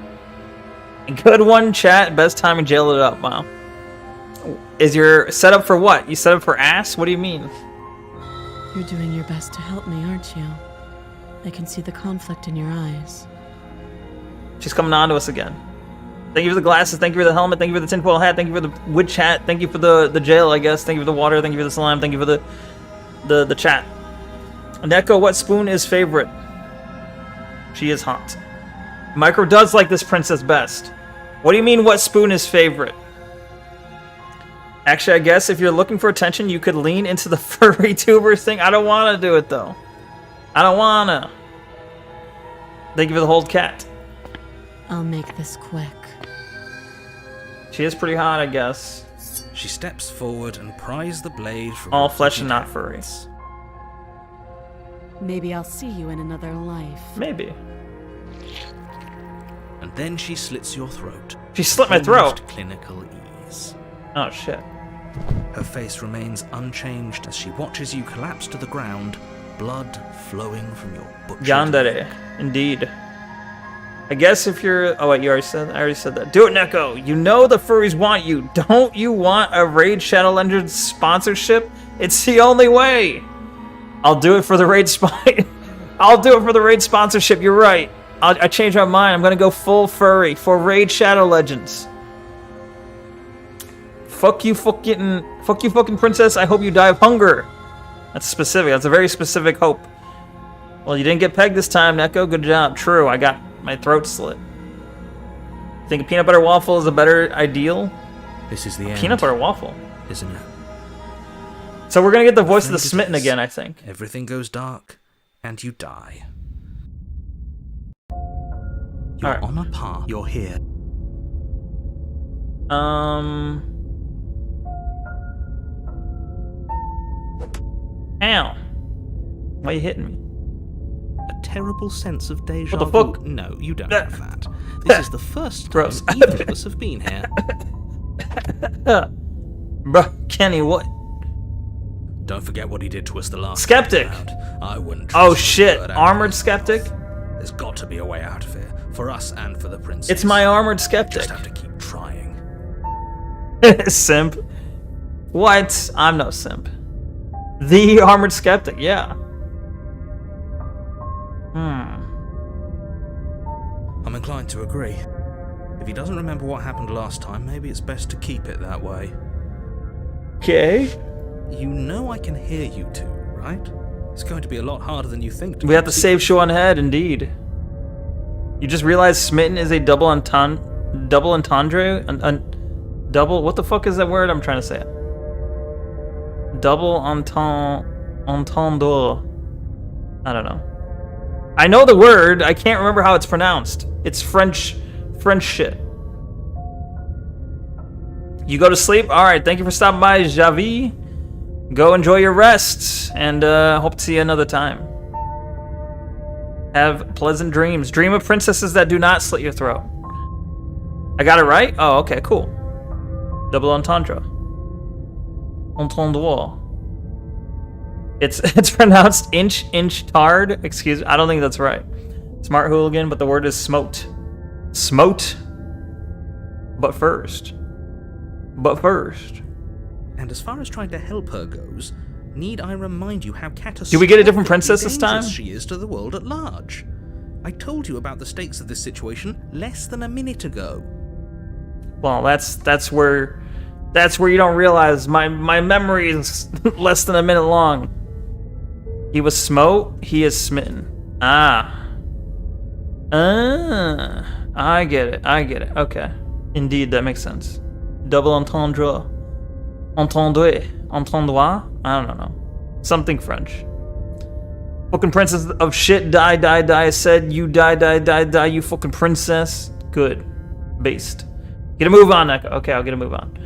Good one, chat. Best time to jail it up. Wow. Is your setup for what? You set up for ass? What do you mean? You're doing your best to help me, aren't you? I can see the conflict in your eyes. She's coming on to us again. Thank you for the glasses. Thank you for the helmet. Thank you for the tinfoil hat. Thank you for the witch hat. Thank you for the jail, I guess. Thank you for the water. Thank you for the slime. Thank you for the chat. Neko, what spoon is favorite? She is hot. Micro does like this princess best. What do you mean, what spoon is favorite? Actually, I guess if you're looking for attention, you could lean into the furry tubers thing. I don't want to do it, though. I don't want to. Thank you for the hold cat. I'll make this quick. She is pretty hot, I guess. She steps forward and pries the blade from All her flesh and pretty not furry. hands. Maybe I'll see you in another life. Maybe. And then she slits your throat. She slit my with throat. most clinical ease. Oh, shit. Her face remains unchanged as she watches you collapse to the ground, blood flowing from your butchered Yandere. Indeed. I guess if you're... Oh, wait, you already said that? I already said that. Do it, Neko! You know the furries want you. Don't you want a Raid Shadow Legends sponsorship? It's the only way! I'll do it for the Raid I'll do it for the Raid sponsorship, you're right. I changed my mind. I'm gonna go full furry for Raid Shadow Legends. Fuck you fucking princess. I hope you die of hunger. That's specific. That's a very specific hope. Well, you didn't get pegged this time, Neko. Good job. True, I got my throat slit. Think a peanut butter waffle is a better ideal? This is the end, Peanut butter waffle. isn't it? So we're gonna get the voice of the Afraid it smitten is. again, I think. Everything goes dark, and you die. You're Alright. on a path. You're here. Ow. Why are you hitting me? A terrible sense of deja What the vu. fuck? No, you don't have that. This is the first time Gross. either of us have been here. Bruh, Kenny, what? Don't forget what he did to us the last Skeptic. time around. I wouldn't. Oh trust a shit, word out of armored his skeptic? mouth. There's got to be a way out of here, for us and for the princess. It's my armored skeptic. Just have to keep trying. Simp. What? I'm no simp. The armored skeptic, yeah. I'm inclined to agree. If he doesn't remember what happened last time, maybe it's best to keep it that way. Okay. You know I can hear you two, right? It's going to be a lot harder than you think to We have to keep save Shuan Head, indeed. You just realized smitten is a double entendre? Double? What the fuck is that word? I'm trying to say it. Double entendre. I don't know. I know the word. I can't remember how it's pronounced. It's French shit. You go to sleep? Alright, thank you for stopping by, Javi. Go enjoy your rest, and hope to see you another time. Have pleasant dreams. Dream of princesses that do not slit your throat. I got it right? Oh, okay, cool. Double entendre. Entendre. It's pronounced tard. Excuse me, I don't think that's right. Smart hooligan, but the word is smote. Smote. But first. And as far as trying to help her goes, need I remind you how catastrophic Do we get a different princess this time? she is to the world at large? I told you about the stakes of this situation less than a minute ago. Well, that's where you don't realize my memory is less than a minute long. He was smote, he is smitten. I get it. Okay. Indeed, that makes sense. Double entendre. Entendre. Entendre? I don't know. Something French. Fucking princess of shit, die, said you die, you fucking princess. Good. Based. Get a move on, Neko. Okay, I'll get a move on.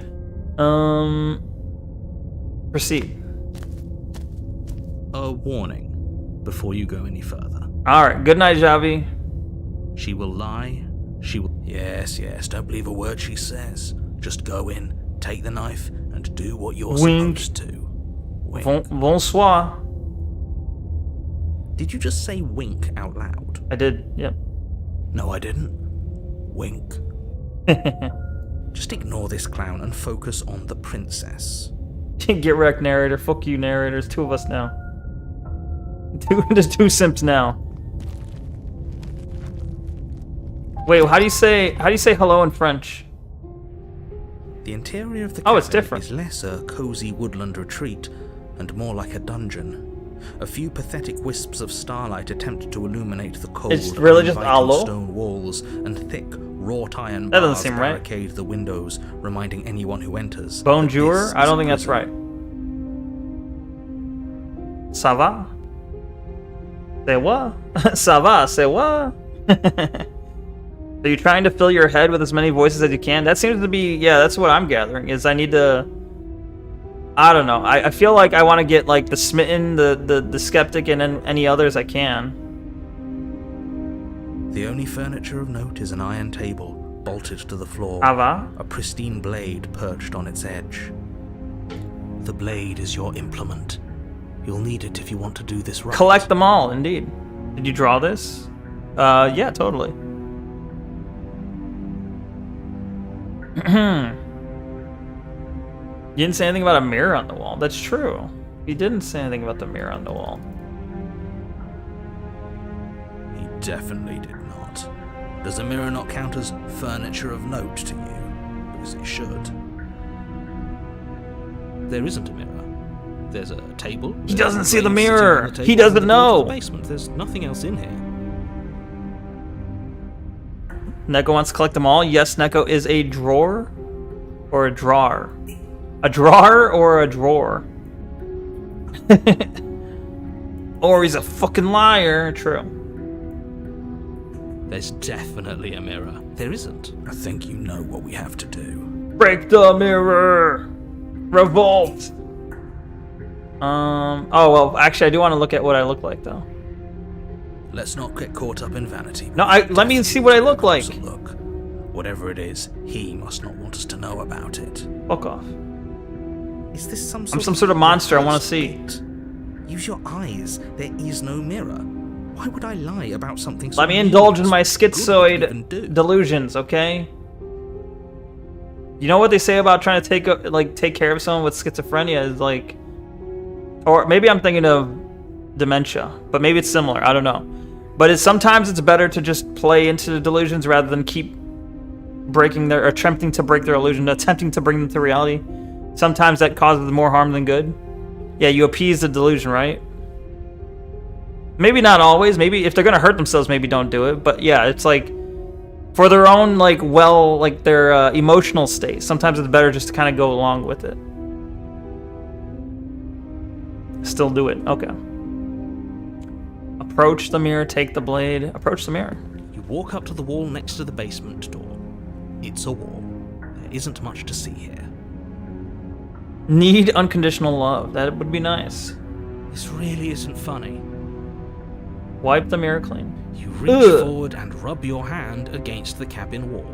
Proceed. A warning before you go any further. Alright, good night, Javi. She will lie. She will... Yes, don't believe a word she says. Just go in, take the knife, and do what you're Wink. supposed to. Wink. Bonsoir. Did you just say wink out loud? I did, yep. No, I didn't. Wink. Just ignore this clown and focus on the princess. Get wrecked, narrator. Fuck you, narrator. There's two of us now. There's two simps now. Wait, how do you say hello in French? The interior of the Oh, it's cabin different. is less a cozy woodland retreat and more like a dungeon. A few pathetic wisps of starlight attempt to illuminate the cold, It's really just uninviting aloe? stone walls, and thick, wrought iron That doesn't bars seem right. barricade the windows, reminding anyone who enters. Bonjour? that this I is don't a think that's prison. right. Ça va? Say what? Ça va? Say what? Are you trying to fill your head with as many voices as you can? That seems to be, yeah, that's what I'm gathering, is I need to, I don't know. I feel like I want to get, like, the Smitten, the Skeptic, and then any others I can. The only furniture of note is an iron table, bolted to the floor. Ça va? A pristine blade perched on its edge. The blade is your implement. You'll need it if you want to do this right. Collect them all, indeed. Did you draw this? Yeah, totally. You didn't say anything about a mirror on the wall. That's true. You didn't say anything about the mirror on the wall. He definitely did not. Does a mirror not count as furniture of note to you? Because it should. There isn't a mirror. There's a table. He doesn't see the Ray sitting mirror. on the He table doesn't and the door to know. the basement. There's nothing else in here. Neko wants to collect them all. Yes, Neko is a drawer or a drawer. A drawer or a drawer. Or he's a fucking liar. True. There's definitely a mirror. There isn't. I think you know what we have to do. Break the mirror. Revolt. Oh well, actually, I do want to look at what I look like though. Let's not get caught up in vanity. No, let me see what I look like. Closer look. Whatever it is, he must not want us to know about it. Fuck off. Is this some I'm some sort of monster I want to see. bait? Use your eyes. There is no mirror. Why would I lie about something so Let me indulge in my meaningless? Good schizoid we can do. delusions, okay? You know what they say about trying to take care of someone with schizophrenia is like, or maybe I'm thinking of dementia, but maybe it's similar. I don't know. But sometimes it's better to just play into the delusions rather than keep attempting to break their illusion, attempting to bring them to reality. Sometimes that causes more harm than good. Yeah, you appease the delusion, right? Maybe not always. Maybe if they're gonna hurt themselves, maybe don't do it. But yeah, it's like for their own their emotional state. Sometimes it's better just to kind of go along with it. Still do it. Okay. Approach the mirror. Take the blade. Approach the mirror. You walk up to the wall next to the basement door. It's a wall. There isn't much to see here. Need unconditional love. That would be nice. This really isn't funny. Wipe the mirror clean. You reach forward and rub your hand against the cabin wall.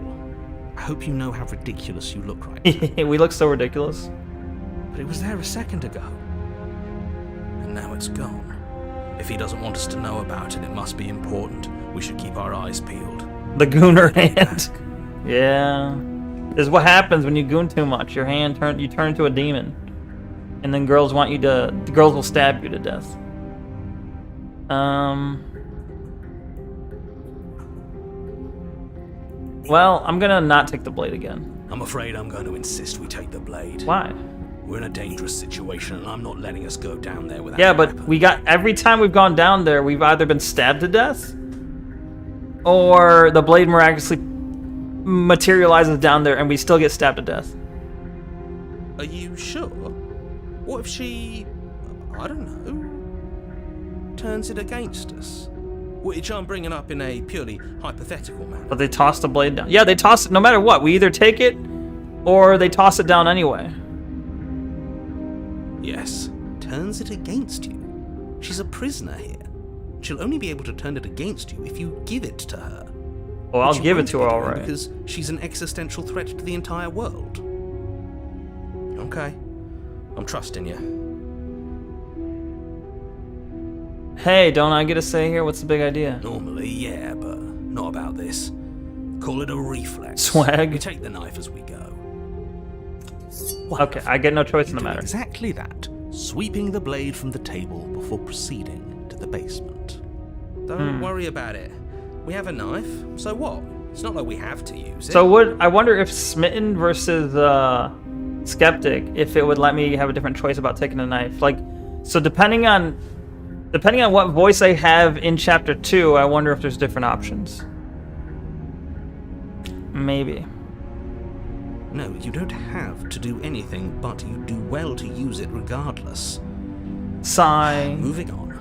I hope you know how ridiculous you look right now. We look so ridiculous. But it was there a second ago. And now it's gone. If he doesn't want us to know about it, it must be important. We should keep our eyes peeled. The gooner hand. Yeah. This is what happens when you goon too much. Your hand you turn into a demon. And then girls will stab you to death. Well, I'm gonna not take the blade again. I'm afraid I'm going to insist we take the blade. Why? We're in a dangerous situation, and I'm not letting us go down there without Yeah, a but weapon. every time we've gone down there, we've either been stabbed to death, or the blade miraculously materializes down there and we still get stabbed to death. Are you sure? What if she, I don't know, turns it against us? Which I'm bringing up in a purely hypothetical manner. But they toss the blade down. Yeah, they toss it no matter what. We either take it, or they toss it down anyway. Yes, turns it against you. She's a prisoner here. She'll only be able to turn it against you if you give it to her. Well, I'll Which you give it won't to be her, doing alright. Because she's an existential threat to the entire world. Okay, I'm trusting you. Hey, don't I get a say here? What's the big idea? Normally, yeah, but not about this. Call it a reflex. Swag. We take the knife as we go. Okay, I get no choice in You the do matter. exactly that, sweeping the blade from the table before proceeding to the basement. Don't worry about it. We have a knife, so what? It's not like we have to use it. So I wonder if Smitten versus Skeptic, if it would let me have a different choice about taking a knife. Like, so depending on Depending on what voice I have in Chapter 2, I wonder if there's different options. Maybe. No, you don't have to do anything, but you do well to use it regardless. Sigh. Moving on.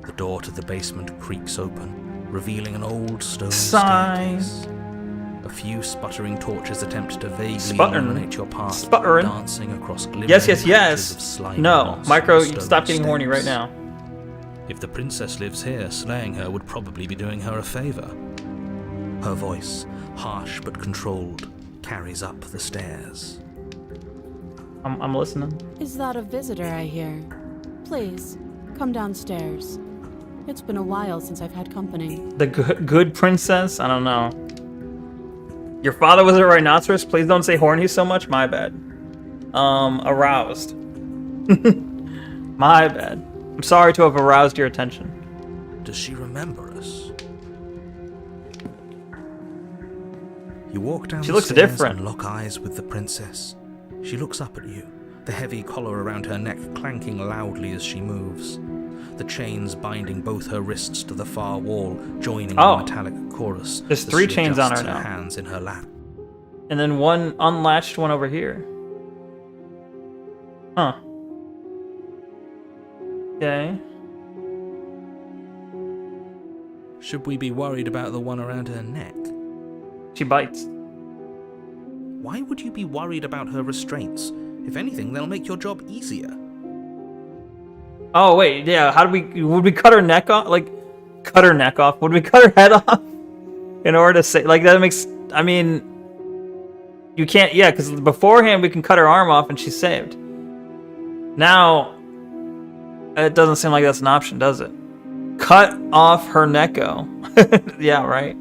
The door to the basement creaks open, revealing an old stone Sigh. staircase. A few sputtering torches attempt to vaguely Sputtering. illuminate your path, Sputtering. dancing across glimmering Yes, yes, patches of yes. slime No, moss Micro, and stone stop getting horny right steps. now. If the princess lives here, slaying her would probably be doing her a favor. Her voice, harsh but controlled, carries up the stairs. I'm listening. Is that a visitor I hear? Please, come downstairs. It's been a while since I've had company. The good princess? I don't know. Your father was a rhinoceros? Please don't say horny so much. My bad. Aroused. My bad. I'm sorry to have aroused your attention. Does she remember us? You walk down She the looks stairs different. and lock eyes with the princess. She looks up at you, the heavy collar around her neck clanking loudly as she moves. The chains binding both her wrists to the far wall, joining Oh. the metallic chorus. There's as 3 she chains on adjusts her now. hands in her lap. And then one unlatched one over here. Huh. Okay. Should we be worried about the one around her neck? She bites. Why would you be worried about her restraints? If anything, they'll make your job easier. Oh, wait, yeah, would we cut her neck off? Like, cut her neck off? Would we cut her head off? In order to say, like, that makes, I mean, you can't, yeah, because beforehand we can cut her arm off and she's saved. Now, it doesn't seem like that's an option, does it? Cut off her Neko. Yeah, right.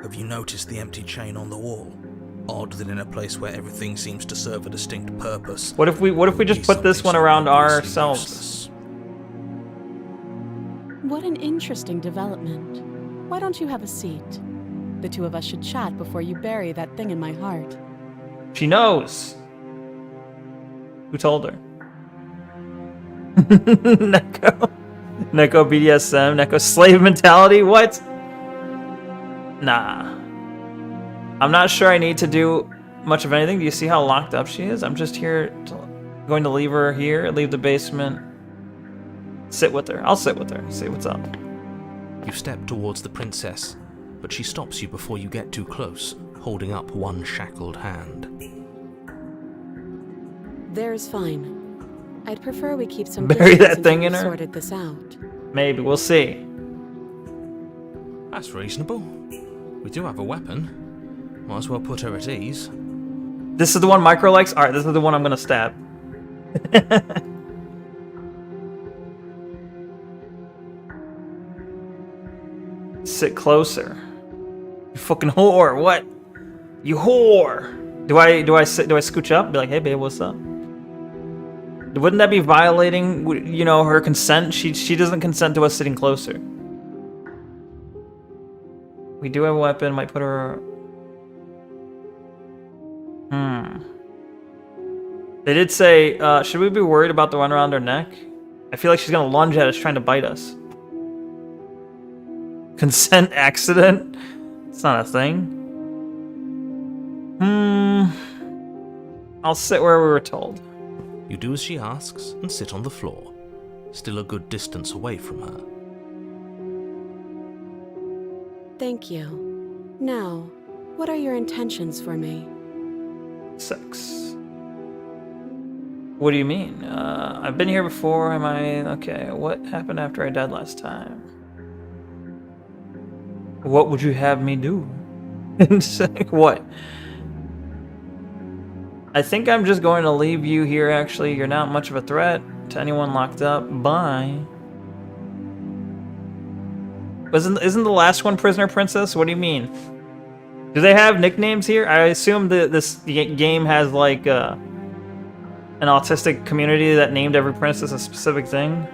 Have you noticed the empty chain on the wall? Odd that in a place where everything seems to serve a distinct purpose. What if we just put this one around ourselves? What an interesting development. Why don't you have a seat? The two of us should chat before you bury that thing in my heart. She knows. Who told her? Neko. Neko BDSM. Neko slave mentality. What? Nah. I'm not sure I need to do much of anything. Do you see how locked up she is? I'm just going to leave her here, leave the basement, sit with her. I'll sit with her, see what's up. You step towards the princess, but she stops you before you get too close, holding up one shackled hand. There's fine. I'd prefer we keep some Bury distance that thing until in her? we've sorted this out. Maybe, we'll see. That's reasonable. We do have a weapon. Might as well put her at ease. This is the one Micro likes? Alright, this is the one I'm gonna stab. Sit closer. You fucking whore, what? You whore! Do I scooch up? Be like, hey babe, what's up? Wouldn't that be violating, you know, her consent? She doesn't consent to us sitting closer. We do have a weapon, might put her... They did say, should we be worried about the one around her neck? I feel like she's gonna lunge at us trying to bite us. Consent accident? It's not a thing. I'll sit where we were told. You do as she asks and sit on the floor, still a good distance away from her. Thank you. Now, what are your intentions for me? Sex. What do you mean? I've been here before, am I... Okay, what happened after I died last time? What would you have me do? What? I think I'm just going to leave you here, actually. You're not much of a threat to anyone locked up. Bye. Isn't the last one prisoner princess? What do you mean? Do they have nicknames here? I assume that this game has like an autistic community that named every princess a specific thing.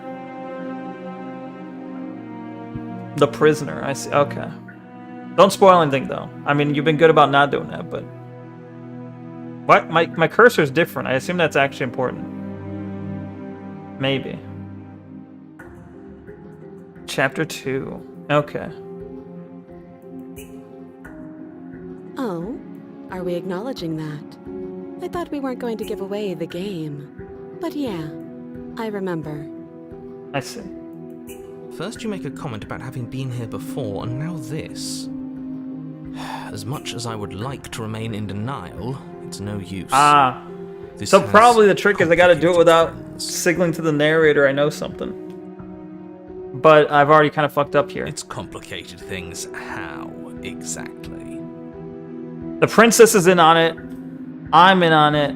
The prisoner, I see. Okay. Don't spoil anything though. I mean, you've been good about not doing that, but What? My cursor's different. I assume that's actually important. Maybe. Chapter 2. Okay. Oh, are we acknowledging that? I thought we weren't going to give away the game. But yeah, I remember. I see. First you make a comment about having been here before, and now this. As much as I would like to remain in denial, it's no use. Ah. This So has probably the trick is I gotta do it complicated without things. signaling to the narrator I know something. But I've already kind of fucked up here. It's complicated things. How exactly? The princess is in on it. I'm in on it.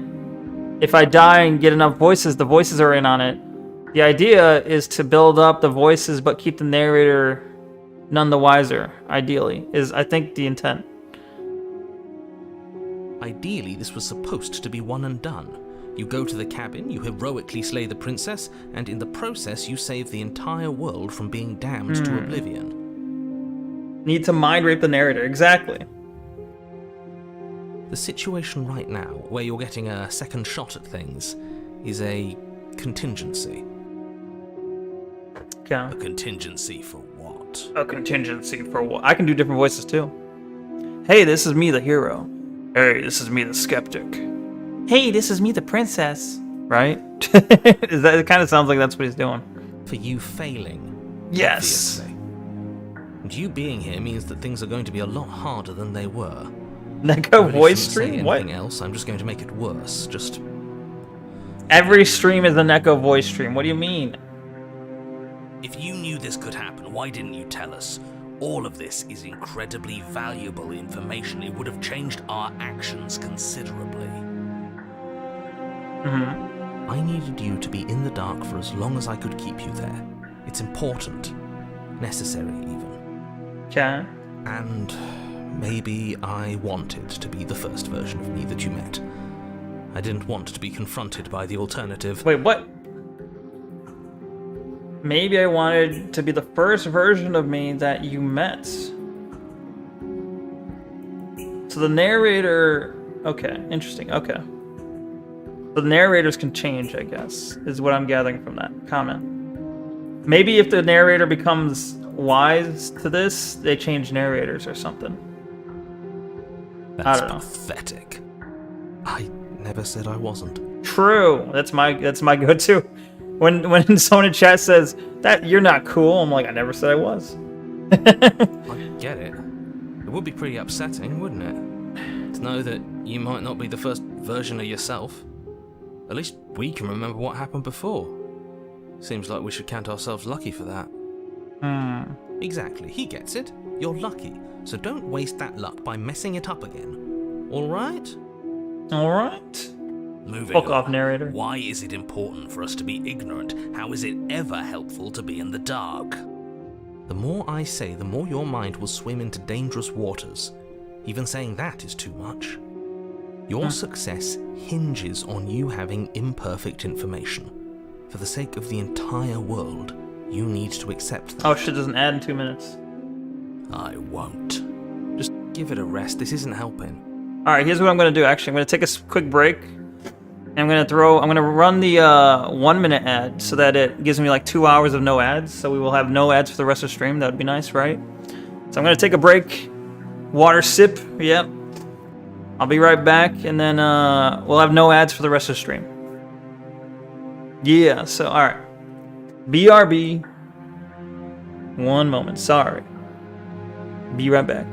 If I die and get enough voices, the voices are in on it. The idea is to build up the voices but keep the narrator none the wiser, ideally, is I think the intent. Ideally, this was supposed to be one and done. You go to the cabin, you heroically slay the princess, and in the process you save the entire world from being damned to oblivion. Need to mind rape the narrator, exactly. The situation right now, where you're getting a second shot at things, is a contingency. Okay. A contingency for what? A contingency for what? I can do different voices too. Hey, this is me, the hero. Hey, this is me, the skeptic. Hey, this is me, the princess. Right? Is that? It kind of sounds like that's what he's doing. For you failing. Yes. Obviously. And you being here means that things are going to be a lot harder than they were. Neko Really voice shouldn't say stream? What? anything else. I'm just going to make it worse. Just Every stream is a Neko voice stream. What do you mean? if you knew this could happen, why didn't you tell us? All of this is incredibly valuable information. It would have changed our actions considerably. Mm-hmm. I needed you to be in the dark for as long as I could keep you there. It's important. Necessary, even. Okay. And maybe I wanted to be the first version of me that you met. I didn't want to be confronted by the alternative. Wait, what? Maybe I wanted to be the first version of me that you met. So the narrator... Okay, interesting, okay. So the narrators can change, I guess, is what I'm gathering from that comment. Maybe if the narrator becomes wise to this, they change narrators or something. That's I don't know. pathetic. I never said I wasn't. True. That's my go-to. When someone in chat says that you're not cool, I'm like, I never said I was. I get it. It would be pretty upsetting, wouldn't it? To know that you might not be the first version of yourself. At least we can remember what happened before. Seems like we should count ourselves lucky for that. Exactly, he gets it. You're lucky. So don't waste that luck by messing it up again. Alright? Alright. Moving Fuck on. off, narrator. Why is it important for us to be ignorant? How is it ever helpful to be in the dark? The more I say, the more your mind will swim into dangerous waters. Even saying that is too much. Your success hinges on you having imperfect information. For the sake of the entire world, you need to accept that. Oh shit, doesn't add in 2 minutes. I won't. Just give it a rest. This isn't helping. Alright, here's what I'm gonna do actually. I'm gonna take a quick break. And I'm gonna run the 1 minute ad so that it gives me like 2 hours of no ads. So we will have no ads for the rest of the stream. That would be nice, right? So I'm gonna take a break. Water sip, yep. I'll be right back, and then we'll have no ads for the rest of the stream. Yeah, so alright. BRB. 1 moment, sorry. Be right back.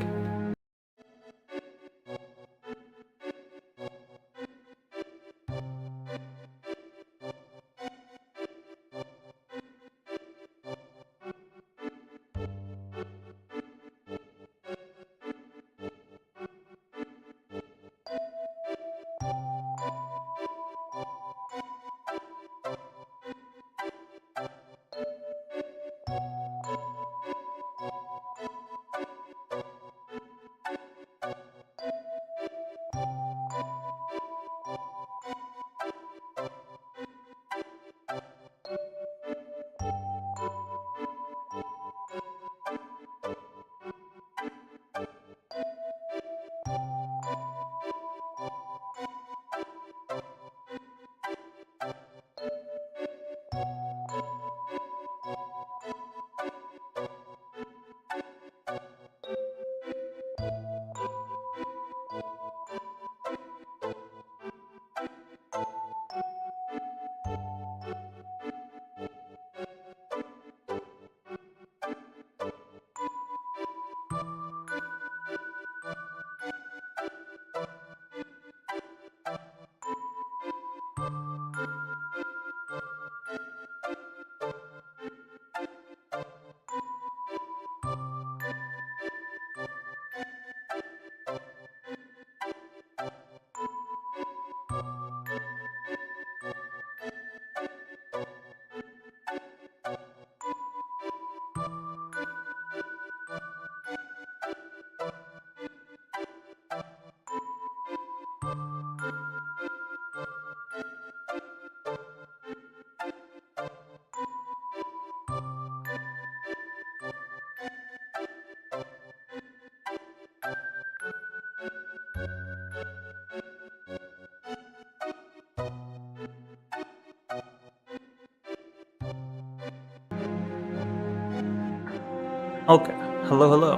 Okay. Hello, hello.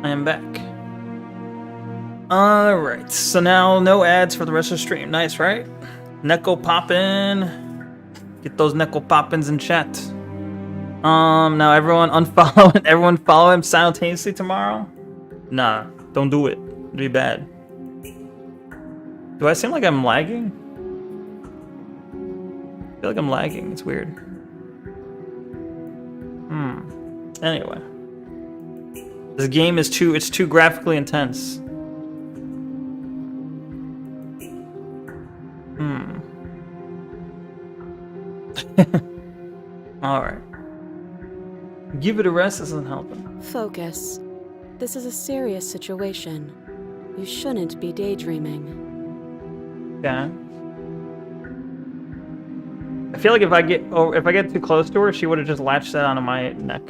I am back. Alright, so now no ads for the rest of the stream. Nice, right? Neko poppin'. Get those Neko poppins in chat. Now everyone unfollow and everyone follow him simultaneously tomorrow? Nah, don't do it. It'd be bad. Do I seem like I'm lagging? I feel like I'm lagging. It's weird. Anyway. This game is it's too graphically intense. Alright. Give it a rest isn't helping. Focus. This is a serious situation. You shouldn't be daydreaming. Okay. I feel like if I get too close to her, she would have just latched that onto my neck.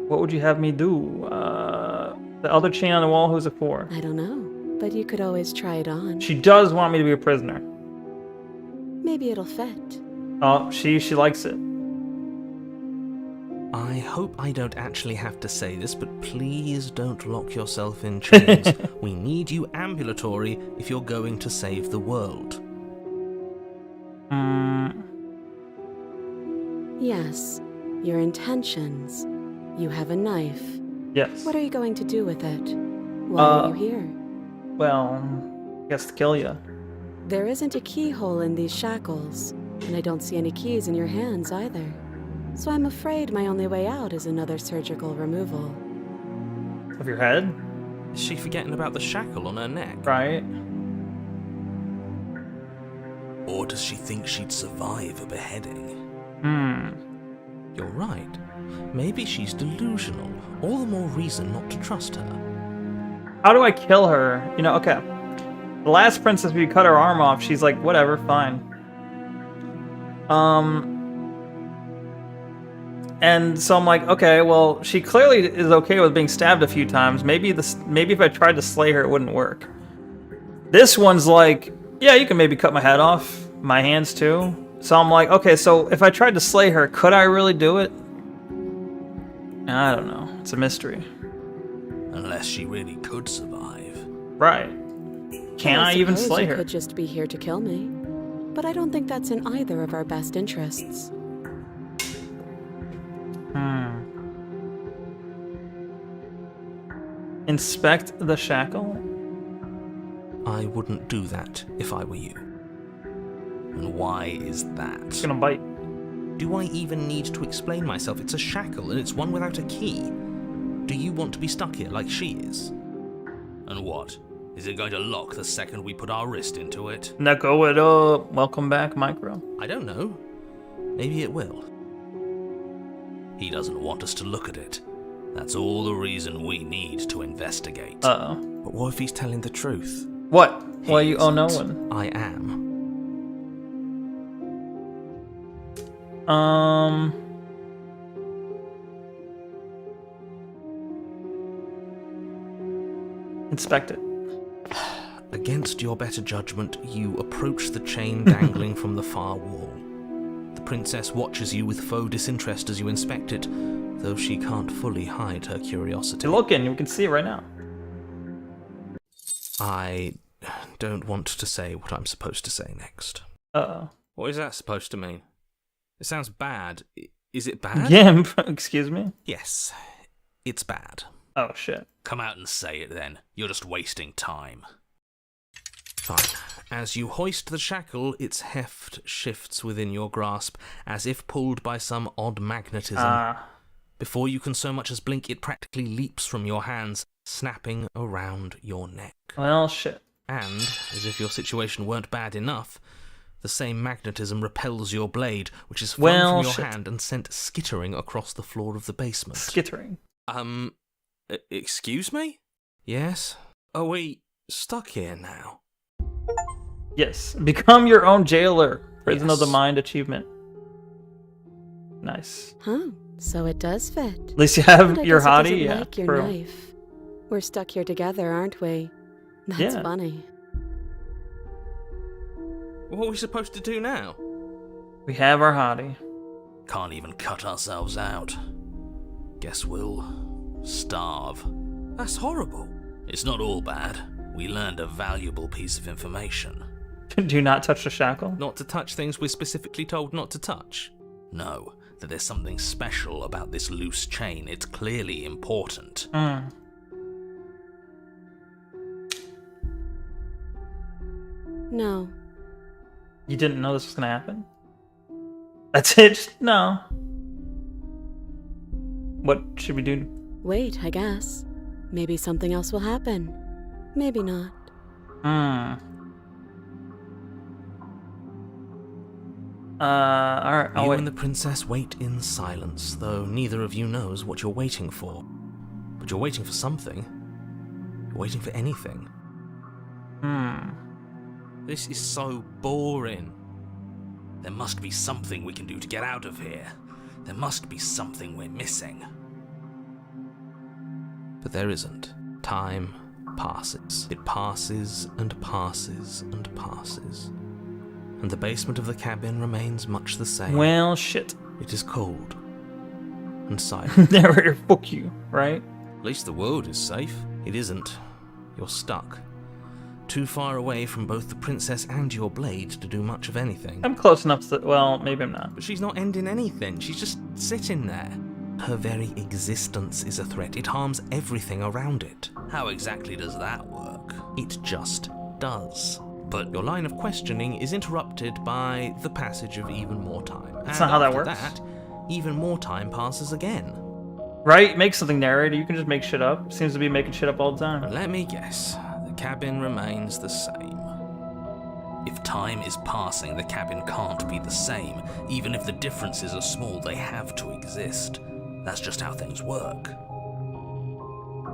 What would you have me do? The other chain on the wall, who's it for? I don't know, but you could always try it on. She does want me to be a prisoner. Maybe it'll fit. Oh, she likes it. I hope I don't actually have to say this, but please don't lock yourself in chains. We need you ambulatory if you're going to save the world. Yes, your intentions. You have a knife. Yes. What are you going to do with it? Why are you here? Well, I guess to kill you. There isn't a keyhole in these shackles, and I don't see any keys in your hands either. So I'm afraid my only way out is another surgical removal. Of your head? Is she forgetting about the shackle on her neck? Right. Or does she think she'd survive a beheading? You're right. Maybe she's delusional. All the more reason not to trust her. How do I kill her? You know, okay. The last princess, we cut her arm off. She's like, whatever, fine. And so I'm like, okay, well, she clearly is okay with being stabbed a few times. Maybe if I tried to slay her, it wouldn't work. This one's like, yeah, you can maybe cut my head off, my hands too. So I'm like, okay, so if I tried to slay her, could I really do it? I don't know. It's a mystery. Unless she really could survive. Right. Can I even suppose slay you her? could just be here to kill me. But I don't think that's in either of our best interests. Inspect the shackle? I wouldn't do that if I were you. And why is that? It's gonna bite. Do I even need to explain myself? It's a shackle and it's one without a key. Do you want to be stuck here like she is? And what? Is it going to lock the second we put our wrist into it? Neko, what up? Welcome back, Micro. I don't know. Maybe it will. He doesn't want us to look at it. That's all the reason we need to investigate. Uh-oh. But what if he's telling the truth? What? He Well, you owe no isn't. one. I am. Inspect it. Against your better judgment, you approach the chain dangling from the far wall. The princess watches you with faux disinterest as you inspect it, though she can't fully hide her curiosity. You're looking, you can see it right now. I don't want to say what I'm supposed to say next. Uh-oh. What is that supposed to mean? It sounds bad. Is it bad? Gimp, excuse me? Yes, it's bad. Oh, shit. Come out and say it then. You're just wasting time. Fine. As you hoist the shackle, its heft shifts within your grasp, as if pulled by some odd magnetism. Before you can so much as blink, it practically leaps from your hands, snapping around your neck. Well, shit. And, as if your situation weren't bad enough, the same magnetism repels your blade, which is flung from your hand and sent skittering across the floor of the basement. Skittering? Excuse me? Yes? Are we stuck here now? Yes. Become your own jailer. Prison of the Yes. Mind achievement. Nice. Huh, so it does fit. At least you have But I your guess it hottie. doesn't Yeah. like your true. knife. We're stuck here together, aren't we? That's Yeah. funny. What are we supposed to do now? We have our hottie. Can't even cut ourselves out. Guess we'll starve. That's horrible. It's not all bad. We learned a valuable piece of information. Do not touch the shackle. Not to touch things we're specifically told not to touch. No, that there's something special about this loose chain. It's clearly important. No. You didn't know this was gonna happen? That's it? Just, no. What should we do? Wait, I guess. Maybe something else will happen. Maybe not. Alright, I'll You wait. and the princess wait in silence, though neither of you knows what you're waiting for. But you're waiting for something. You're waiting for anything. This is so boring. There must be something we can do to get out of here. There must be something we're missing. But there isn't. Time passes. It passes and passes and passes. And the basement of the cabin remains much the same. Well, shit. It is cold and silent. Narrator, fuck you, right? At least the world is safe. It isn't. You're stuck. Too far away from both the princess and your blade to do much of anything. I'm close enough to... Well, maybe I'm not. But she's not ending anything. She's just sitting there. Her very existence is a threat. It harms everything around it. How exactly does that work? It just does. But your line of questioning is interrupted by the passage of even more time. That's not how that after works. That, even more time passes again. Right? Make something, narrator. You can just make shit up. Seems to be making shit up all the time. Let me guess. The cabin remains the same. If time is passing, the cabin can't be the same. Even if the differences are small, they have to exist. That's just how things work.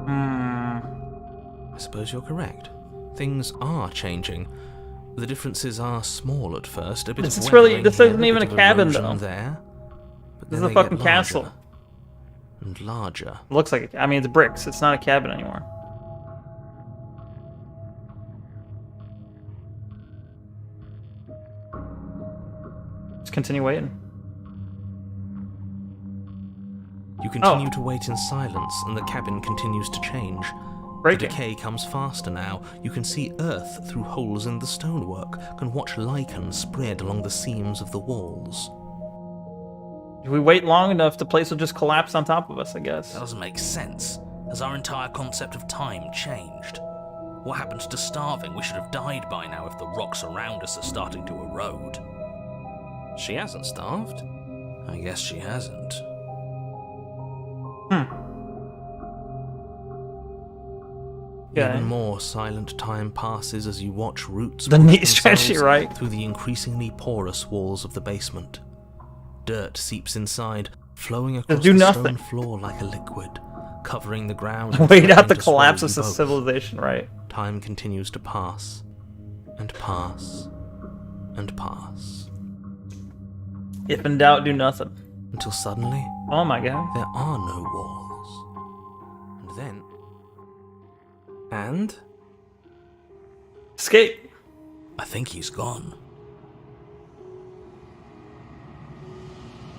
I suppose you're correct. Things are changing. The differences are small at first. A bit This of is really- weathering this here, isn't a even bit a of cabin, erosion though. There, but This then is a they fucking get castle. larger and larger. It looks like it. I mean, it's bricks. It's not a cabin anymore. Just continue waiting. You continue to wait in silence, and the cabin continues to change. Break The it. decay comes faster now. You can see earth through holes in the stonework, can watch lichen spread along the seams of the walls. If we wait long enough, the place will just collapse on top of us, I guess. That doesn't make sense. Has our entire concept of time changed? What happens to starving? We should have died by now if the rocks around us are starting to erode. She hasn't starved. I guess she hasn't. Okay. Even more silent time passes as you watch roots The push neat strategy, themselves right? through the increasingly porous walls of the basement. Dirt seeps inside, flowing across do the nothing. stone floor like a liquid, covering the ground. and Wait out the threatening to swallow collapse you of both. civilization, right? Time continues to pass, and pass, and pass, If in doubt, do nothing. until suddenly Oh my god. there are no walls. And then... And? Escape. I think he's gone.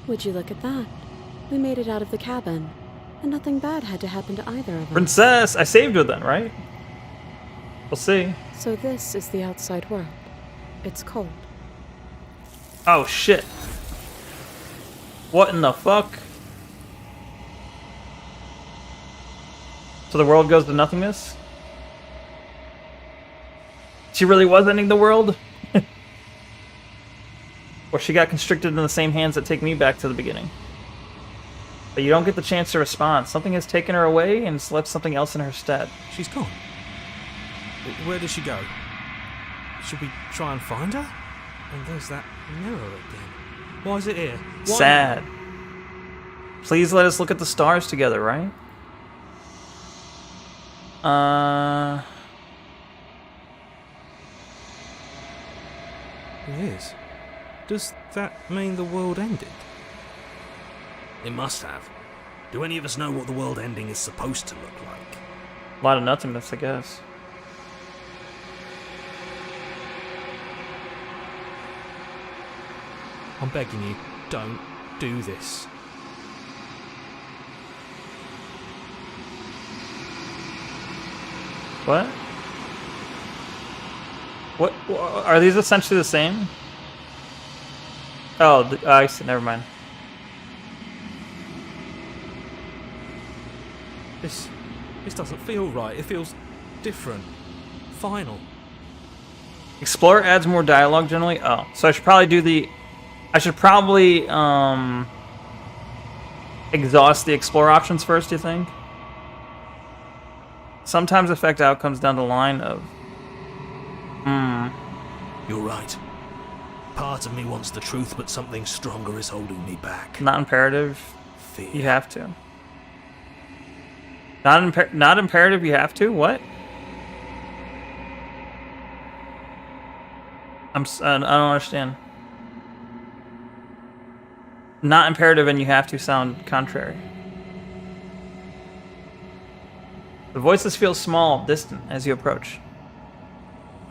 Would you look at that? We made it out of the cabin, and nothing bad had to happen to either of us. Princess! I saved her then, right? We'll see. So this is the outside world. It's cold. Oh shit. What in the fuck? So the world goes to nothingness? She really was ending the world? Or she got constricted in the same hands that take me back to the beginning. But you don't get the chance to respond. Something has taken her away and it's left something else in her stead. She's gone. Where did she go? Should we try and find her? And there's that mirror again. Why is it here? Why? Sad. Please let us look at the stars together, right? It is. Does that mean the world ended? It must have. Do any of us know what the world ending is supposed to look like? A lot of nothingness, I guess. I'm begging you, don't do this. What? What are these essentially the same? Oh, I see. Never mind. This doesn't feel right. It feels different. Final. Explorer adds more dialogue generally. Oh, so I should probably do the. I should probably exhaust the Explorer options first. Do you think? Sometimes affect outcomes down the line of. You're right. Part of me wants the truth, but something stronger is holding me back. Not imperative. Fear. You have to. Not imperative. You have to. What? I don't understand. Not imperative and you have to sound contrary. The voices feel small, distant as you approach.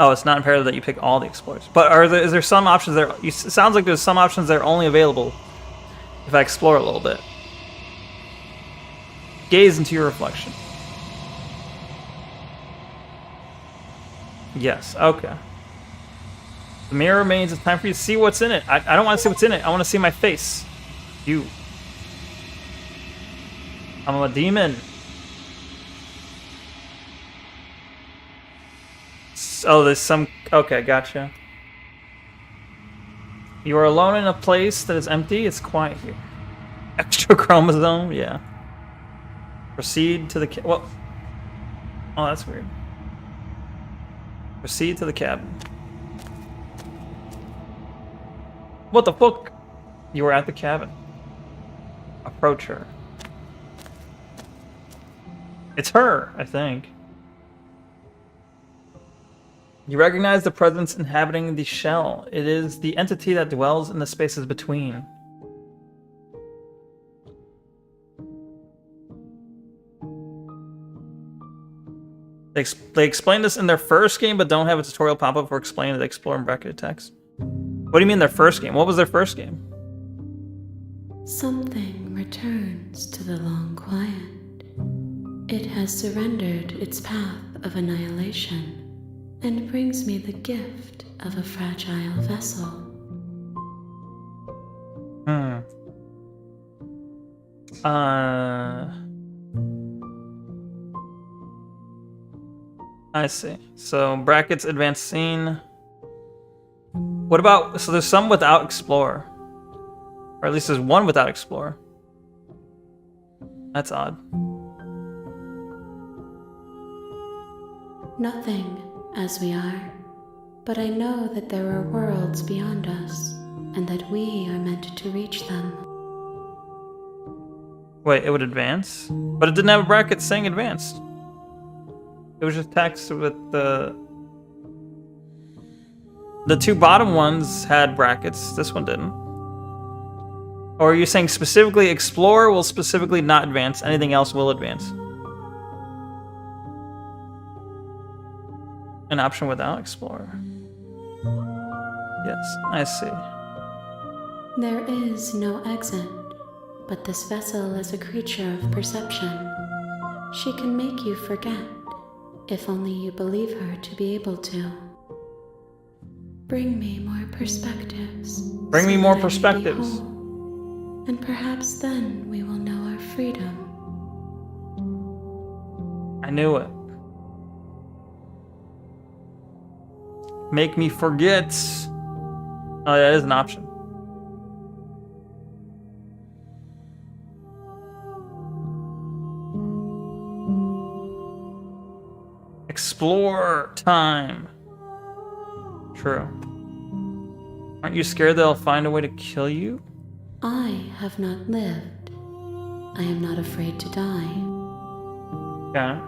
Oh, it's not imperative that you pick all the explorers. But is there some options there? It sounds like there's some options that are only available if I explore a little bit. Gaze into your reflection. Yes, okay. The mirror remains. It's time for you to see what's in it. I don't want to see what's in it. I want to see my face. You. I'm a demon. Oh, there's some... Okay, gotcha. You are alone in a place that is empty. It's quiet here. Extra chromosome? Yeah. Proceed to the... Well... Oh, that's weird. Proceed to the cabin. What the fuck? You are at the cabin. Approach her. It's her, I think. You recognize the presence inhabiting the shell. It is the entity that dwells in the spaces between. They explained this in their first game, but don't have a tutorial pop up for explaining the explore and bracketed text. What do you mean their first game? What was their first game? Something returns to the long quiet. It has surrendered its path of annihilation and brings me the gift of a fragile vessel. I see. So brackets advanced scene. What about, so there's some without Explorer. Or at least there's one without Explorer. That's odd. Nothing as we are, but I know that there are worlds beyond us, and that we are meant to reach them. Wait, it would advance? But it didn't have a bracket saying advanced. It was just text with the two bottom ones had brackets. This one didn't. Or are you saying specifically Explorer will specifically not advance, anything else will advance? An option without Explorer. Yes, I see. There is no exit, but this vessel is a creature of perception. She can make you forget, if only you believe her to be able to. Bring me more perspectives. Bring me more perspectives. And perhaps then we will know our freedom. I knew it. Make me forget. Oh, that is an option. Explore time. True. Aren't you scared they'll find a way to kill you? I have not lived. I am not afraid to die. Okay.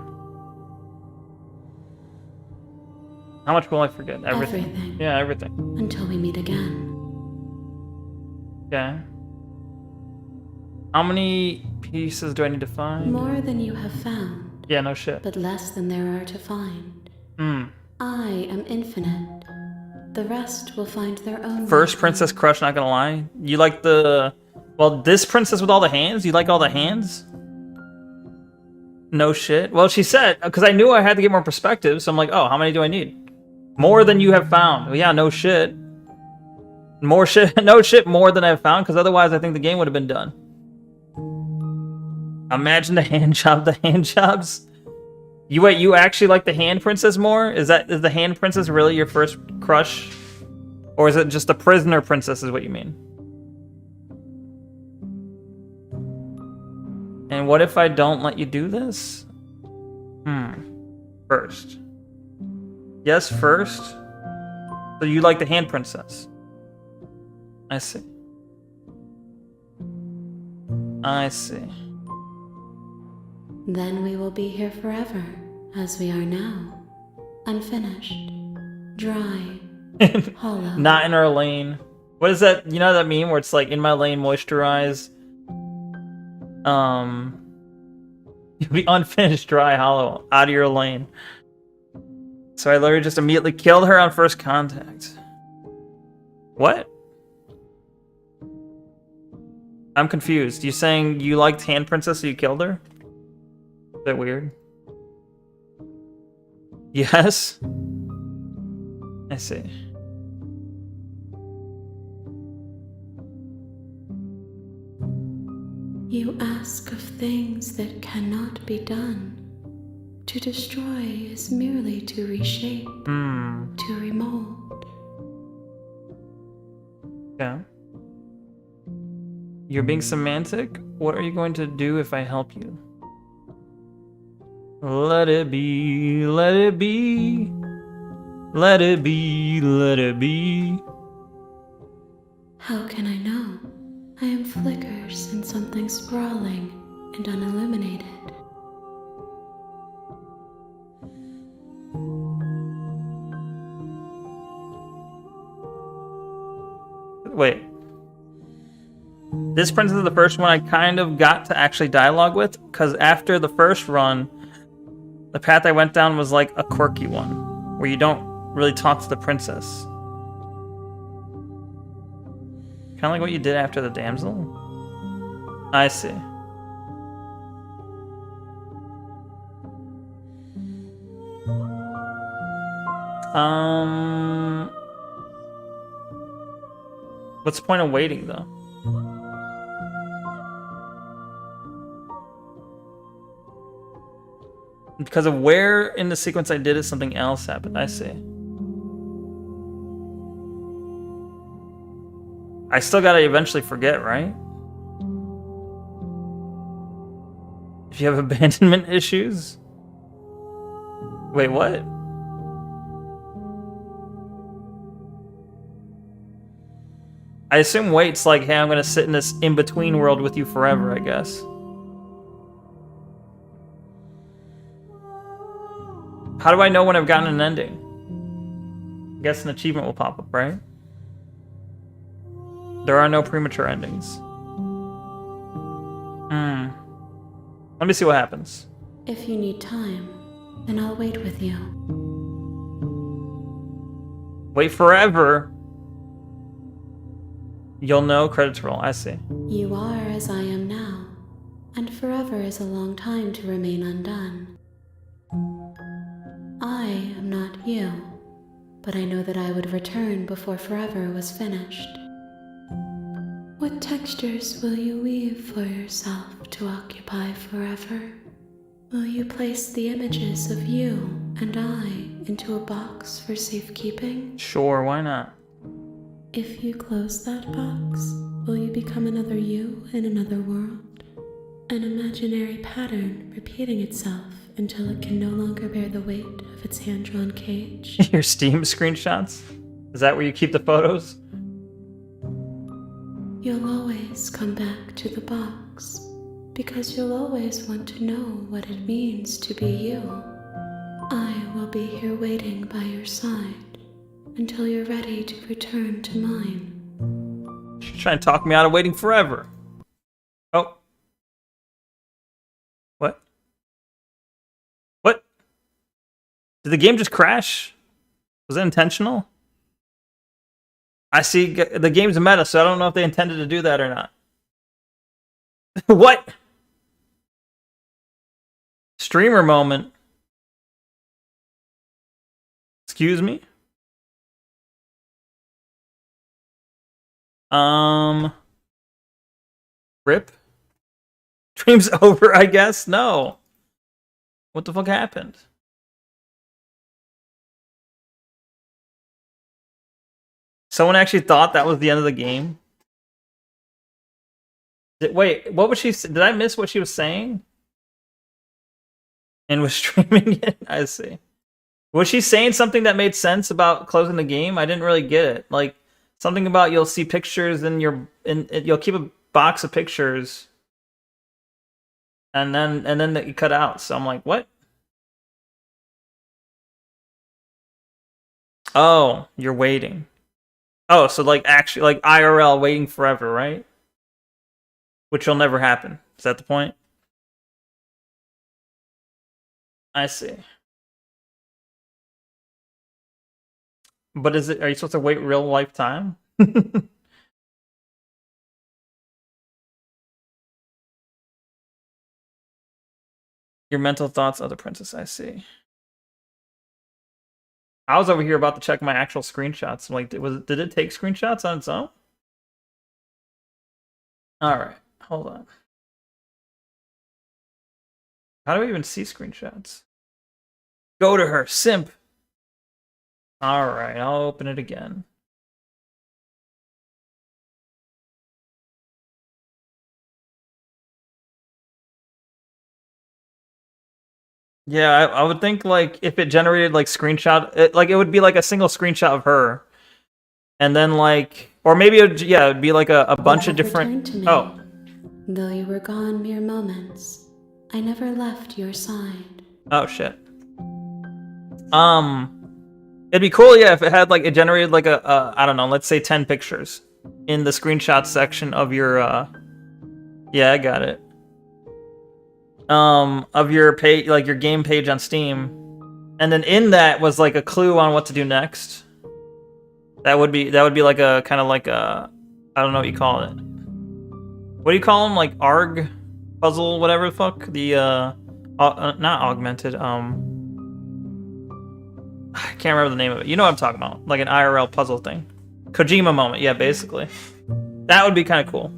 How much will I forget? Everything. Everything. Yeah, everything. Until we meet again. Okay. How many pieces do I need to find? More than you have found. Yeah, no shit. But less than there are to find. I am infinite. The rest will find their own. First princess crush, not gonna lie. You like the... Well, this princess with all the hands? You like all the hands? No shit. Well, she said, because I knew I had to get more perspective, so I'm like, oh, how many do I need? More than you have found. Well, yeah, no shit. More shit, no shit more than I've found, because otherwise I think the game would have been done. Imagine the hand job, the hand jobs. You actually like the hand princess more? Is the hand princess really your first crush? Or is it just the prisoner princess is what you mean? And what if I don't let you do this? First. Yes, first. So you like the hand princess. I see. I see. Then we will be here forever, as we are now. Unfinished. Dry. Hollow. Not in our lane. What is that? You know that meme where it's like, in my lane, moisturize. You'll be unfinished, dry, hollow, out of your lane. So I literally just immediately killed her on first contact. What? I'm confused. You saying you liked Hand Princess so you killed her? Is that weird? Yes? I see. You ask of things that cannot be done. To destroy is merely to reshape, to remold. Yeah. You're being semantic? What are you going to do if I help you? Let it be, let it be. Let it be, let it be. How can I know? I am flickers in something sprawling and unilluminated. Wait. This princess is the first one I kind of got to actually dialogue with, because after the first run, the path I went down was like a quirky one, where you don't really talk to the princess. Kind of like what you did after the damsel? I see. What's the point of waiting, though? Because of where in the sequence I did it, something else happened. I see. I still gotta eventually forget, right? If you have abandonment issues? Wait, what? I assume wait's like, hey, I'm gonna sit in this in-between world with you forever, I guess. How do I know when I've gotten an ending? I guess an achievement will pop up, right? There are no premature endings. Let me see what happens. If you need time, then I'll wait with you. Wait forever. You'll know credits roll. I see. You are as I am now, and forever is a long time to remain undone. I am not you, but I know that I would return before forever was finished. What textures will you weave for yourself to occupy forever? Will you place the images of you and I into a box for safekeeping? Sure, why not? If you close that box, will you become another you in another world? An imaginary pattern repeating itself until it can no longer bear the weight of its hand-drawn cage? Your Steam screenshots? Is that where you keep the photos? You'll always come back to the box, because you'll always want to know what it means to be you. I will be here waiting by your side until you're ready to return to mine. She's trying to talk me out of waiting forever. Oh. What? What? Did the game just crash? Was it intentional? I see the game's a meta, so I don't know if they intended to do that or not. What? Streamer moment. Excuse me? Rip? Dream's over, I guess? No. What the fuck happened? Someone actually thought that was the end of the game? Wait, what was she... Did I miss what she was saying? And was streaming it? I see. Was she saying something that made sense about closing the game? I didn't really get it. Like, something about you'll see pictures in your... you'll keep a box of pictures... And then you cut out. So I'm like, what? Oh, you're waiting. Oh, so like actually like IRL waiting forever, right? Which will never happen. Is that the point? I see. But are you supposed to wait real life time? Your mental thoughts of the princess, I see. I was over here about to check my actual screenshots. I'm like, did it take screenshots on its own? Alright, hold on. How do we even see screenshots? Go to her, simp! Alright, I'll open it again. Yeah, I would think like if it generated like screenshot, it would be like a single screenshot of her, and then like, or maybe it'd be like a bunch of different. Oh, though you were gone mere moments, I never left your side. Oh shit. It'd be cool, yeah, if it had like it generated like a I don't know, let's say 10 pictures in the screenshot section of your yeah, I got it. Of your page, like your game page on Steam, and then in that was like a clue on what to do next. That would be like a kind of like a, I don't know what you call it. What do you call them? Like ARG puzzle, whatever the fuck. The not augmented. I can't remember the name of it. You know what I'm talking about? Like an IRL puzzle thing. Kojima moment, yeah, basically. That would be kind of cool.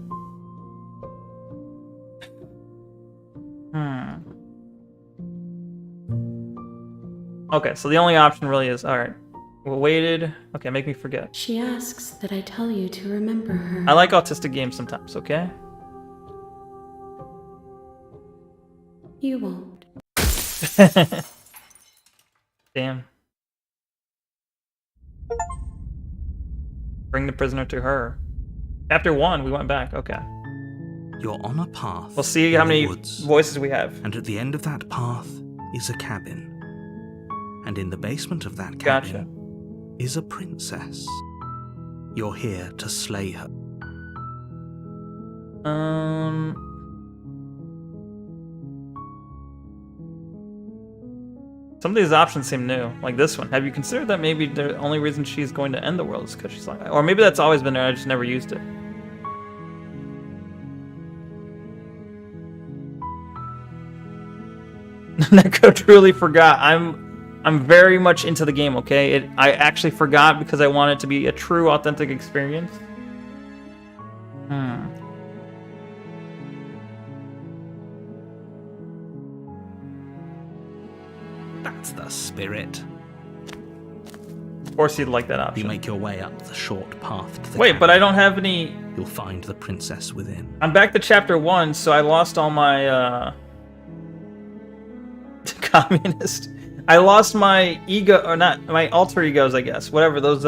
Okay, so the only option really is, alright. We waited. Okay, make me forget. She asks that I tell you to remember her. I like autistic games sometimes, okay? You won't. Damn. Bring the prisoner to her. Chapter 1, we went back, okay. You're on a path. We'll see how many woods, voices we have. and at the end of that path is a cabin. And in the basement of that cabin is a princess. You're here to slay her. Some of these options seem new, like this one. Have you considered that maybe the only reason she's going to end the world is because she's like, or maybe that's always been there, I just never used it. Neko truly forgot. I'm very much into the game, okay? I actually forgot because I want it to be a true, authentic experience. That's the spirit. Of course you'd like that option. You make your way up the short path to the Wait, cabin. but I don't have any... You'll find the princess within. I'm back to chapter 1, so I lost all my, communist. I lost my ego, or not, my alter egos, I guess. Whatever, those,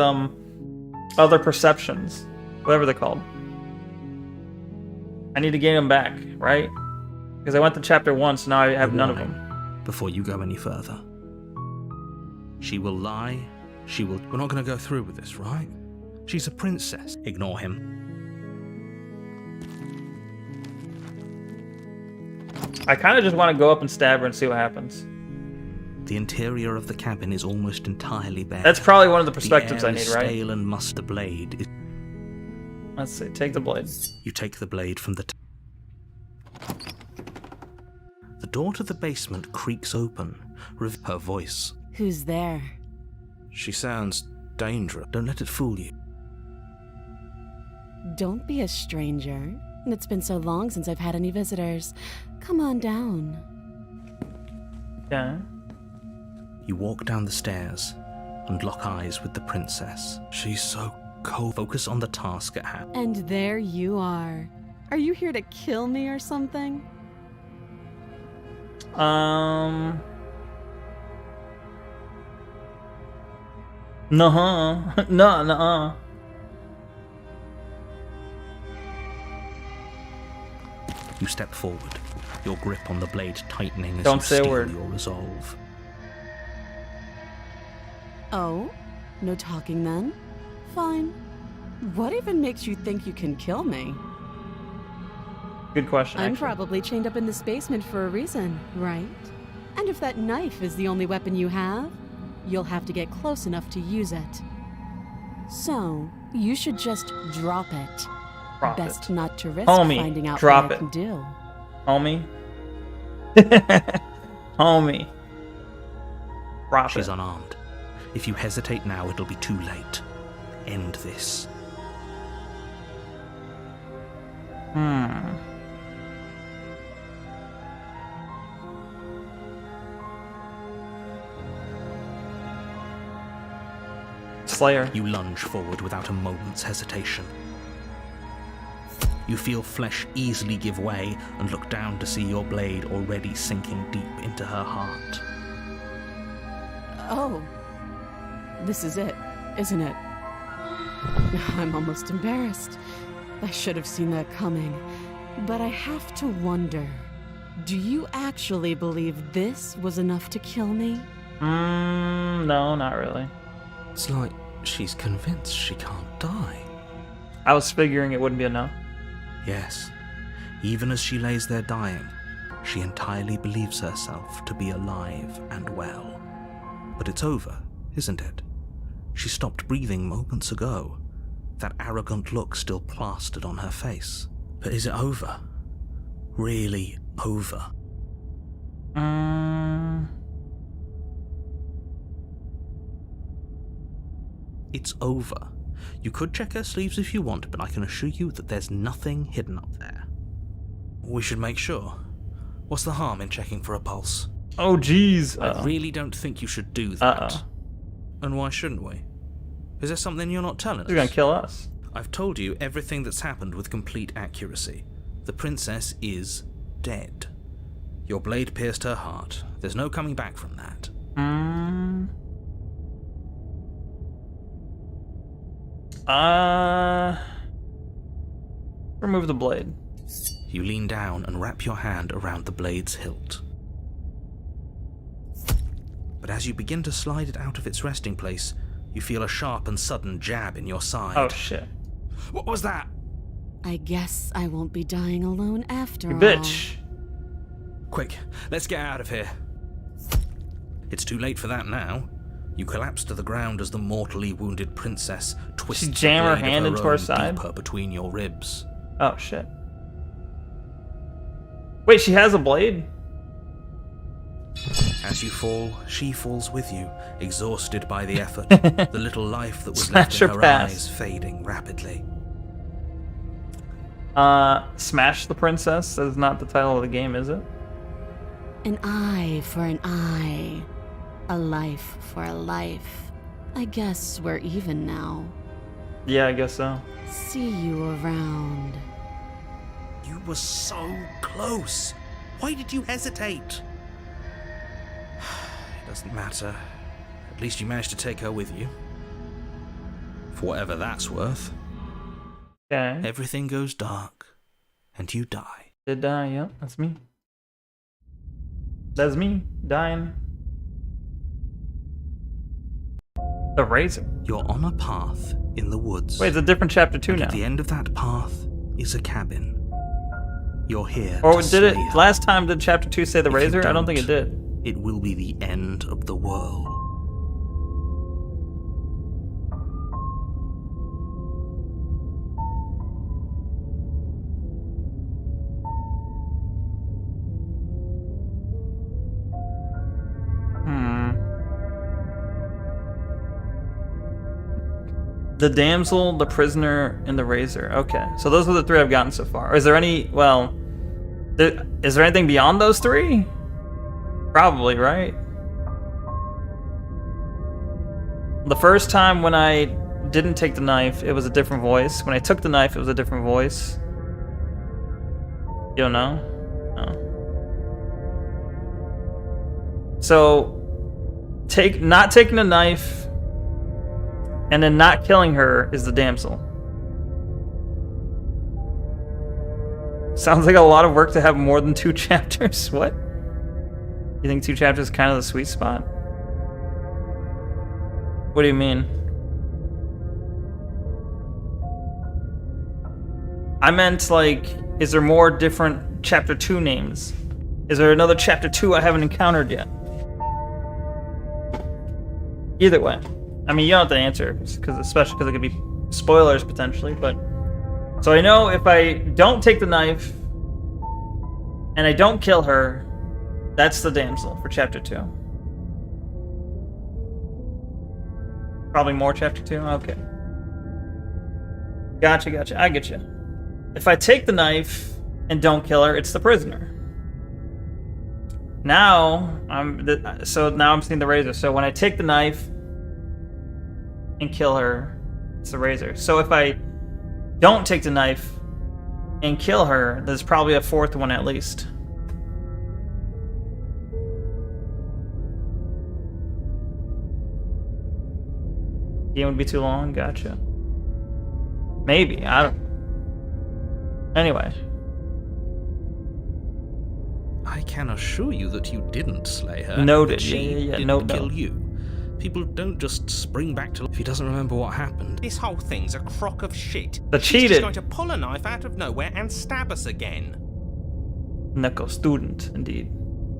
other perceptions. Whatever they're called. I need to gain them back, right? Because I went to chapter 1, so now I have none of them. Before you go any further. She will lie. She will... We're not going to go through with this, right? She's a princess. Ignore him. I kind of just want to go up and stab her and see what happens. The interior of the cabin is almost entirely bare. That's probably one of the perspectives the air I need, is right? stale and must. The blade is... Let's see. Take the blade. You take the blade from the... The door to the basement creaks open. Her voice. Who's there? She sounds dangerous. Don't let it fool you. Don't be a stranger. It's been so long since I've had any visitors. Come on down. Yeah. You walk down the stairs and lock eyes with the princess. She's so cold. Focus on the task at hand. And there you are. Are you here to kill me or something? Nuh-uh. Nuh-uh. You step forward, your grip on the blade tightening as Don't you say a steel word. your resolve. Oh? No talking then? Fine. What even makes you think you can kill me? Good question, I'm actually. probably chained up in this basement for a reason, right? And if that knife is the only weapon you have, you'll have to get close enough to use it. So, you should just drop it. Drop Best it. not to risk Homie, finding out drop what I it. can do. Homie. Homie. Drop She's it. unarmed. If you hesitate now, it'll be too late. End this. Slayer. You lunge forward without a moment's hesitation. You feel flesh easily give way and look down to see your blade already sinking deep into her heart. Oh. This is it, isn't it? I'm almost embarrassed. I should have seen that coming. But I have to wonder, do you actually believe this was enough to kill me? No, not really. It's like she's convinced she can't die. I was figuring it wouldn't be enough. Yes, even as she lays there dying, she entirely believes herself to be alive and well. But it's over, isn't it? She stopped breathing moments ago, that arrogant look still plastered on her face. But is it over? Really over? It's over. You could check her sleeves if you want, but I can assure you that there's nothing hidden up there. We should make sure. What's the harm in checking for a pulse? Oh, jeez. I really don't think you should do that. And why shouldn't we? Is there something you're not telling us? He's gonna kill us. I've told you everything that's happened with complete accuracy. The princess is dead. Your blade pierced her heart. There's no coming back from that. Remove the blade. You lean down and wrap your hand around the blade's hilt. But as you begin to slide it out of its resting place, you feel a sharp and sudden jab in your side. Oh, shit. What was that? I guess I won't be dying alone after You all. bitch. Quick, let's get out of here. It's too late for that now. You collapse to the ground as the mortally wounded princess twists She jam her the blade hand of into her her own side? beeper between your ribs. Oh, shit. Wait, she has a blade? As you fall, she falls with you, exhausted by the effort, the little life that was left Smash in her her pass. eyes fading rapidly. Smash the Princess is not the title of the game, is it? An eye for an eye. A life for a life. I guess we're even now. Yeah, I guess so. See you around. You were so close. Why did you hesitate? It doesn't matter. At least you managed to take her with you. For whatever that's worth. Okay. Everything goes dark, and you die. Did die, yep, that's me. That's me, dying. The razor. You're on a path in the woods. Wait, it's a different chapter 2 And now. at the end of that path is a cabin. You're here Or to did it slay her. last time? Did chapter 2 say the If you razor? I don't think it don't, did. it will be the end of the world. The damsel, the prisoner, and the razor. Okay, so those are the 3 I've gotten so far. Is there any? Well, is there anything beyond those 3? Probably, right? The first time when I didn't take the knife, it was a different voice. When I took the knife, it was a different voice. You don't know? No. So, not taking the knife and then not killing her is the damsel. Sounds like a lot of work to have more than 2 chapters. What? You think 2 chapters is kind of the sweet spot? What do you mean? I meant, like, is there more different chapter 2 names? Is there another chapter 2 I haven't encountered yet? Either way. I mean, you don't have to answer, especially because it could be spoilers potentially, but... So I know if I don't take the knife and I don't kill her, that's the damsel for chapter 2. Probably more chapter 2? Okay. Gotcha. I get you. If I take the knife and don't kill her, it's the prisoner. Now I'm seeing the razor. So when I take the knife and kill her, it's the razor. So if I don't take the knife and kill her, there's probably a 4th one at least. Game would be too long? Gotcha. Maybe. I don't... Anyway. I can assure you that you didn't slay her. Noted. She didn't Noted. kill you. People don't just spring back to life if he doesn't remember what happened. This whole thing's a crock of shit. The She's cheated. just going to pull a knife out of nowhere and stab us again. Neko student, indeed.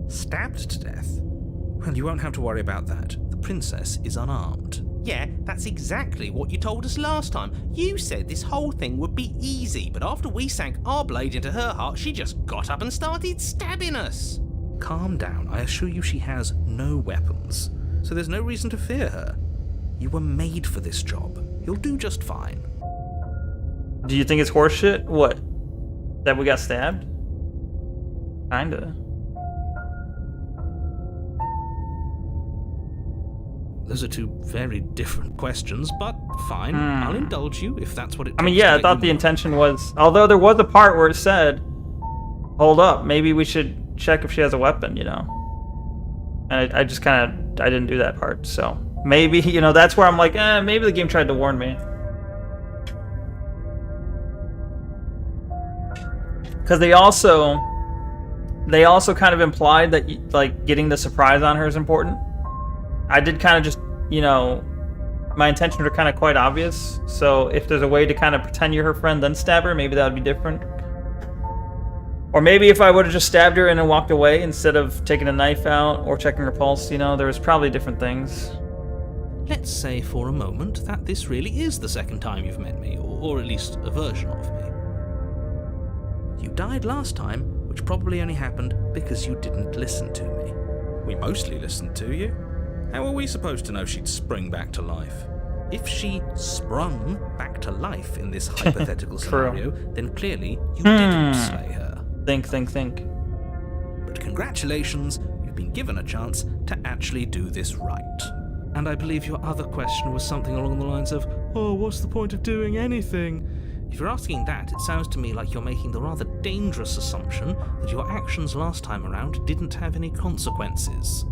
Stabbed to death? Well, you won't have to worry about that. The princess is unarmed. Yeah, that's exactly what you told us last time. You said this whole thing would be easy, but after we sank our blade into her heart, she just got up and started stabbing us. Calm down. I assure you she has no weapons. So there's no reason to fear her. You were made for this job. You'll do just fine. Do you think it's horseshit? What? That we got stabbed? Kinda. Those are 2 very different questions, but fine. I'll indulge you if that's what it takes. I mean, yeah, I thought the intention was... Although there was a part where it said, hold up, maybe we should check if she has a weapon, you know? And I just kind of... I didn't do that part, so... Maybe, you know, that's where I'm like, maybe the game tried to warn me. Because they also kind of implied that, like, getting the surprise on her is important. I did kind of just, you know, my intentions are kind of quite obvious. So if there's a way to kind of pretend you're her friend, then stab her, maybe that would be different. Or maybe if I would have just stabbed her and then walked away instead of taking a knife out or checking her pulse, you know, there was probably different things. Let's say for a moment that this really is the second time you've met me, or at least a version of me. You died last time, which probably only happened because you didn't listen to me. We mostly listened to you. How are we supposed to know she'd spring back to life? If she sprung back to life in this hypothetical scenario, then clearly you didn't slay her. Think. But congratulations, you've been given a chance to actually do this right. And I believe your other question was something along the lines of, oh, what's the point of doing anything? If you're asking that, it sounds to me like you're making the rather dangerous assumption that your actions last time around didn't have any consequences.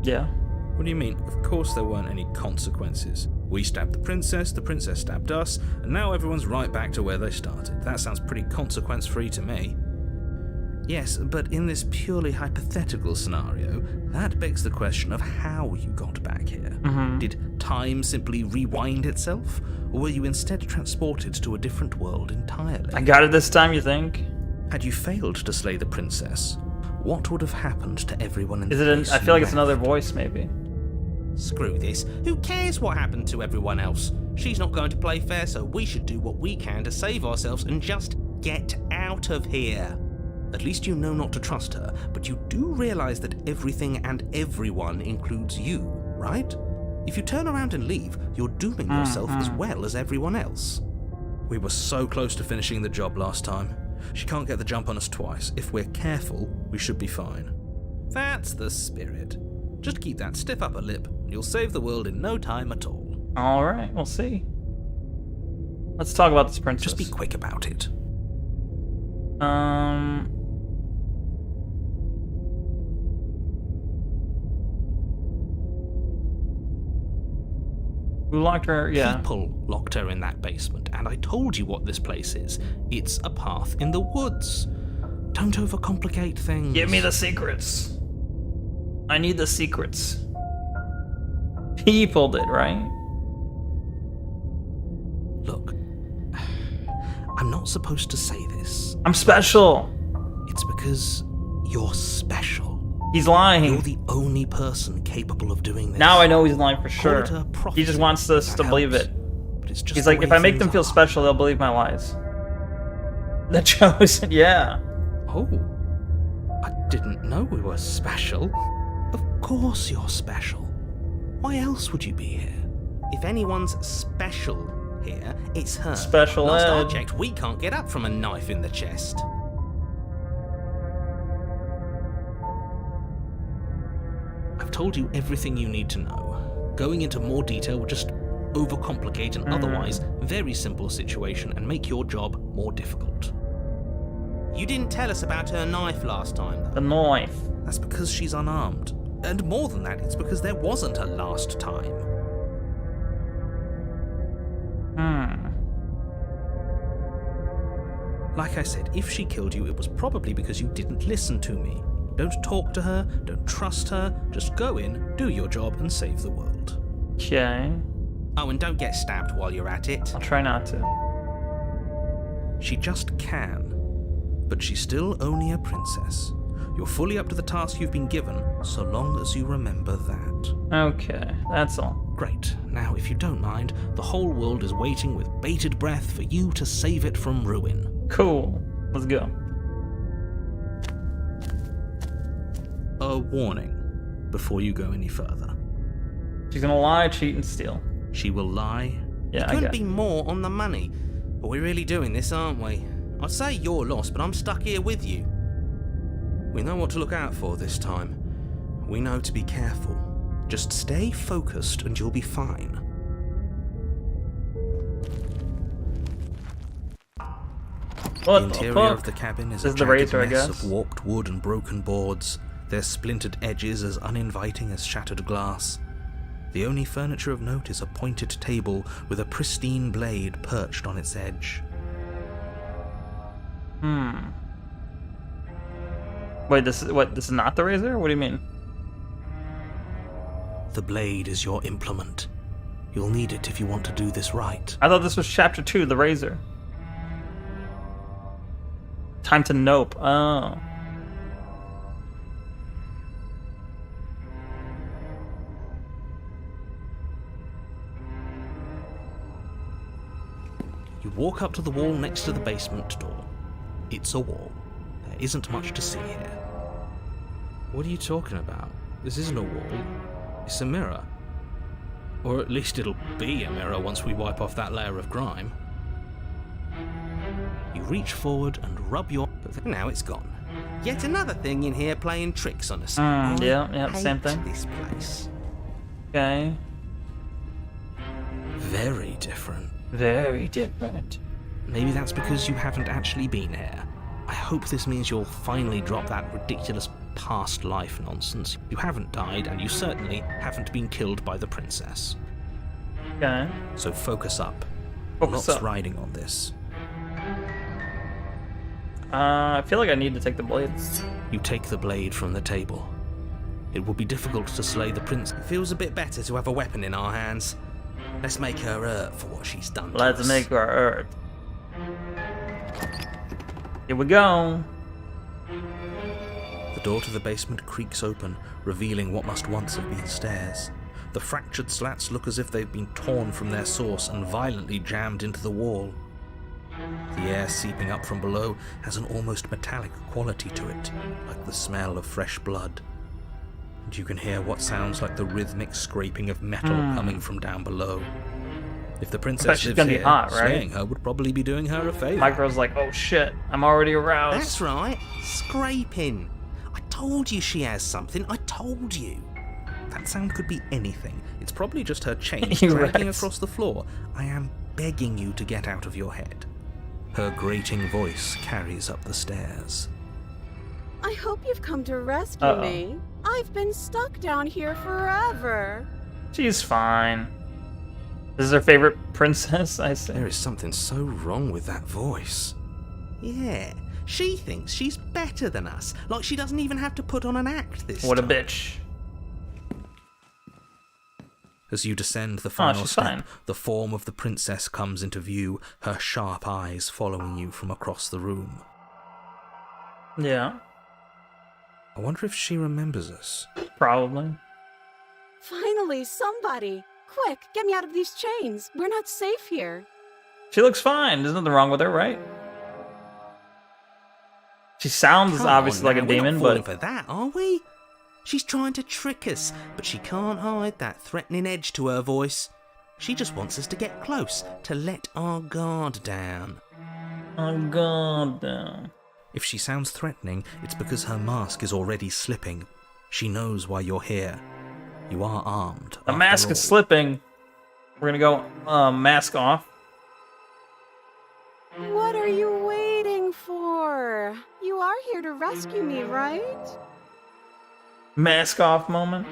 Yeah. What do you mean? Of course there weren't any consequences. We stabbed the princess stabbed us, and now everyone's right back to where they started. That sounds pretty consequence-free to me. Yes, but in this purely hypothetical scenario, that begs the question of how you got back here. Did time simply rewind itself, or were you instead transported to a different world entirely? I got it this time, you think? Had you failed to slay the princess, what would have happened to everyone in Is the it? place I feel like you it's another left? voice, maybe. Screw this. Who cares what happened to everyone else? She's not going to play fair, so we should do what we can to save ourselves and just get out of here. At least you know not to trust her, but you do realize that everything and everyone includes you, right? If you turn around and leave, you're dooming yourself as well as everyone else. We were so close to finishing the job last time. She can't get the jump on us twice. If we're careful, we should be fine. That's the spirit. Just keep that stiff upper lip, and you'll save the world in no time at all. All right, we'll see. Let's talk about this princess. Just be quick about it. Who locked her? Yeah. People locked her in that basement, and I told you what this place is. It's a path in the woods. Don't overcomplicate things. Give me the secrets. I need the secrets. People did, right? Look, I'm not supposed to say this. I'm special. It's because you're special. He's lying. You're the only person capable of doing this. Now I know he's lying for sure. Call it a prophecy. He just wants us That to believe helps. it. But it's just He's the like, way if I make things them feel are. special, they'll believe my lies. The Chosen, yeah. Oh, I didn't know we were special. Of course you're special. Why else would you be here? If anyone's special here, it's her. Special Last I ed. checked, we can't get up from a knife in the chest. I've told you everything you need to know. Going into more detail would just overcomplicate an otherwise very simple situation and make your job more difficult. You didn't tell us about her knife last time, though. The knife. That's because she's unarmed. And more than that, it's because there wasn't a last time. Like I said, if she killed you, it was probably because you didn't listen to me. Don't talk to her, don't trust her, just go in, do your job, and save the world. Okay. Oh, and don't get stabbed while you're at it. I'll try not to. She just can. But she's still only a princess. You're fully up to the task you've been given, so long as you remember that. Okay, that's all. Great. Now, if you don't mind, the whole world is waiting with bated breath for you to save it from ruin. Cool. Let's go. A warning before you go any further. She's gonna lie, cheat, and steal. She will lie. Yeah, I Couldn't get be it. more on the money. But we're really doing this, aren't we? I'd say you're lost, but I'm stuck here with you. We know what to look out for this time. We know to be careful. Just stay focused and you'll be fine. What The the interior fuck? of the cabin is This a is the jagged razor, I mess guess. of warped wood and broken boards, their splintered edges as uninviting as shattered glass. The only furniture of note is a pointed table with a pristine blade perched on its edge. Wait, this is not the razor? What do you mean? The blade is your implement. You'll need it if you want to do this right. I thought this was chapter 2, the razor. Time to nope. Oh. You walk up to the wall next to the basement door. It's a wall. There isn't much to see here. What are you talking about? This isn't a wall. It's a mirror. Or at least it'll be a mirror once we wipe off that layer of grime. You reach forward and rub your... But now it's gone. Yet another thing in here playing tricks on us. Yeah, I same hate thing. this place. Okay. Very different. Very different. Maybe that's because you haven't actually been here. I hope this means you'll finally drop that ridiculous past life nonsense. You haven't died, and you certainly haven't been killed by the princess. Okay. So focus up. Focus Lots up. riding on this. I feel like I need to take the blade. You take the blade from the table. It will be difficult to slay the prince. It feels a bit better to have a weapon in our hands. Let's make her hurt for what she's done to Let's us. make her earth. Here we go. The door to the basement creaks open, revealing what must once have been stairs. The fractured slats look as if they've been torn from their source and violently jammed into the wall. The air seeping up from below has an almost metallic quality to it, like the smell of fresh blood. And you can hear what sounds like the rhythmic scraping of metal coming from down below. If the princess she's lives gonna be here, hot, right? slaying her would probably be doing her a favour. My girl's like, oh shit, I'm already aroused. That's right, scraping. I told you she has something, I told you. That sound could be anything. It's probably just her chains You're dragging right. across the floor. I am begging you to get out of your head. Her grating voice carries up the stairs. I hope you've come to rescue Uh-oh. me. I've been stuck down here forever. She's fine. This is her favorite princess, I say. There is something so wrong with that voice. Yeah, she thinks she's better than us, like she doesn't even have to put on an act this What a time. bitch. As you descend the final she's step, fine. the form of the princess comes into view, her sharp eyes following you from across the room. Yeah, I wonder if she remembers us. probably. Finally, somebody! Quick, get me out of these chains. We're not safe here. She looks fine. There's nothing wrong with her, right? She sounds Come obviously on like a now, we're demon, not falling but for that, are we? She's trying to trick us, but she can't hide that threatening edge to her voice. She just wants us to get close, to let our guard down. oh god damn. If she sounds threatening, it's because her mask is already slipping. She knows why you're here. You are armed. The after mask all. is slipping. We're gonna go mask off. What are you waiting for? You are here to rescue me, right? Mask off moment.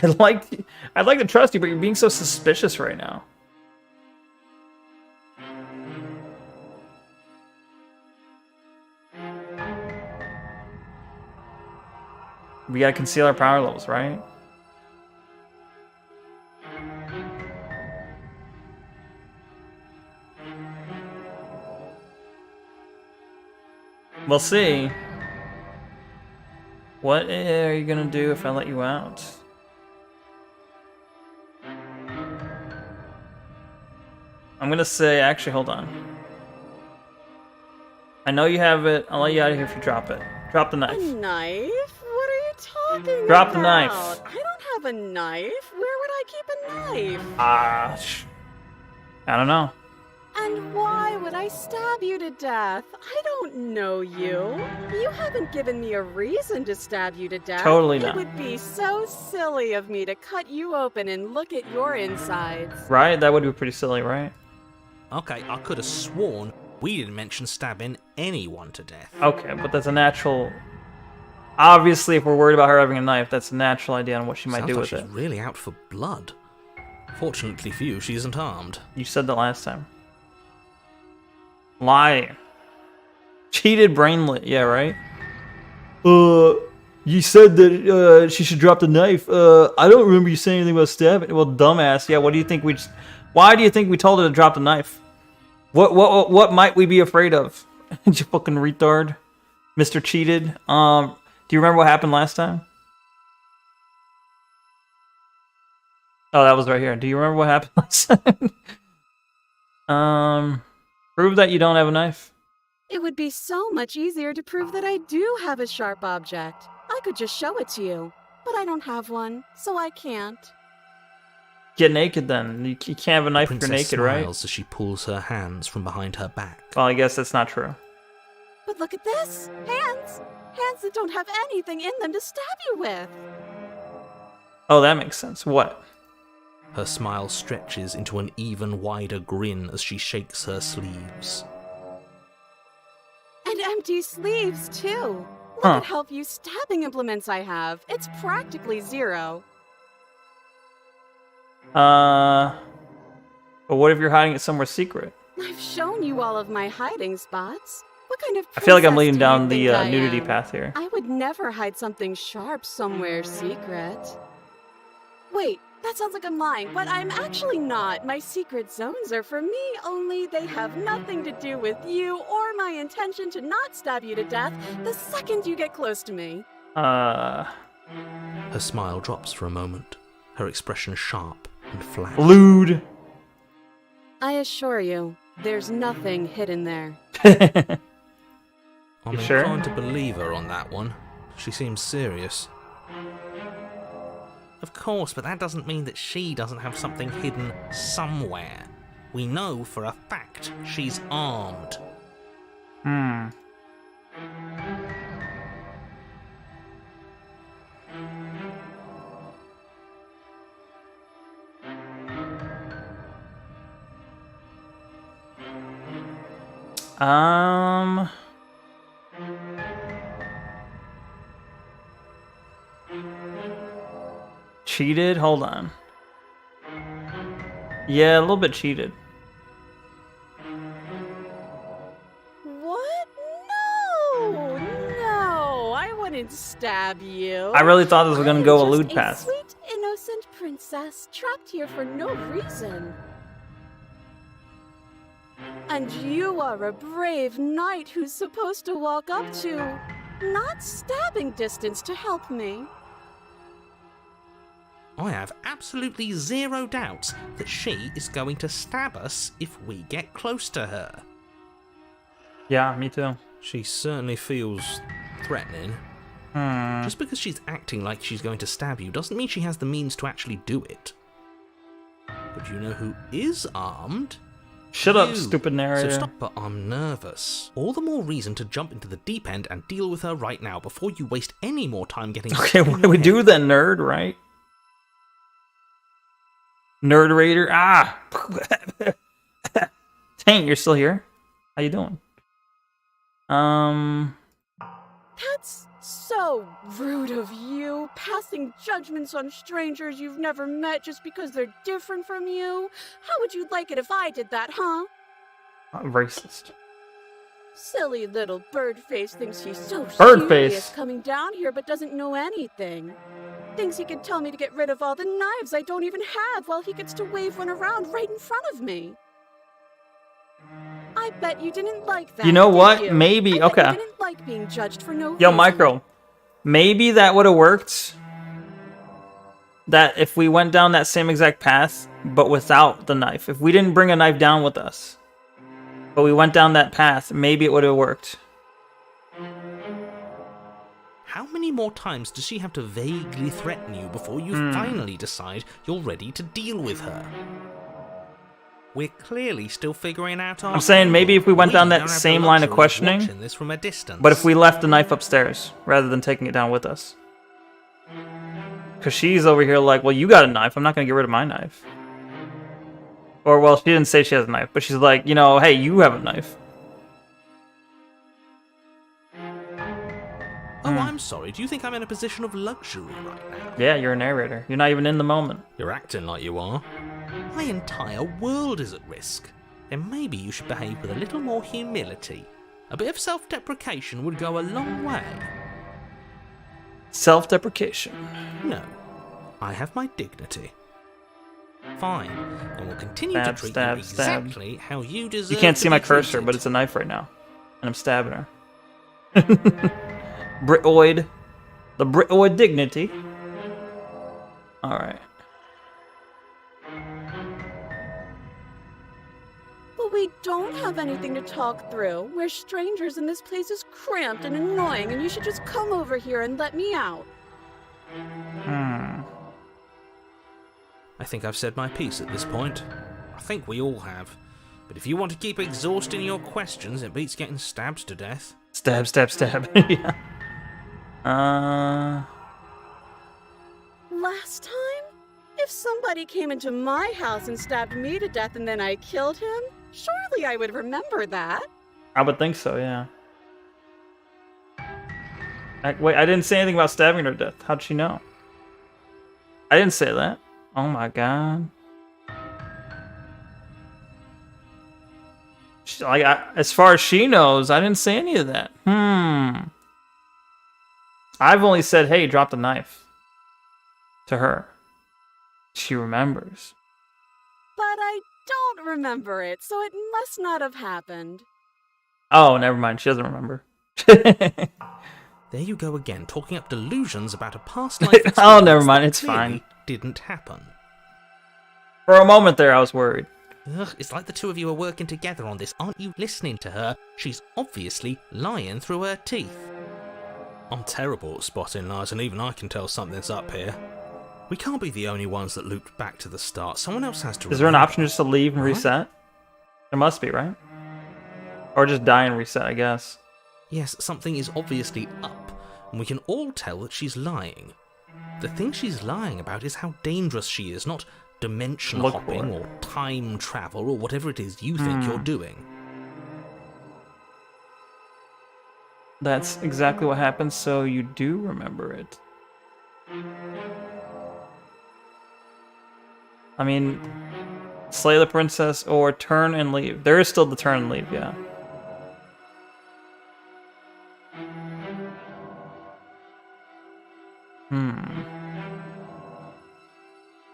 I'd like to trust you, but you're being so suspicious right now. We gotta conceal our power levels, right? We'll see. What are you gonna do if I let you out? I'm gonna say, actually, hold on. I know you have it. I'll let you out of here if you drop it. Drop the A knife. knife? What are you talking about? Drop the knife. I don't have a knife. Where would I keep a knife? I don't know. And why would I stab you to death? I don't know you. You haven't given me a reason to stab you to death. Totally not. It would be so silly of me to cut you open and look at your insides. Right? That would be pretty silly, right? Okay, I could have sworn we didn't mention stabbing anyone to death. Okay, but that's a natural... Obviously, if we're worried about her having a knife, that's a natural idea on what she might Sounds do like with she's it. really out for blood. Fortunately for you, she isn't armed. You said that last time. Lie. Cheated brainlet. Yeah, right? You said that she should drop the knife. I don't remember you saying anything about stabbing. Well, dumbass. Yeah, what do you think we... Why do you think we told her to drop the knife? What might we be afraid of? You fucking retard. Mr. Cheated. Do you remember what happened last time? Oh, that was right here. Do you remember what happened last time? Prove that you don't have a knife. It would be so much easier to prove that I do have a sharp object. I could just show it to you. But I don't have one, so I can't. Get naked then. You can't have a knife if you're Princess naked, right? smiles as she pulls her hands from behind her back. Well, I guess that's not true. But look at this! Hands! Hands that don't have anything in them to stab you with! Oh, that makes sense. What? Her smile stretches into an even wider grin as she shakes her sleeves. And empty sleeves, too! Look Huh. at how few stabbing implements I have. It's practically zero. But what if you're hiding it somewhere secret? I've shown you all of my hiding spots. What kind of I feel like I'm princess leading do you down the think I nudity am? path here. I would never hide something sharp somewhere secret. Wait, that sounds like I'm lying, but I'm actually not. My secret zones are for me, only they have nothing to do with you or my intention to not stab you to death the second you get close to me. Her smile drops for a moment, her expression sharp and flat. Lewd. I assure you, there's nothing hidden there. I'm You sure? inclined to believe her on that one. She seems serious. Of course, but that doesn't mean that she doesn't have something hidden somewhere. We know for a fact she's armed. Cheated? Hold on. Yeah, a little bit cheated. What? No, I wouldn't stab you. I really thought this was gonna go a I'm lewd just path. Sweet, innocent princess trapped here for no reason. And you are a brave knight who's supposed to walk up to, not stabbing distance to help me. I have absolutely zero doubts that she is going to stab us if we get close to her. Yeah, me too. She certainly feels threatening. Just because she's acting like she's going to stab you doesn't mean she has the means to actually do it. But you know who is armed? Shut up, You. stupid narrator. So stop, but I'm nervous. All the more reason to jump into the deep end and deal with her right now before you waste any more time getting... Okay, what do we do then, nerd, right? Nerd Raider. Ah! Tank, you're still here? How you doing? That's so rude of you, passing judgments on strangers you've never met just because they're different from you. How would you like it if I did that, huh? Racist. Silly little Birdface thinks he's so Birdface. serious coming down here but doesn't know anything. Thinks he can tell me to get rid of all the knives I don't even have while he gets to wave one around right in front of me. I bet you didn't like that. You know did what? you? Maybe. I bet Okay. You didn't like being judged for no Yo, reason. Micro. Maybe that would have worked. That if we went down that same exact path, but without the knife. If we didn't bring a knife down with us, but we went down that path, maybe it would have worked. How many more times does she have to vaguely threaten you before you finally decide you're ready to deal with her? We're clearly still figuring out our... I'm saying maybe if we went down that don't have the same line of luxury questioning, watching this from a distance. but if we left the knife upstairs rather than taking it down with us. Because she's over here like, well, you got a knife. I'm not going to get rid of my knife. Or, well, she didn't say she has a knife, but she's like, you know, hey, you have a knife. Oh, I'm sorry. Do you think I'm in a position of luxury right now? Yeah, you're a narrator. You're not even in the moment. You're acting like you are. My entire world is at risk. Then maybe you should behave with a little more humility. A bit of self-deprecation would go a long way. Self-deprecation. No, I have my dignity. Fine, and will continue Stab, to treat stab, you stab. exactly how you deserve. You can't to see be my cursor, treated. but it's a knife right now. And I'm stabbing her. Britoid. The Britoid dignity. Alright. But we don't have anything to talk through. We're strangers and this place is cramped and annoying and you should just come over here and let me out. I think I've said my piece at this point. I think we all have. But if you want to keep exhausting your questions, it beats getting stabbed to death. Stab, stab, stab. Yeah. Last time? If somebody came into my house and stabbed me to death and then I killed him, surely I would remember that. I would think so, yeah. Wait, I didn't say anything about stabbing her to death. How'd she know? I didn't say that. Oh my god. Like, as far as she knows, I didn't say any of that. I've only said, hey, drop the knife to her. She remembers. But I don't remember it, so it must not have happened. Oh, never mind. She doesn't remember. There you go again, talking up delusions about a past life experience Oh, never mind. that It's clearly fine. didn't happen. For a moment there, I was worried. Ugh, it's like the two of you are working together on this. Aren't you listening to her? She's obviously lying through her teeth. I'm terrible at spotting lies, and even I can tell something's up here. We can't be the only ones that looped back to the start. Someone else has to. Is there an remember. option just to leave and Right? reset? There must be, right? Or just die and reset, I guess. Yes, something is obviously up, and we can all tell that she's lying. The thing she's lying about is how dangerous she is, not dimension Look hopping for it. or time travel or whatever it is you think you're doing. That's exactly what happens, so you do remember it. I mean, slay the princess or turn and leave. There is still the turn and leave, yeah.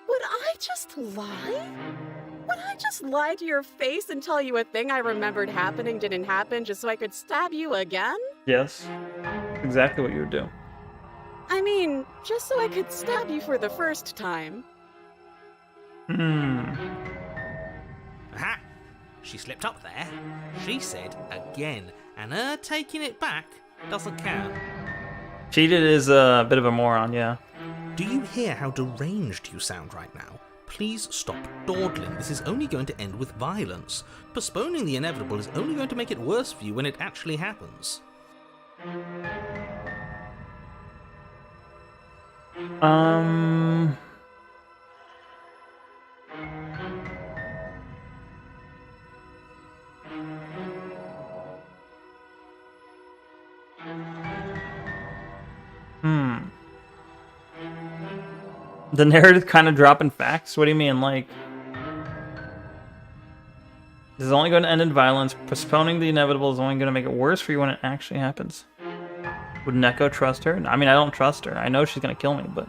Would I just lie? Would I just lie to your face and tell you a thing I remembered happening didn't happen just so I could stab you again? Yes. Exactly what you would do. I mean, just so I could stab you for the first time. Aha! She slipped up there. She said again, and her taking it back doesn't count. Cheated is a bit of a moron, yeah. Do you hear how deranged you sound right now? Please stop dawdling. This is only going to end with violence. Postponing the inevitable is only going to make it worse for you when it actually happens. The narrative kind of dropping facts? What do you mean, like... This is only going to end in violence. Postponing the inevitable is only going to make it worse for you when it actually happens. Would Neko trust her? I mean, I don't trust her. I know she's going to kill me, but...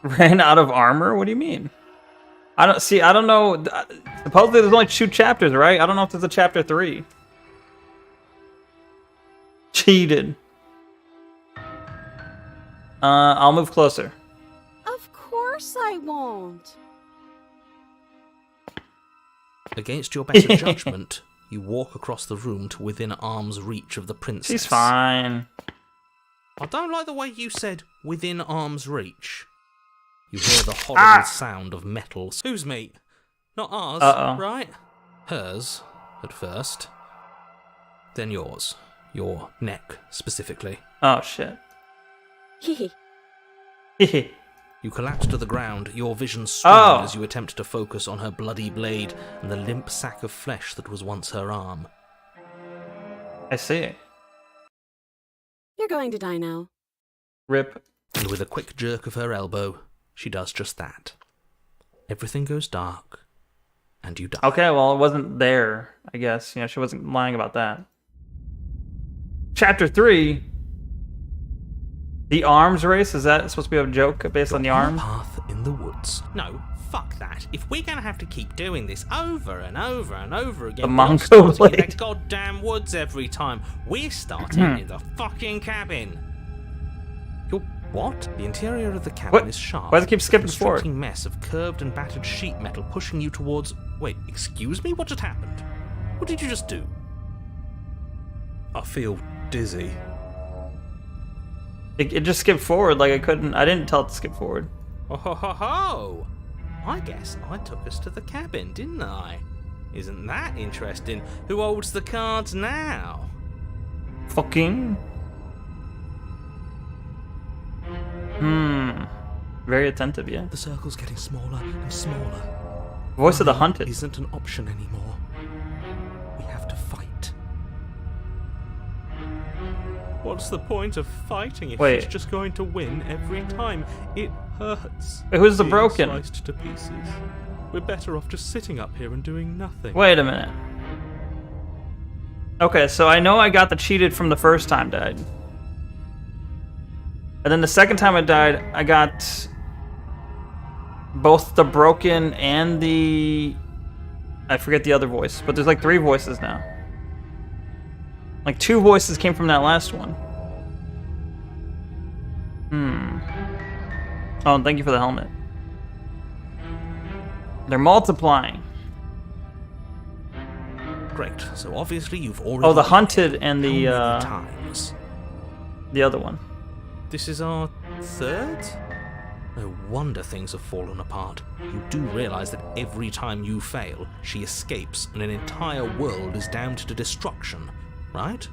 Ran out of armor? What do you mean? I don't know. Supposedly there's only 2 chapters, right? I don't know if there's a chapter 3. Cheated. I'll move closer. Of course I won't. Against your better judgment, you walk across the room to within arm's reach of the princess. She's fine. I don't like the way you said within arm's reach. You hear the horrible sound of metal. Whose meat? Not ours, right? Hers, at first. Then yours. Your neck, specifically. Oh, shit. Hehe. Hehe. You collapse to the ground, your vision swimming as you attempt to focus on her bloody blade and the limp sack of flesh that was once her arm. I see. You're going to die now. Rip. And with a quick jerk of her elbow, she does just that. Everything goes dark, and you die. Okay, well, it wasn't there, I guess. You know, she wasn't lying about that. Chapter 3. The arms race? Is that supposed to be a joke based on the arms? Path in the woods. No, fuck that. If we're gonna have to keep doing this over and over and over again, The we're not Mongo starting in blade. the goddamn woods every time. We're starting in the fucking cabin. Your what? The interior of the cabin What? is sharp. Why does it keep skipping a forward? constricting mess of curved and battered sheet metal pushing you towards... Wait, excuse me? What just happened? What did you just do? I feel dizzy. It just skipped forward, like I didn't tell it to skip forward. Oh ho ho ho! I guess I took us to the cabin, didn't I? Isn't that interesting? Who holds the cards now? Fucking. Very attentive, yeah. The circle's getting smaller and smaller. Voice of the Running hunted. isn't an option anymore. We have to fight. What's the point of fighting if Wait. she's just going to win every time? It hurts. Wait, who's the being broken? Sliced to pieces. We're better off just sitting up here and doing nothing. Wait a minute. Okay, so I know I got the cheated from the first time died. And then the second time I died, I got both the broken and the... I forget the other voice, but there's like 3 voices now. Like 2 voices came from that last one. Oh, and thank you for the helmet. They're multiplying. Great. So obviously you've already... Oh, the hunted and the How many times? the other one. This is our 3rd? No wonder things have fallen apart. You do realize that every time you fail, she escapes and an entire world is damned to destruction, right?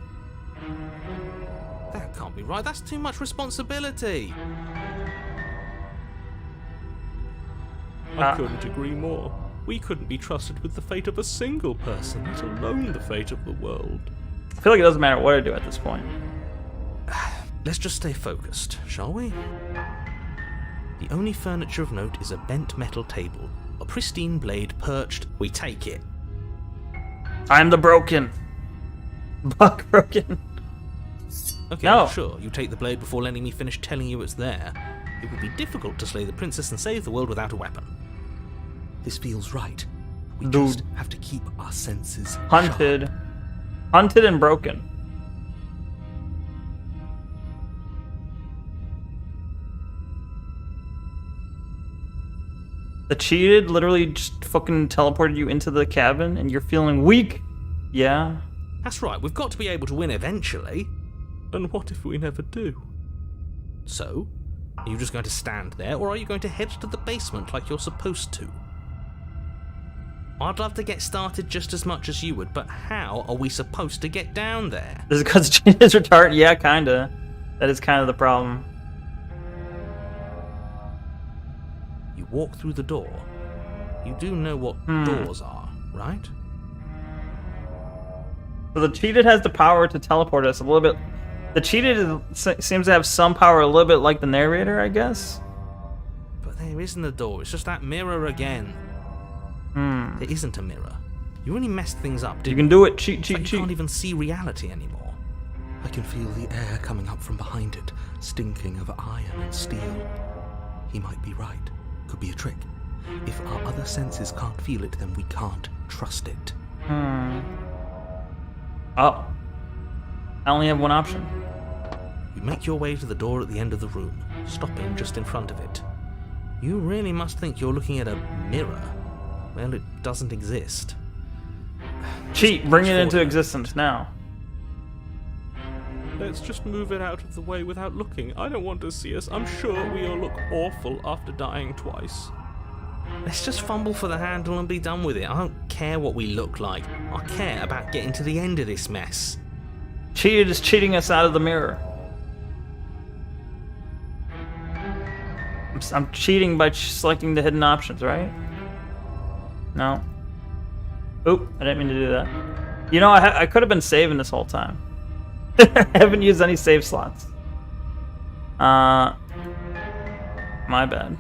That can't be right. That's too much responsibility. I couldn't agree more. We couldn't be trusted with the fate of a single person, let alone the fate of the world. I feel like it doesn't matter what I do at this point. Let's just stay focused, shall we? The only furniture of note is a bent metal table, a pristine blade perched. We take it. I'm the broken. Buck broken. Okay, No. sure, you take the blade before letting me finish telling you it's there. It would be difficult to slay the princess and save the world without a weapon. This feels right. We Dude. just have to keep our senses Hunted. sharp. Hunted and broken. The cheated literally just fucking teleported you into the cabin and you're feeling weak. Yeah. That's right, we've got to be able to win eventually. And what if we never do? So, are you just going to stand there, or are you going to head to the basement like you're supposed to? I'd love to get started just as much as you would, but how are we supposed to get down there? Is it because cheated is retarded? Yeah, kinda. That is kind of the problem. You walk through the door. You do know what doors are, right? So the cheated has the power to teleport us a little bit. The cheated seems to have some power a little bit like the narrator, I guess. But there isn't a door, it's just that mirror again. There isn't a mirror. You only messed things up, didn't You can do it. Cheat, It's cheat, like you cheat. can't even see reality anymore. I can feel the air coming up from behind it, stinking of iron and steel. He might be right. Could be a trick. If our other senses can't feel it, then we can't trust it. Oh. I only have one option. You make your way to the door at the end of the room, stopping just in front of it. You really must think you're looking at a mirror. Well, it doesn't exist. Cheat, bring it forward into a existence now. Let's just move it out of the way without looking. I don't want to see us. I'm sure we all look awful after dying twice. Let's just fumble for the handle and be done with it. I don't care what we look like. I care about getting to the end of this mess. Cheated is cheating us out of the mirror. I'm cheating by selecting the hidden options, right? No. Oop, I didn't mean to do that. You know, I could have been saving this whole time. I haven't used any save slots. My bad.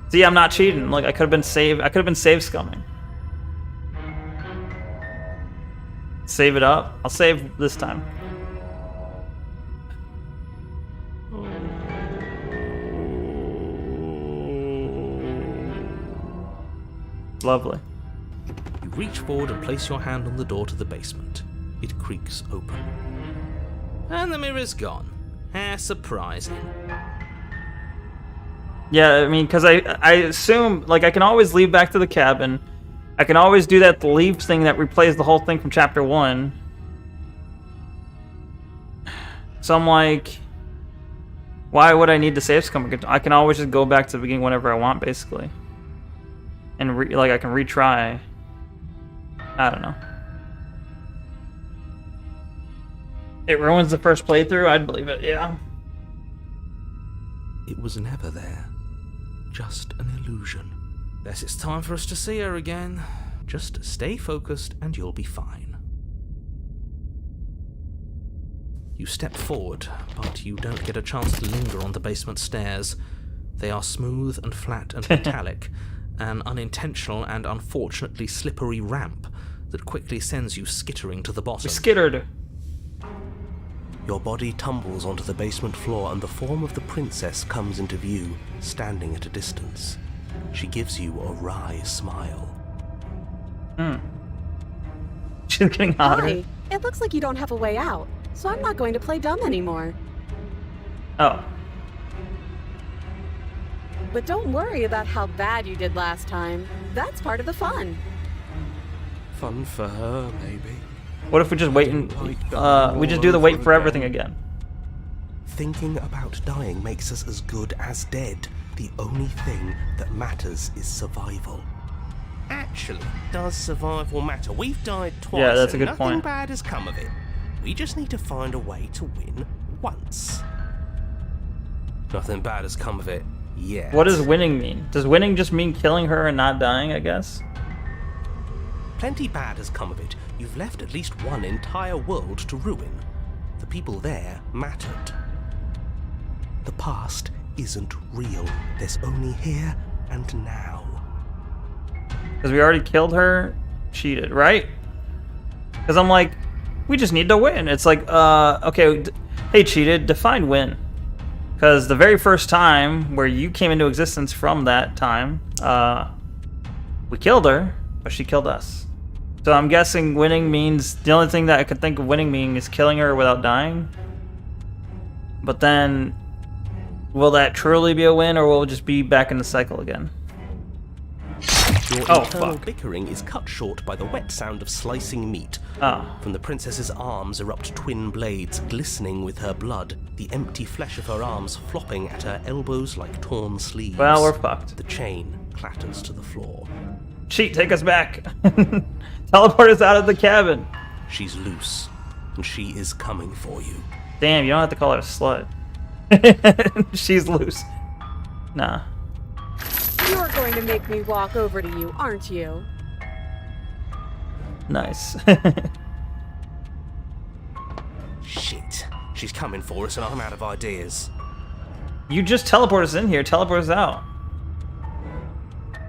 See, I'm not cheating. Like, I could have been save scumming. Save it up. I'll save this time. Lovely. You reach forward and place your hand on the door to the basement. It creaks open. And the mirror's gone. How surprising. Yeah, I mean, because I assume, like, I can always leave back to the cabin. I can always do that leave thing that replays the whole thing from chapter 1. So I'm like, why would I need to save scum? I can always just go back to the beginning whenever I want, basically. And, I can retry. I don't know. It ruins the first playthrough? I'd believe it, yeah. It was never there. Just an illusion. Guess it's time for us to see her again. Just stay focused and you'll be fine. You step forward, but you don't get a chance to linger on the basement stairs. They are smooth and flat and metallic, an unintentional and unfortunately slippery ramp that quickly sends you skittering to the bottom. We skittered. Your body tumbles onto the basement floor and the form of the princess comes into view, standing at a distance. She gives you a wry smile. She's getting hotter. Hi. It looks like you don't have a way out, so I'm not going to play dumb anymore. Oh. But don't worry about how bad you did last time. That's part of the fun. Fun for her, maybe. What if we just wait and we just do the wait for everything again? Thinking about dying makes us as good as dead. The only thing that matters is survival. Actually, does survival matter? We've died twice. Yeah, that's a and good nothing point. bad has come of it. We just need to find a way to win once. Nothing bad has come of it yet. What does winning mean? Does winning just mean killing her and not dying, I guess? Plenty bad has come of it. You've left at least one entire world to ruin. The people there mattered. The past isn't real. There's only here and now. Because we already killed her, cheated, right? Because I'm like, we just need to win. It's like, okay, hey, cheated, define win. Because the very first time where you came into existence from that time, we killed her, but she killed us. So I'm guessing winning means, the only thing that I could think of winning meaning is killing her without dying. But then, will that truly be a win, or will it just be back in the cycle again? Your Oh, internal fuck. bickering is cut short by the wet sound of slicing meat. Oh. From the princess's arms erupt twin blades, glistening with her blood, the empty flesh of her arms flopping at her elbows like torn sleeves. Well, we're fucked. The chain clatters to the floor. Cheat, take us back. Teleport us out of the cabin. She's loose, and she is coming for you. Damn, you don't have to call her a slut. She's loose. Nah. You're going to make me walk over to you, aren't you? Nice. Shit. She's coming for us, and I'm out of ideas. You just teleport us in here, teleport us out.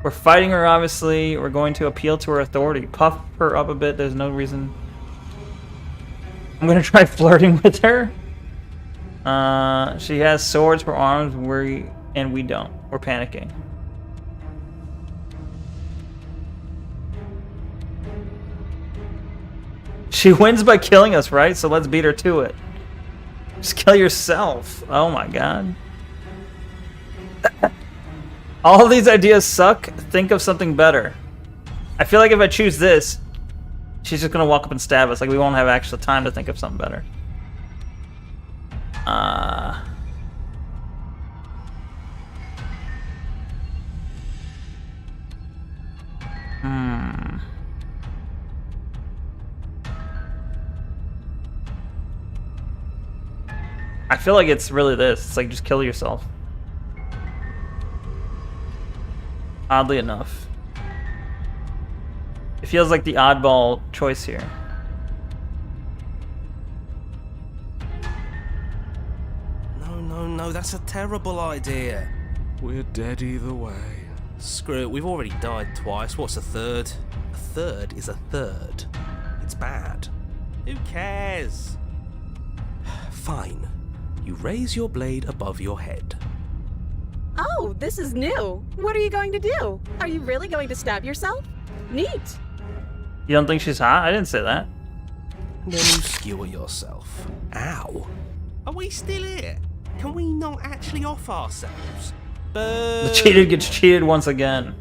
We're fighting her, obviously. We're going to appeal to her authority. Puff her up a bit, there's no reason. I'm gonna try flirting with her. She has swords for arms, and we don't. We're panicking. She wins by killing us, right? So let's beat her to it. Just kill yourself. Oh my god. All of these ideas suck. Think of something better. I feel like if I choose this, she's just gonna walk up and stab us. Like, we won't have actual time to think of something better. I feel like it's really this. It's like, just kill yourself. Oddly enough. It feels like the oddball choice here. No, that's a terrible idea. We're dead either way. Screw it, we've already died twice. What's a third? A third is a third. It's bad. Who cares? Fine. You raise your blade above your head. Oh, this is new. What are you going to do? Are you really going to stab yourself? Neat. You don't think she's hot? I didn't say that. Then you skewer yourself. Ow. Are we still here? Can we not actually off ourselves? The cheated gets cheated once again.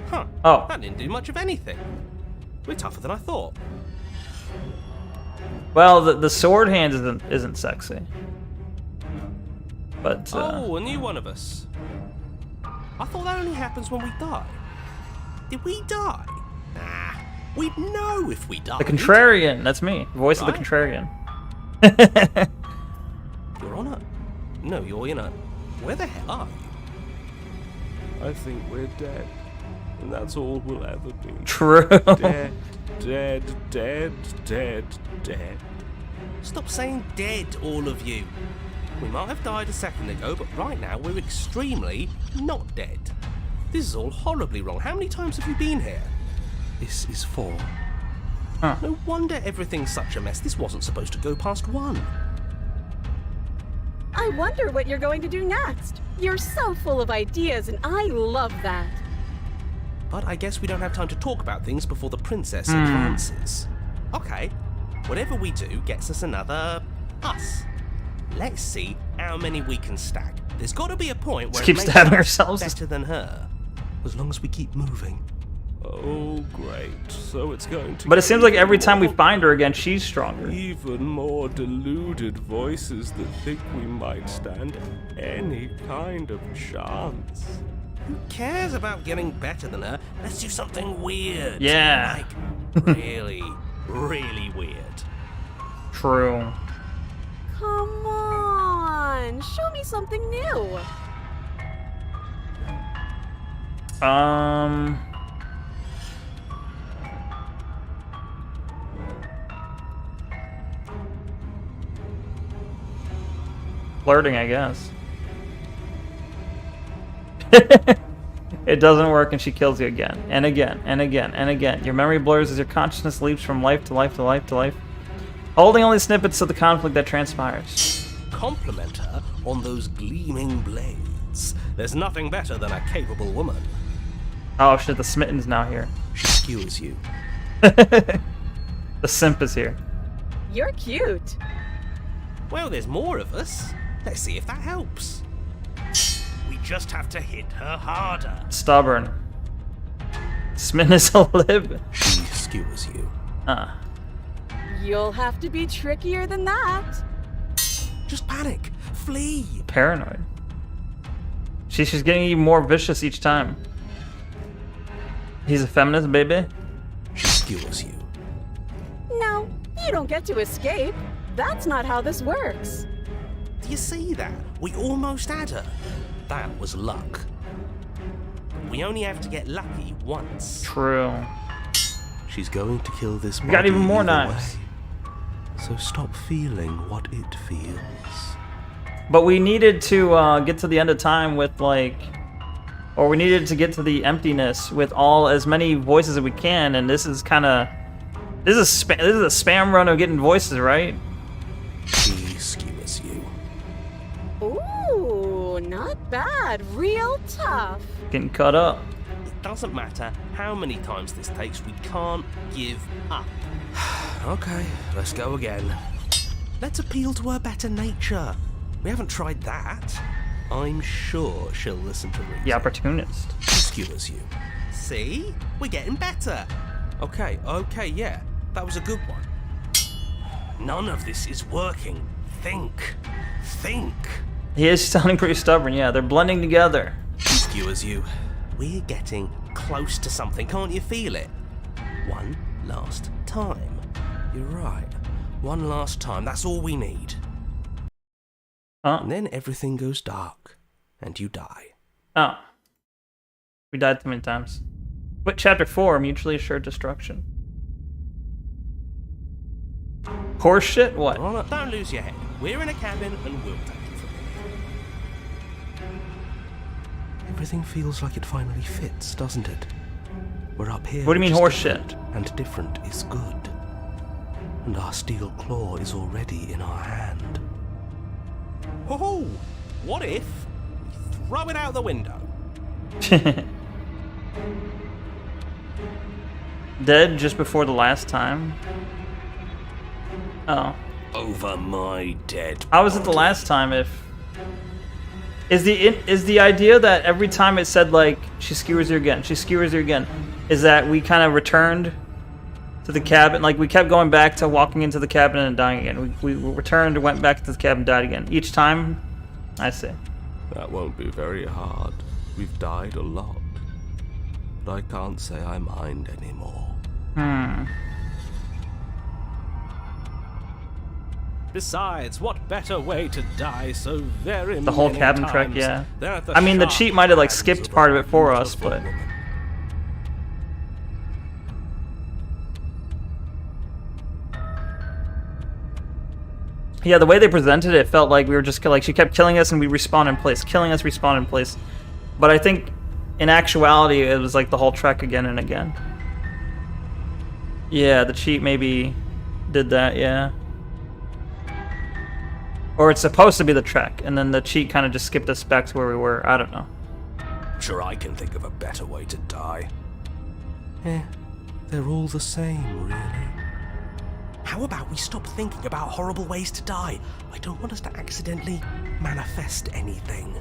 Huh. Oh. That didn't do much of anything. We're tougher than I thought. Well, the sword hand isn't sexy. But Oh, a new one of us. I thought that only happens when we die. Did we die? Nah. We'd know if we died. the contrarian, that's me. Voice of the Right. contrarian. You're on a... No, you're in a... Where the hell are you? I think we're dead. And that's all we'll ever be. True. Dead, dead, dead, dead, dead. Stop saying dead, all of you. We might have died a second ago, but right now we're extremely not dead. This is all horribly wrong. How many times have you been here? This is 4. No wonder everything's such a mess. This wasn't supposed to go past 1. I wonder what you're going to do next. You're so full of ideas, and I love that. But I guess we don't have time to talk about things before the princess advances. Okay, whatever we do gets us another us. Let's see how many we can stack. There's got to be a point where Just keep it makes stabbing us ourselves. better than her. As long as we keep moving. Oh, great. So it's going to But it seems like every even time we more- find her again, she's stronger. Even more deluded voices that think we might stand any kind of chance. Who cares about getting better than her? Let's do something weird. Yeah. Like, really, really weird. True. Come on, show me something new. Flirting, I guess. It doesn't work and she kills you again and again and again and again. Your memory blurs as your consciousness leaps from life to life to life to life, holding only snippets of the conflict that transpires. Compliment her on those gleaming blades. There's nothing better than a capable woman. Oh shit, the Smitten's now here. She skewers you. The simp is here. You're cute. Well, there's more of us. Let's see if that helps. We just have to hit her harder. Stubborn. Smitten is a lib. She skewers you. You'll have to be trickier than that. Just panic. Flee. Paranoid. She's getting even more vicious each time. He's a feminist, baby. She skewers you. No, you don't get to escape. That's not how this works. Do you see that? We almost had her. That was luck. We only have to get lucky once. True. She's going to kill this We got body even more either knives. way. So stop feeling what it feels. But we needed to get to the end of time with like, or we needed to get to the emptiness with as many voices as we can. And this is kind of, this is a spam run of getting voices, right? She skewers you. Ooh, not bad. Real tough. Getting cut up. It doesn't matter how many times this takes, we can't give up. Okay, let's go again. Let's appeal to her better nature. We haven't tried that. I'm sure she'll listen to reason. The opportunist. She skewers you. See? We're getting better. Okay, yeah. That was a good one. None of this is working. Think. Think. He is sounding pretty stubborn. Yeah, they're blending together. She skewers you. We're getting close to something. Can't you feel it? One last time. You're right. One last time. That's all we need. And then everything goes dark. And you die. Oh. We died too many times. But chapter 4, mutually assured destruction. Horse shit? What? Oh, don't lose your head. We're in a cabin and we'll take it from here. Everything feels like it finally fits, doesn't it? We're up here. What do you mean which is horse shit? different, and different is good. And our steel claw is already in our hand. Oh, what if we throw it out the window? Dead just before the last time? Oh. Over my dead. How was it the last time if... Is the idea that every time it said, like, she skewers you again, she skewers you again, is that we kind of returned to the cabin? Like, we kept going back to walking into the cabin and dying again. We returned, went back to the cabin, died again. Each time? I see. That won't be very hard. We've died a lot. But I can't say I mind anymore. Besides, what better way to die so very The whole many cabin times trek, yeah. than at the I mean, the sharp cheat might have, like, hands skipped of part a of it for us, beautiful but... woman. Yeah, the way they presented it felt like we were just like she kept killing us and we respawn in place, killing us, respawn in place. But I think in actuality, it was like the whole trek again and again. Yeah, the cheat maybe did that, yeah. Or it's supposed to be the trek, and then the cheat kind of just skipped us back to where we were. I don't know. Sure, I can think of a better way to die. They're all the same, really. How about we stop thinking about horrible ways to die? I don't want us to accidentally manifest anything.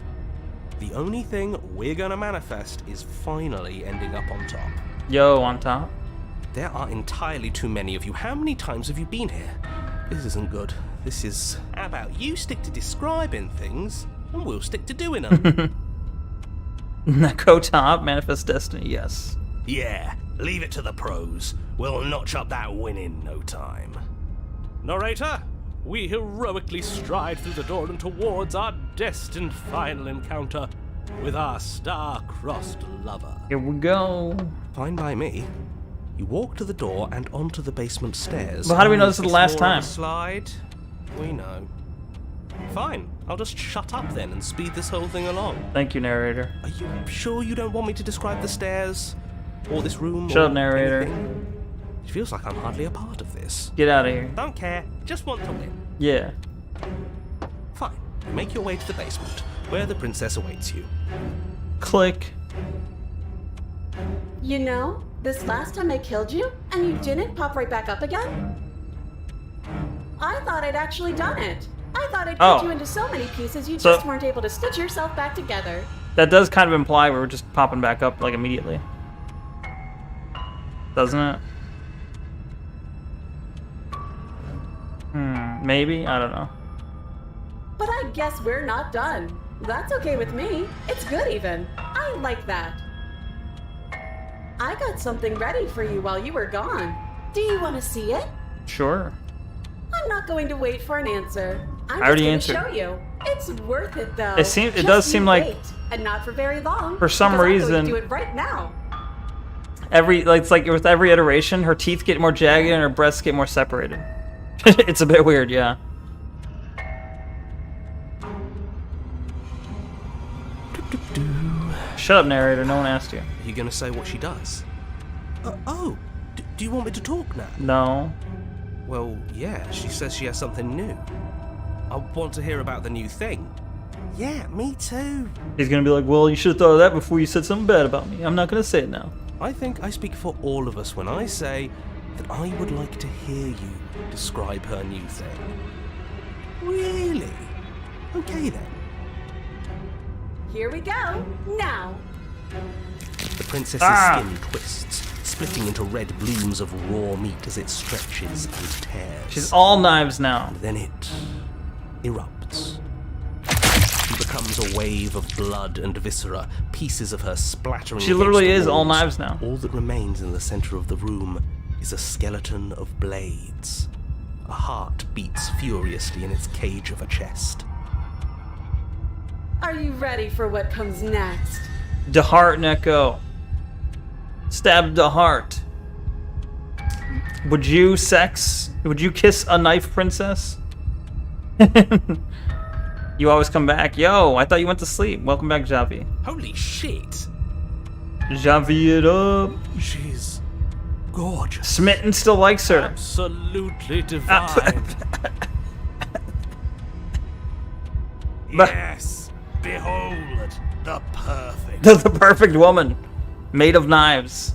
The only thing we're gonna manifest is finally ending up on top. Yo, on top. There are entirely too many of you. How many times have you been here? This isn't good. This is... How about you stick to describing things, and we'll stick to doing them? Neko top, manifest destiny, yes. Yeah, leave it to the pros. We'll notch up that win in no time. Narrator, we heroically stride through the door and towards our destined final encounter with our star-crossed lover. Here we go. Fine by me. You walk to the door and onto the basement stairs. Well, how do we know this is the last It's more of time? a slide. We know. Fine, I'll just shut up then and speed this whole thing along. Thank you, narrator. Are you sure you don't want me to describe the stairs? Or this room? Shut or up, narrator. anything? It feels like I'm hardly a part of this. Get out of here. Don't care, just want to win. Yeah. Fine, make your way to the basement, where the princess awaits you. Click. You know, this last time I killed you, and you didn't pop right back up again? I thought I'd actually done it. I thought I'd cut you into so many pieces you just weren't able to stitch yourself back together. That does kind of imply we were just popping back up, like, immediately. Doesn't it? Maybe? I don't know. But I guess we're not done. That's okay with me. It's good even. I like that. I got something ready for you while you were gone. Do you want to see it? Sure. I'm not going to wait for an answer. I'm I already just answered. going to show you. It's worth it though. It does seem like wait, and not for very long. for some because I'm reason- going to do it right now. it's like with every iteration, her teeth get more jagged and her breasts get more separated. It's a bit weird, yeah. Shut up, narrator. No one asked you. Are you going to say what she does? Do you want me to talk now? No. Well, yeah, she says she has something new. I want to hear about the new thing. Yeah, me too. He's gonna be like, well, you should have thought of that before you said something bad about me. I'm not gonna say it now. I think I speak for all of us when I say that I would like to hear you describe her new thing. Really? Okay then. Here we go. Now. The princess's skin twists, splitting into red blooms of raw meat as it stretches and tears. She's all knives now. And then it erupts. She becomes a wave of blood and viscera, pieces of her splattering. She literally against is the all walls. knives now. All that remains in the center of the room is a skeleton of blades. A heart beats furiously in its cage of a chest. Are you ready for what comes next? The heart, Neko. Stab the heart. Would you kiss a knife princess? You always come back. Yo, I thought you went to sleep. Welcome back, Javi. Holy shit! Javi it up. She's gorgeous. Smitten still likes her. Absolutely divine. Yes, behold the perfect. The perfect woman. Made of knives.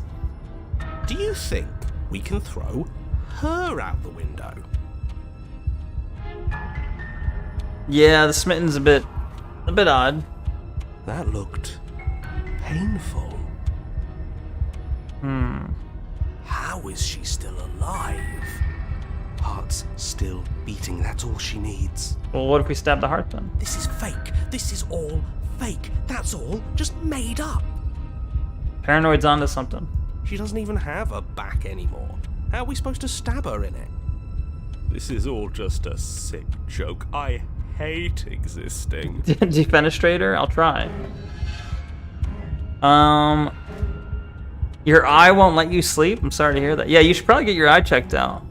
Do you think we can throw her out the window? Yeah, the smitten's a bit odd. That looked painful. How is she still alive? Heart's still beating, that's all she needs. Well, what if we stab the heart then? This is fake. This is all fake. That's all just made up. Paranoid's onto something. She doesn't even have a back anymore. How are we supposed to stab her in it? This is all just a sick joke. I hate existing. Defenestrate her? I'll try. Your eye won't let you sleep? I'm sorry to hear that. Yeah, you should probably get your eye checked out.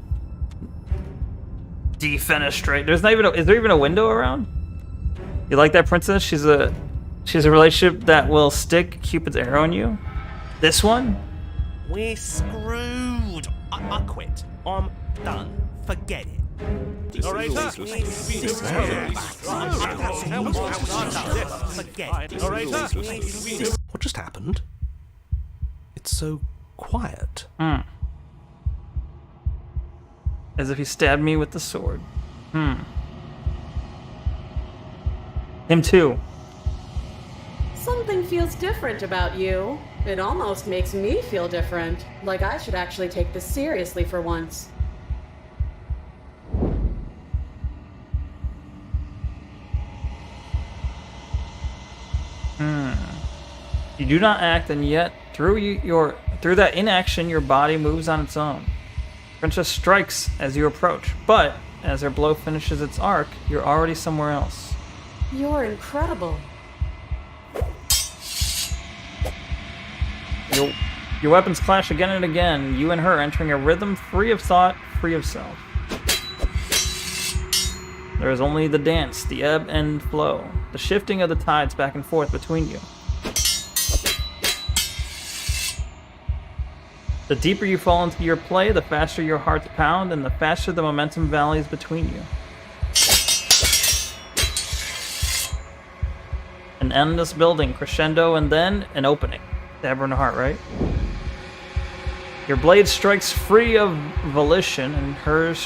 Defenestrate. There's not even is there even a window around? You like that princess? She's a She has a relationship that will stick Cupid's arrow in you? This one? We're screwed. I quit. I'm done. Forget it. Narrator, we have thoroughly strived towards our destined Narrator, What just happened? It's so quiet. As if he stabbed me with the sword. Him too. Something feels different about you. It almost makes me feel different. Like I should actually take this seriously for once. You do not act, and yet through that inaction, your body moves on its own. Princess strikes as you approach, but as her blow finishes its arc, you're already somewhere else. You're incredible. Your weapons clash again and again, you and her entering a rhythm free of thought, free of self. There is only the dance, the ebb and flow, the shifting of the tides back and forth between you. The deeper you fall into your play, the faster your hearts pound, and the faster the momentum valleys between you. An endless building, crescendo, and then an opening. Stab her in the heart, right? Your blade strikes free of volition, and hers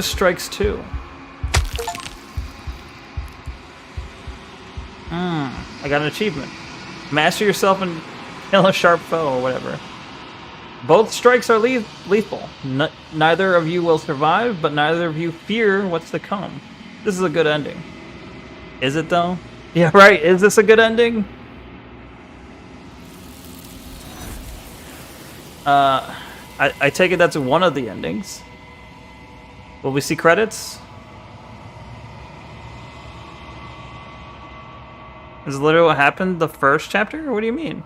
strikes too. I got an achievement. Master yourself and kill a sharp foe, or whatever. Both strikes are lethal. Neither of you will survive, but neither of you fear what's to come. This is a good ending. Is it, though? Yeah, right. Is this a good ending? I take it that's one of the endings. Will we see credits? Is it literally what happened the first chapter? Or what do you mean?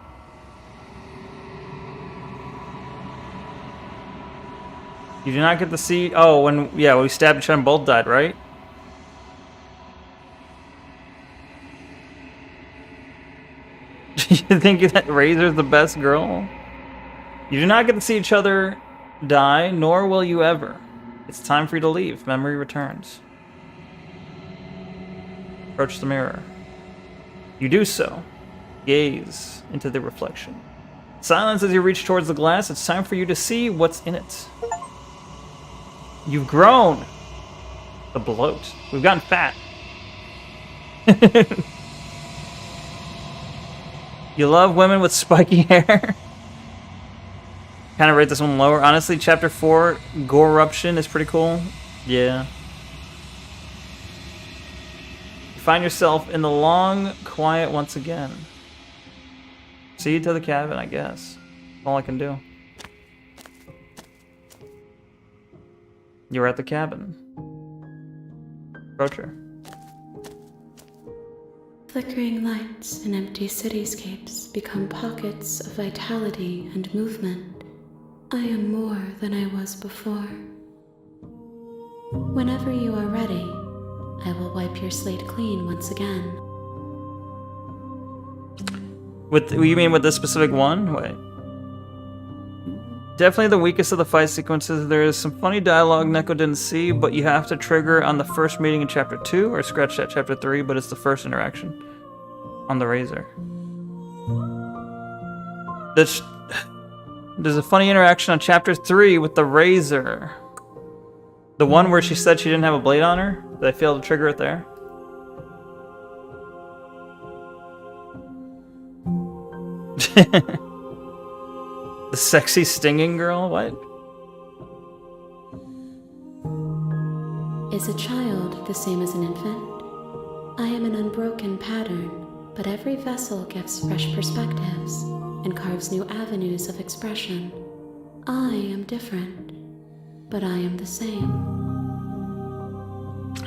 You do not get to see... Oh, when we stabbed each other and both died, right? You think that Razor's the best girl? You do not get to see each other die, nor will you ever. It's time for you to leave. Memory returns. Approach the mirror. You do so. Gaze into the reflection. Silence as you reach towards the glass. It's time for you to see what's in it. You've grown. The bloat. We've gotten fat. You love women with spiky hair. Kind of rate this one lower. Honestly, chapter 4, Goreruption, is pretty cool. Yeah. You find yourself in the long quiet once again. See you to the cabin, I guess. That's all I can do. You're at the cabin. Approach her. Flickering lights and empty cityscapes become pockets of vitality and movement. I am more than I was before. Whenever you are ready, I will wipe your slate clean once again. You mean with this specific one? Wait. Definitely the weakest of the fight sequences. There is some funny dialogue Neko didn't see, but you have to trigger on the first meeting in chapter 2 or scratch at chapter 3, but it's the first interaction on the razor. There's a funny interaction on chapter 3 with the razor. The one where she said she didn't have a blade on her. Did I fail to trigger it there? The sexy stinging girl? What? Is a child the same as an infant? I am an unbroken pattern, but every vessel gives fresh perspectives and carves new avenues of expression. I am different, but I am the same.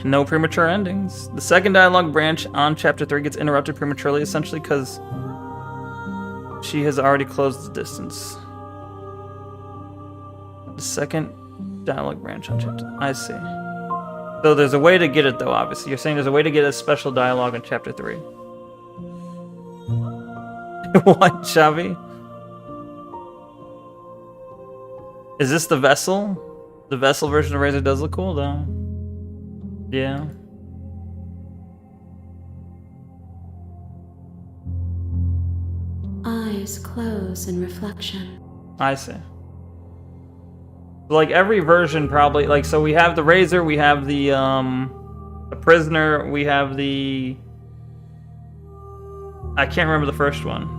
No premature endings. The second dialogue branch on chapter 3 gets interrupted prematurely, essentially because she has already closed the distance. The second dialogue branch on chapter... I see. So there's a way to get it, though, obviously. You're saying there's a way to get a special dialogue in chapter 3. What, Chubby? Is this the Vessel? The Vessel version of Razor does look cool, though. Yeah. Eyes close in reflection. I see. Like every version probably, like, so we have the Razor, we have the Prisoner, we have the... I can't remember the first one.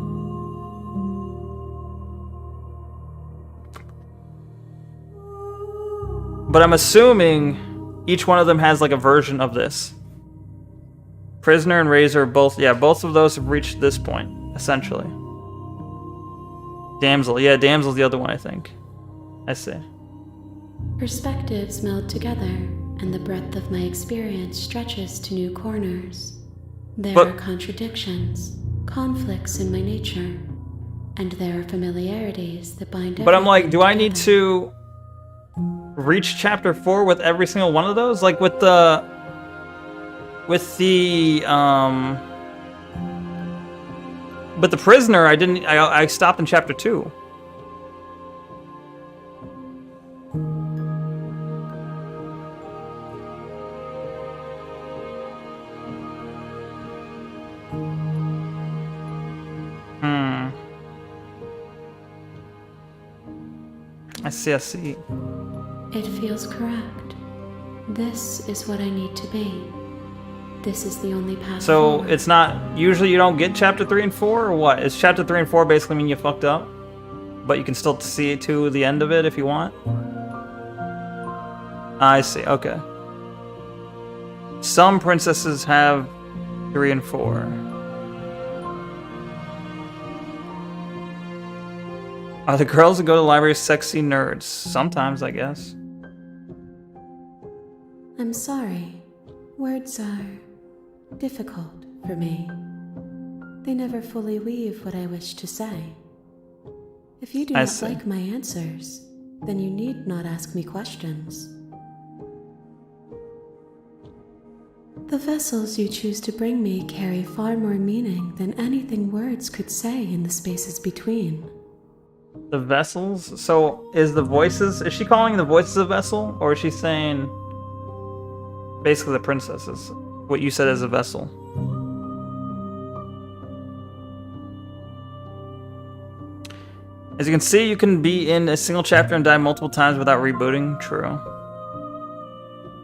But I'm assuming each one of them has like a version of this. Prisoner and Razor both, yeah, both of those have reached this point, essentially. Damsel, yeah, Damsel's the other one, I think. I see. Perspectives meld together, and the breadth of my experience stretches to new corners. There are contradictions, conflicts in my nature, and there are familiarities that bind. But I'm like, do I need together. to reach chapter 4 with every single one of those? Like with the Prisoner, I stopped in chapter 2. I see. It feels correct. This is what I need to be. This is the only path So forward. it's not, usually you don't get chapter 3 and 4, or what? Is chapter 3 and 4 basically mean you fucked up? But you can still see it to the end of it if you want? I see, okay. Some princesses have 3 and 4. Are the girls that go to the library sexy nerds? Sometimes, I guess. I'm sorry. Words are difficult for me. They never fully weave what I wish to say. If you do I not see. like my answers, then you need not ask me questions. The vessels you choose to bring me carry far more meaning than anything words could say in the spaces between. The vessels? So is she calling the voices a vessel? Or is she saying basically the princesses? What you said as a vessel. As you can see, you can be in a single chapter and die multiple times without rebooting. True.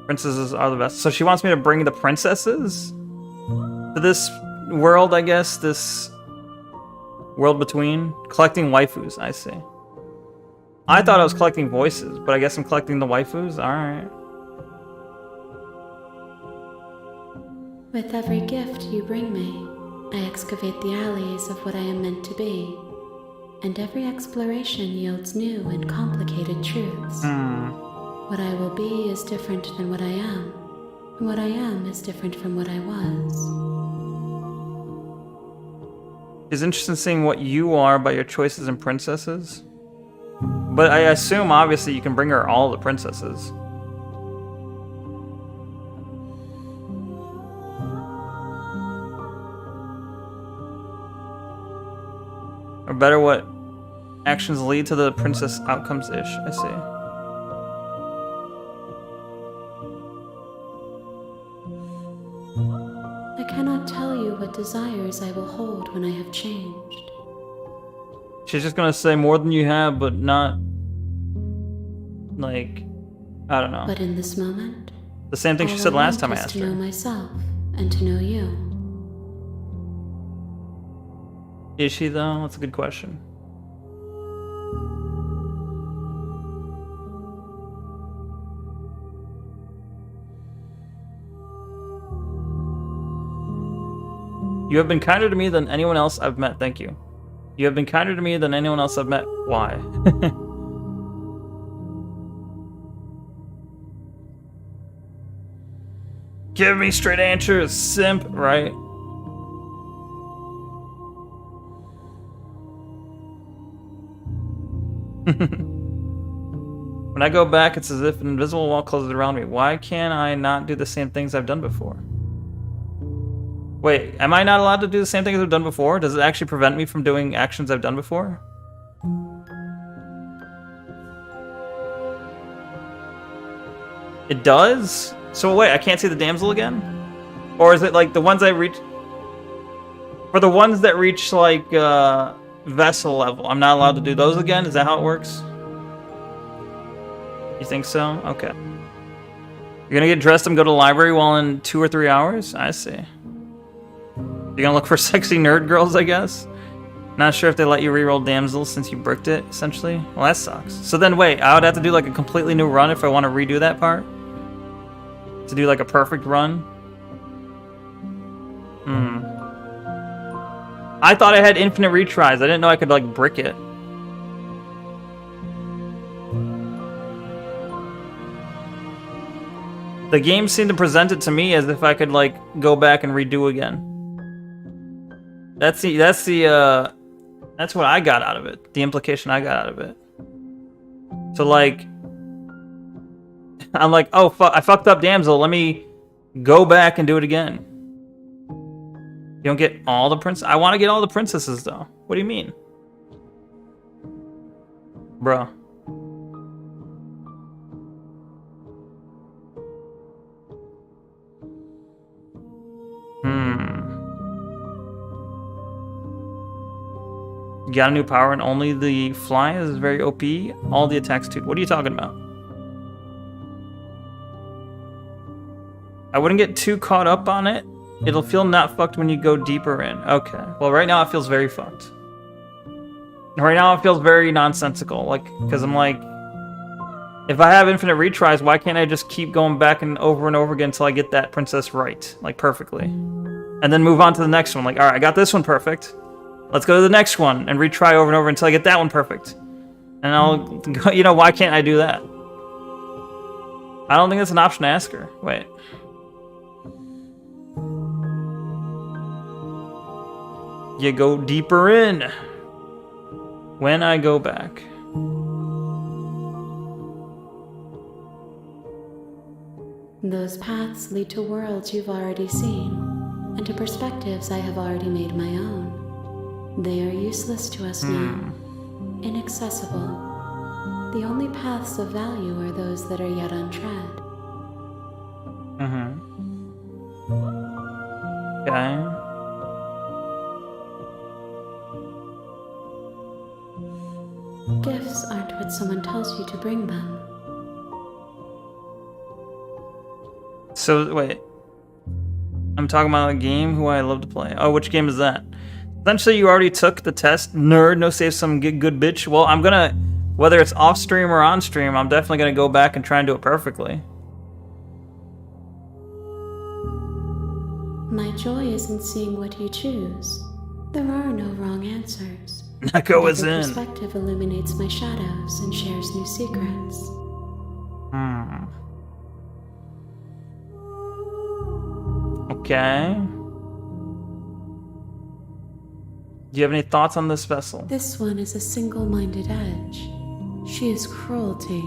Princesses are the best. So she wants me to bring the princesses to this world, I guess. This world between. Collecting waifus, I see. I thought I was collecting voices, but I guess I'm collecting the waifus? Alright. With every gift you bring me, I excavate the alleys of what I am meant to be, and every exploration yields new and complicated truths. What I will be is different than what I am, and what I am is different from what I was. It's interesting seeing what you are by your choices in princesses. But I assume, obviously, you can bring her all the princesses. Or better, what actions lead to the princess outcomes-ish. I see. I cannot tell you what desires I will hold when I have changed. She's just gonna say more than you have, but not... like... I don't know. But in this moment, The same thing she all said I last want time I is asked to know her. myself and to know you. Is she, though? That's a good question. You have been kinder to me than anyone else I've met. Thank you. You have been kinder to me than anyone else I've met. Why? Give me straight answers, simp, right? When I go back, it's as if an invisible wall closes around me. Why can't I not do the same things I've done before? Wait, am I not allowed to do the same thing as I've done before? Does it actually prevent me from doing actions I've done before? It does? So wait, I can't see the damsel again? Or is it like the ones I reach... For the ones that reach like vessel level, I'm not allowed to do those again? Is that how it works? You think so? Okay. You're gonna get dressed and go to the library while in 2 or 3 hours? I see. You're gonna look for sexy nerd girls, I guess? Not sure if they let you reroll damsels since you bricked it, essentially. Well, that sucks. So then wait, I would have to do like a completely new run if I want to redo that part? To do like a perfect run? I thought I had infinite retries. I didn't know I could like brick it. The game seemed to present it to me as if I could like go back and redo again. That's what I got out of it. The implication I got out of it. So like, I'm like, oh fuck, I fucked up damsel. Let me go back and do it again. You don't get all the princesses? I want to get all the princesses though. What do you mean? Bruh. You got a new power and only the fly is very OP. All the attacks too. What are you talking about? I wouldn't get too caught up on it. It'll feel not fucked when you go deeper in. Okay. Well, right now it feels very fucked. Right now it feels very nonsensical. Like, because I'm like, if I have infinite retries, why can't I just keep going back and over again until I get that princess right? Like, perfectly. And then move on to the next one. Like, alright, I got this one perfect. Let's go to the next one and retry over and over until I get that one perfect. And I'll go, you know, why can't I do that? I don't think it's an option to ask her. Wait. You go deeper in when I go back. Those paths lead to worlds you've already seen, and to perspectives I have already made my own. They are useless to us now, inaccessible. The only paths of value are those that are yet untread. Okay. Gifts aren't what someone tells you to bring them. So, wait. I'm talking about a game who I love to play. Oh, which game is that? Essentially, you already took the test. Nerd, no save some good bitch. Well, I'm gonna, whether it's off stream or on stream, I'm definitely gonna go back and try and do it perfectly. My joy is in seeing what you choose. There are no wrong answers. Neko is Every in. perspective illuminates my shadows and shares new secrets. Okay. Do you have any thoughts on this vessel? This one is a single-minded edge. She is cruelty.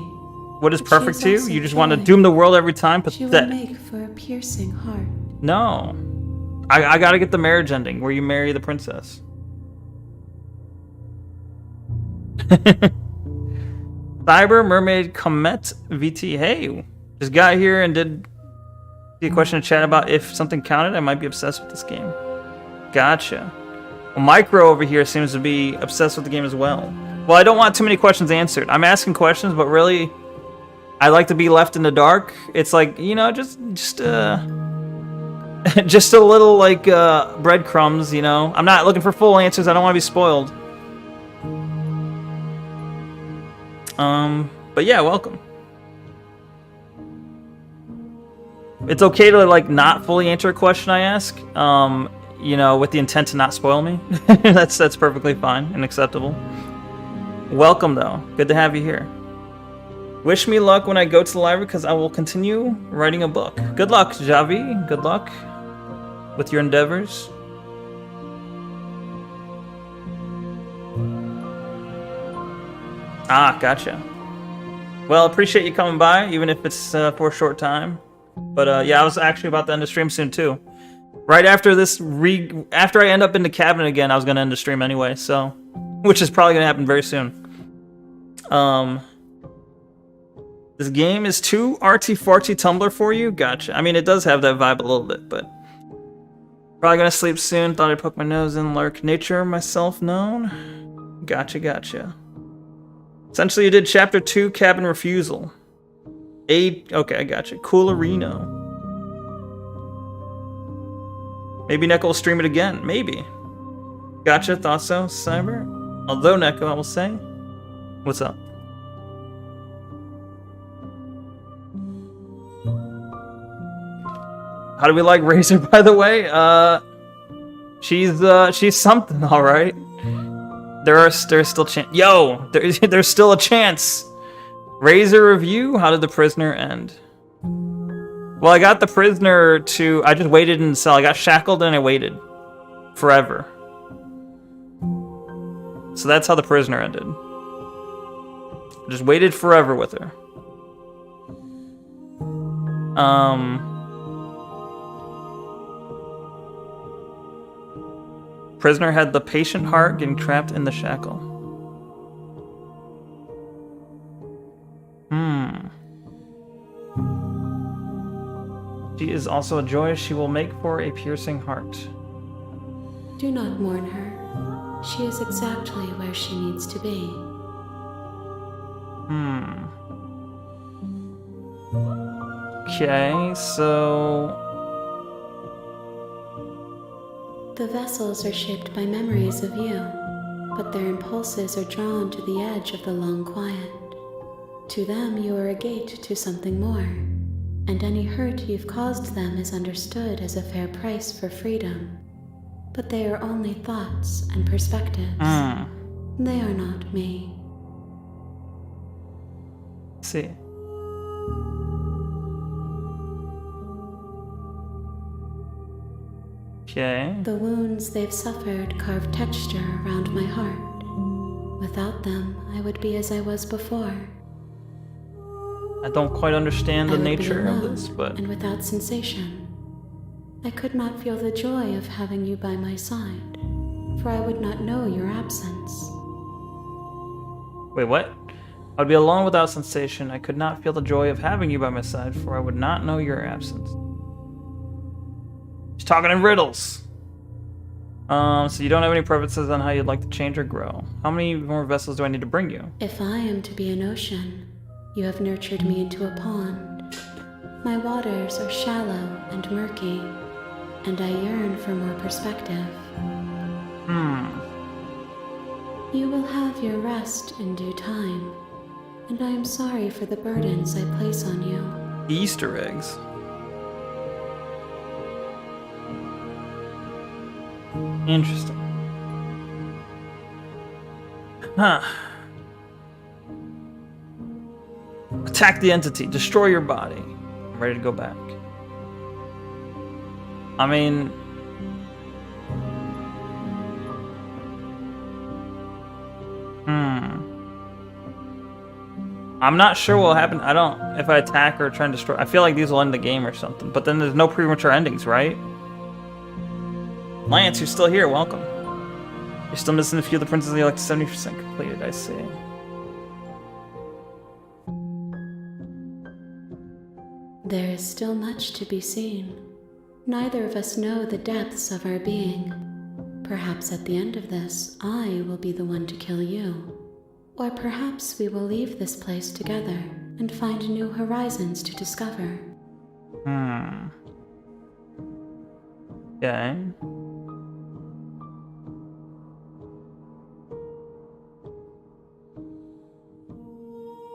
What is but she perfect is to you? also You just want to joy. doom the world every time? She will Pathetic. make for a piercing heart. No. I gotta get the marriage ending where you marry the princess. Cyber Mermaid Comet VT. Hey, just got here and did see a question in chat about if something counted. I might be obsessed with this game. Gotcha. Well, Micro over here seems to be obsessed with the game as well. Well, I don't want too many questions answered. I'm asking questions, but really, I like to be left in the dark. It's like, you know, just just a little like breadcrumbs, you know. I'm not looking for full answers. I don't want to be spoiled. But yeah, welcome. It's okay to like not fully answer a question I ask. You know, with the intent to not spoil me. that's perfectly fine and acceptable. Welcome though. Good to have you here. Wish me luck when I go to the library because I will continue writing a book. Good luck, Javi. Good luck with your endeavors. Ah, gotcha. Well, appreciate you coming by, even if it's for a short time. But yeah, I was actually about to end the stream soon too. Right after this, after I end up in the cabin again, I was gonna end the stream anyway, so, which is probably gonna happen very soon. This game is too arty-farty Tumblr for you? Gotcha. I mean, it does have that vibe a little bit, but... Probably gonna sleep soon. Thought I'd poke my nose in lurk. Nature myself known? Gotcha, gotcha. Essentially, you did Chapter 2, Cabin Refusal. Okay, I gotcha. Coolerino. Maybe Neko will stream it again. Maybe. Gotcha, thought so, Cyber. Although, Neko, I will say... What's up? How do we like Razor, by the way? She's something, all right. There's still chance. Yo, there's still a chance. Razor review. How did the prisoner end? Well, I got the prisoner to. I just waited in the cell. I got shackled and I waited forever. So that's how the prisoner ended. I just waited forever with her. Prisoner had the patient heart getting trapped in the shackle. She is also a joy. She will make for a piercing heart. Do not mourn her. She is exactly where she needs to be. Okay, so... The vessels are shaped by memories of you, but their impulses are drawn to the edge of the long quiet. To them, you are a gate to something more, and any hurt you've caused them is understood as a fair price for freedom. But they are only thoughts and perspectives. They are not me. See. Okay. The wounds they've suffered carve texture around my heart. Without them, I would be as I was before. I don't quite understand the nature of this, but... And without sensation. I could not feel the joy of having you by my side, for I would not know your absence. Wait, what? I would be alone without sensation. I could not feel the joy of having you by my side, for I would not know your absence. She's talking in riddles. So you don't have any preferences on how you'd like to change or grow. How many more vessels do I need to bring you? If I am to be an ocean, you have nurtured me into a pond. My waters are shallow and murky, and I yearn for more perspective. You will have your rest in due time, and I am sorry for the burdens I place on you. Easter eggs. Interesting. Huh. Attack the entity. Destroy your body. I'm ready to go back. I mean... I'm not sure what will happen. I don't... If I attack or try and destroy... I feel like these will end the game or something. But then there's no premature endings, right? Lance, you're still here. Welcome. You're still missing a few of the princes. You're like 70% completed, I see. There is still much to be seen. Neither of us know the depths of our being. Perhaps at the end of this, I will be the one to kill you. Or perhaps we will leave this place together and find new horizons to discover. Okay.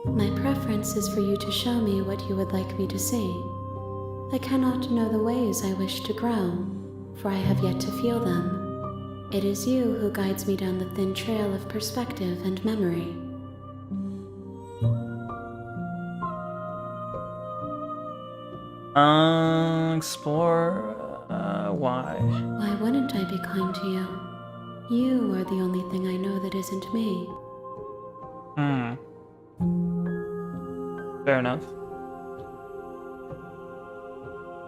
My preference is for you to show me what you would like me to see. I cannot know the ways I wish to grow, for I have yet to feel them. It is you who guides me down the thin trail of perspective and memory. Explore... why? Why wouldn't I be kind to you? You are the only thing I know that isn't me. Fair enough.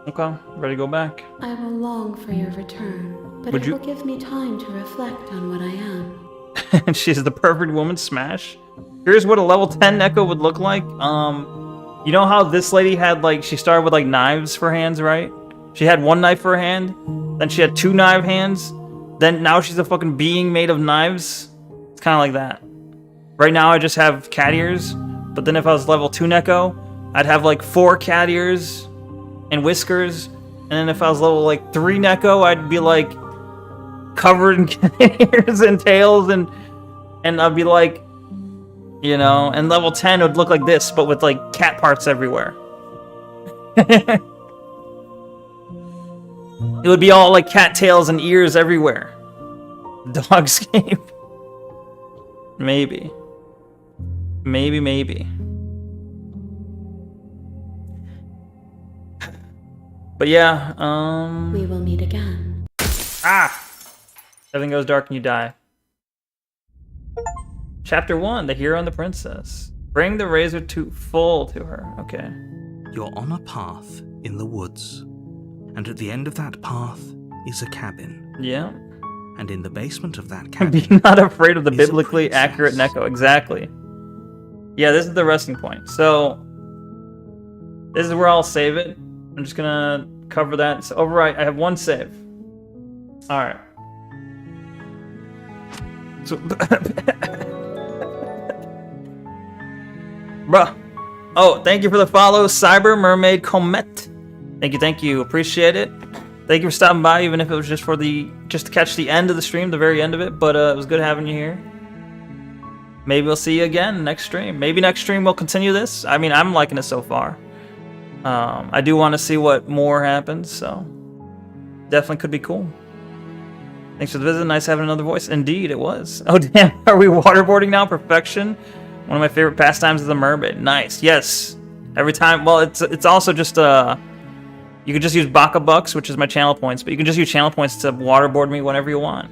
Okay, ready to go back. I will long for your return, but Would it you- will give me time to reflect on what I am. She's the perfect woman. Smash. Here's what a level 10 Neko would look like. You know how this lady had like she started with like knives for hands, right? She had one knife for her hand, then she had two knife hands, then now she's a fucking being made of knives. It's kind of like that. Right now I just have cat ears, but then if I was level 2 Neko, I'd have like 4 cat ears and whiskers, and then if I was level like 3 Neko, I'd be like covered in cat ears and tails, and I'd be like, you know, and level 10 would look like this, but with like cat parts everywhere. It would be all like cat tails and ears everywhere. Dogscape. Maybe. Maybe. But yeah, We will meet again. everything goes dark and you die. Chapter 1, The Hero and the Princess. Bring the razor to full to her. Okay. You're on a path in the woods, and at the end of that path is a cabin. Yeah. And in the basement of that Be cabin, not afraid of the is a biblically accurate princess. Neko. Exactly. Yeah, this is the resting point. So, this is where I'll save it. I'm just gonna cover that. So, overwrite. I have one save. Alright. So, bruh. Oh, thank you for the follow, Cyber Mermaid Comet. Thank you. Appreciate it. Thank you for stopping by, even if it was just to catch the end of the stream, the very end of it. But it was good having you here. Maybe we'll see you again next stream. Maybe next stream we'll continue this. I mean, I'm liking it so far. I do want to see what more happens, so definitely could be cool. Thanks for the visit. Nice having another voice. Indeed, it was. Oh damn, are we waterboarding now? Perfection. One of my favorite pastimes is the mermaid. Nice. Yes. Every time. Well, it's also just you could just use Baka Bucks, which is my channel points, but you can just use channel points to waterboard me whenever you want,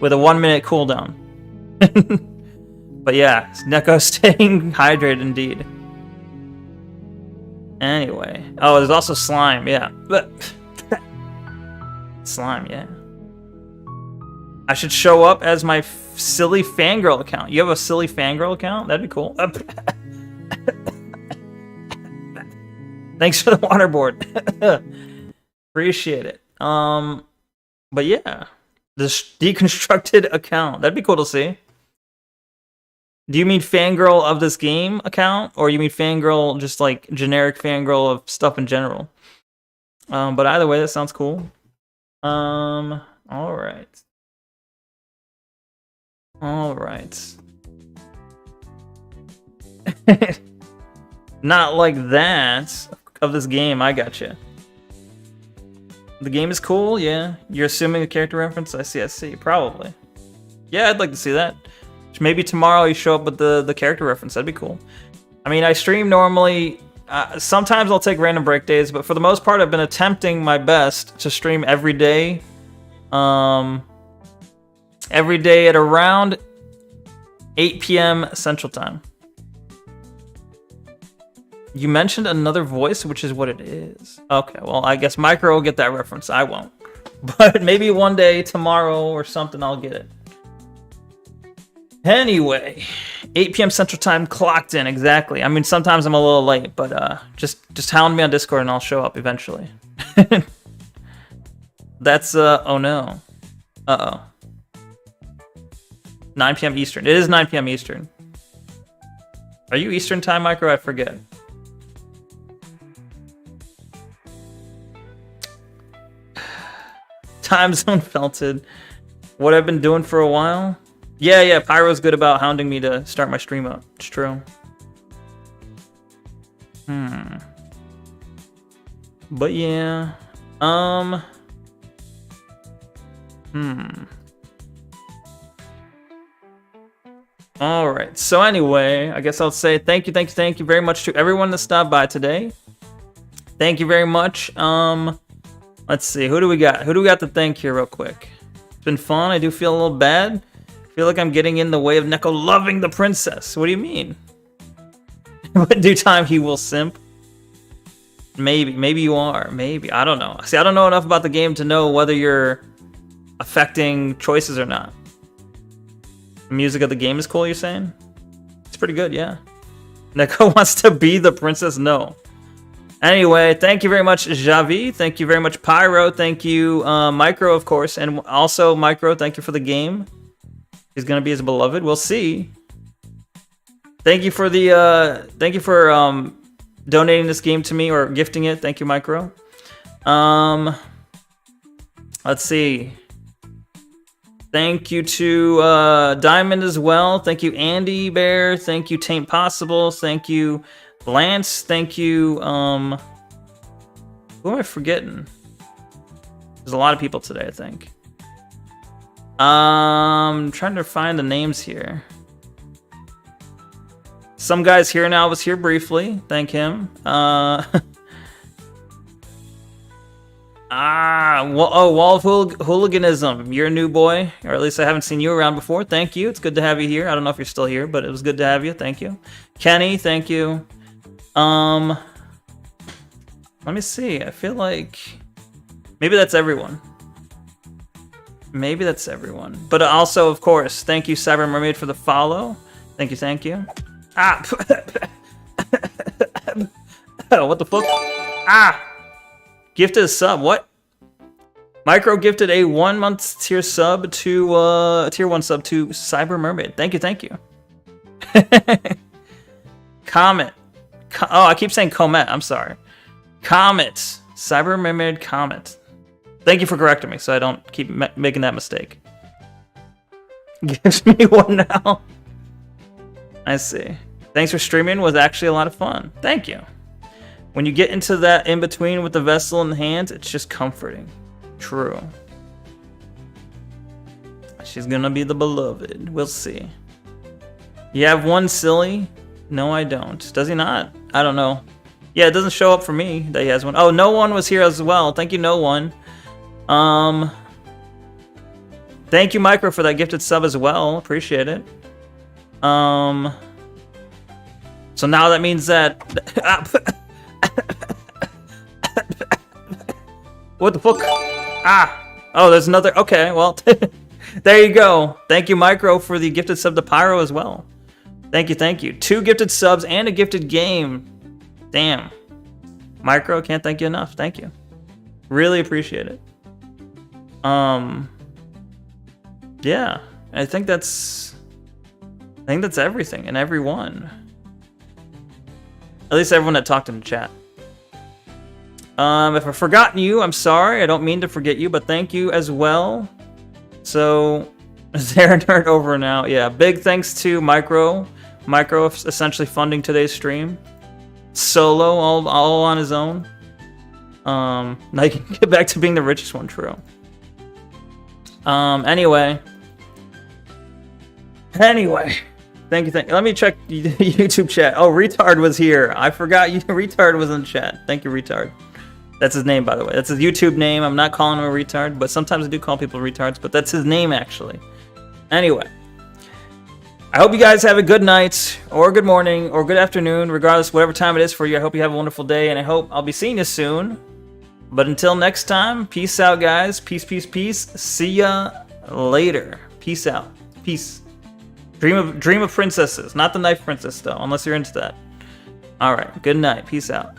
with a 1-minute cooldown. But yeah, Neko staying hydrated indeed. Anyway, oh, there's also slime. Yeah, but slime. Yeah. I should show up as my silly fangirl account. You have a silly fangirl account? That'd be cool. Thanks for the waterboard. Appreciate it. But yeah, this deconstructed account. That'd be cool to see. Do you mean fangirl of this game account, or you mean fangirl just like generic fangirl of stuff in general? But either way, that sounds cool. All right. Not like that of this game. I gotcha. The game is cool, yeah. You're assuming a character reference? I see. Probably. Yeah, I'd like to see that. Maybe tomorrow you show up with the character reference. That'd be cool. I mean, I stream normally. Sometimes I'll take random break days, but for the most part, I've been attempting my best to stream every day. Every day at around 8 p.m. Central Time. You mentioned another voice, which is what it is. Okay, well, I guess Micro will get that reference. I won't. But maybe one day, tomorrow or something, I'll get it. Anyway, 8 p.m. Central Time clocked in, exactly. I mean, sometimes I'm a little late, but just hound me on Discord and I'll show up eventually. That's, oh no. Uh-oh. 9 p.m. Eastern. It is 9 p.m. Eastern. Are you Eastern Time, Micro? I forget. Time zone felted. What I've been doing for a while? Yeah, Pyro's good about hounding me to start my stream up. It's true. But yeah. Alright, so anyway, I guess I'll say thank you very much to everyone that stopped by today. Thank you very much. Let's see, who do we got? Who do we got to thank here real quick? It's been fun. I do feel a little bad. I feel like I'm getting in the way of Neko loving the princess. What do you mean? In due time, he will simp. Maybe you are. Maybe. I don't know. See, I don't know enough about the game to know whether you're affecting choices or not. The music of the game is cool, you're saying? It's pretty good, yeah. Neko wants to be the princess? No. Anyway, thank you very much, Javi. Thank you very much, Pyro. Thank you, Micro, of course. And also, Micro, thank you for the game. He's going to be his beloved. We'll see. Thank you for the, donating this game to me or gifting it. Thank you, Micro. Let's see. Thank you to Diamond as well. Thank you, Andy Bear. Thank you, Taint Possible. Thank you, Lance. Thank you. Who am I forgetting? There's a lot of people today, I think. I'm trying to find the names here. Some guy's here now. Was here briefly. Thank him. Wall of Hooliganism. You're a new boy, or at least I haven't seen you around before. Thank you. It's good to have you here. I don't know if you're still here, but it was good to have you. Thank you. Kenny, thank you. Let me see. I feel like maybe that's everyone. Maybe that's everyone. But also, of course, thank you, Cyber Mermaid, for the follow. Thank you, thank you. Ah! What the fuck? Ah! Gifted a sub. What? Micro gifted a 1-month tier sub to tier 1 sub to Cyber Mermaid. Thank you, thank you. Comet. I keep saying Comet. I'm sorry. Comet. Cyber Mermaid Comet. Thank you for correcting me so I don't keep making that mistake. Gives me one now. I see. Thanks for streaming. Was actually a lot of fun. Thank you. When you get into that in-between with the vessel in the hand, it's just comforting. True. She's gonna be the beloved. We'll see. You have one silly? No, I don't. Does he not? I don't know. Yeah, it doesn't show up for me that he has one. Oh, no one was here as well. Thank you, no one. Thank you, Micro, for that gifted sub as well. Appreciate it. So now that means that... What the fuck? Ah! Oh, there's another... Okay, well... There you go. Thank you, Micro, for the gifted sub to Pyro as well. Thank you, thank you. 2 gifted subs and a gifted game. Damn. Micro, can't thank you enough. Thank you. Really appreciate it. Yeah. I think that's everything and everyone. At least everyone that talked in the chat. If I've forgotten you, I'm sorry. I don't mean to forget you, but thank you as well. So, is there a nerd over now? Yeah, big thanks to Micro. Micro essentially funding today's stream. Solo, all on his own. Now you can get back to being the richest one, true. Anyway. Thank you. Let me check YouTube chat. Oh, Retard was here. I forgot Retard was in chat. Thank you, Retard. That's his name, by the way. That's his YouTube name. I'm not calling him a retard, but sometimes I do call people retards, but that's his name, actually. Anyway. I hope you guys have a good night, or good morning, or good afternoon, regardless whatever time it is for you. I hope you have a wonderful day, and I hope I'll be seeing you soon. But until next time, peace out, guys. Peace, peace, peace. See ya later. Peace out. Peace. Dream of princesses. Not the knife princess, though, unless you're into that. Alright, good night. Peace out.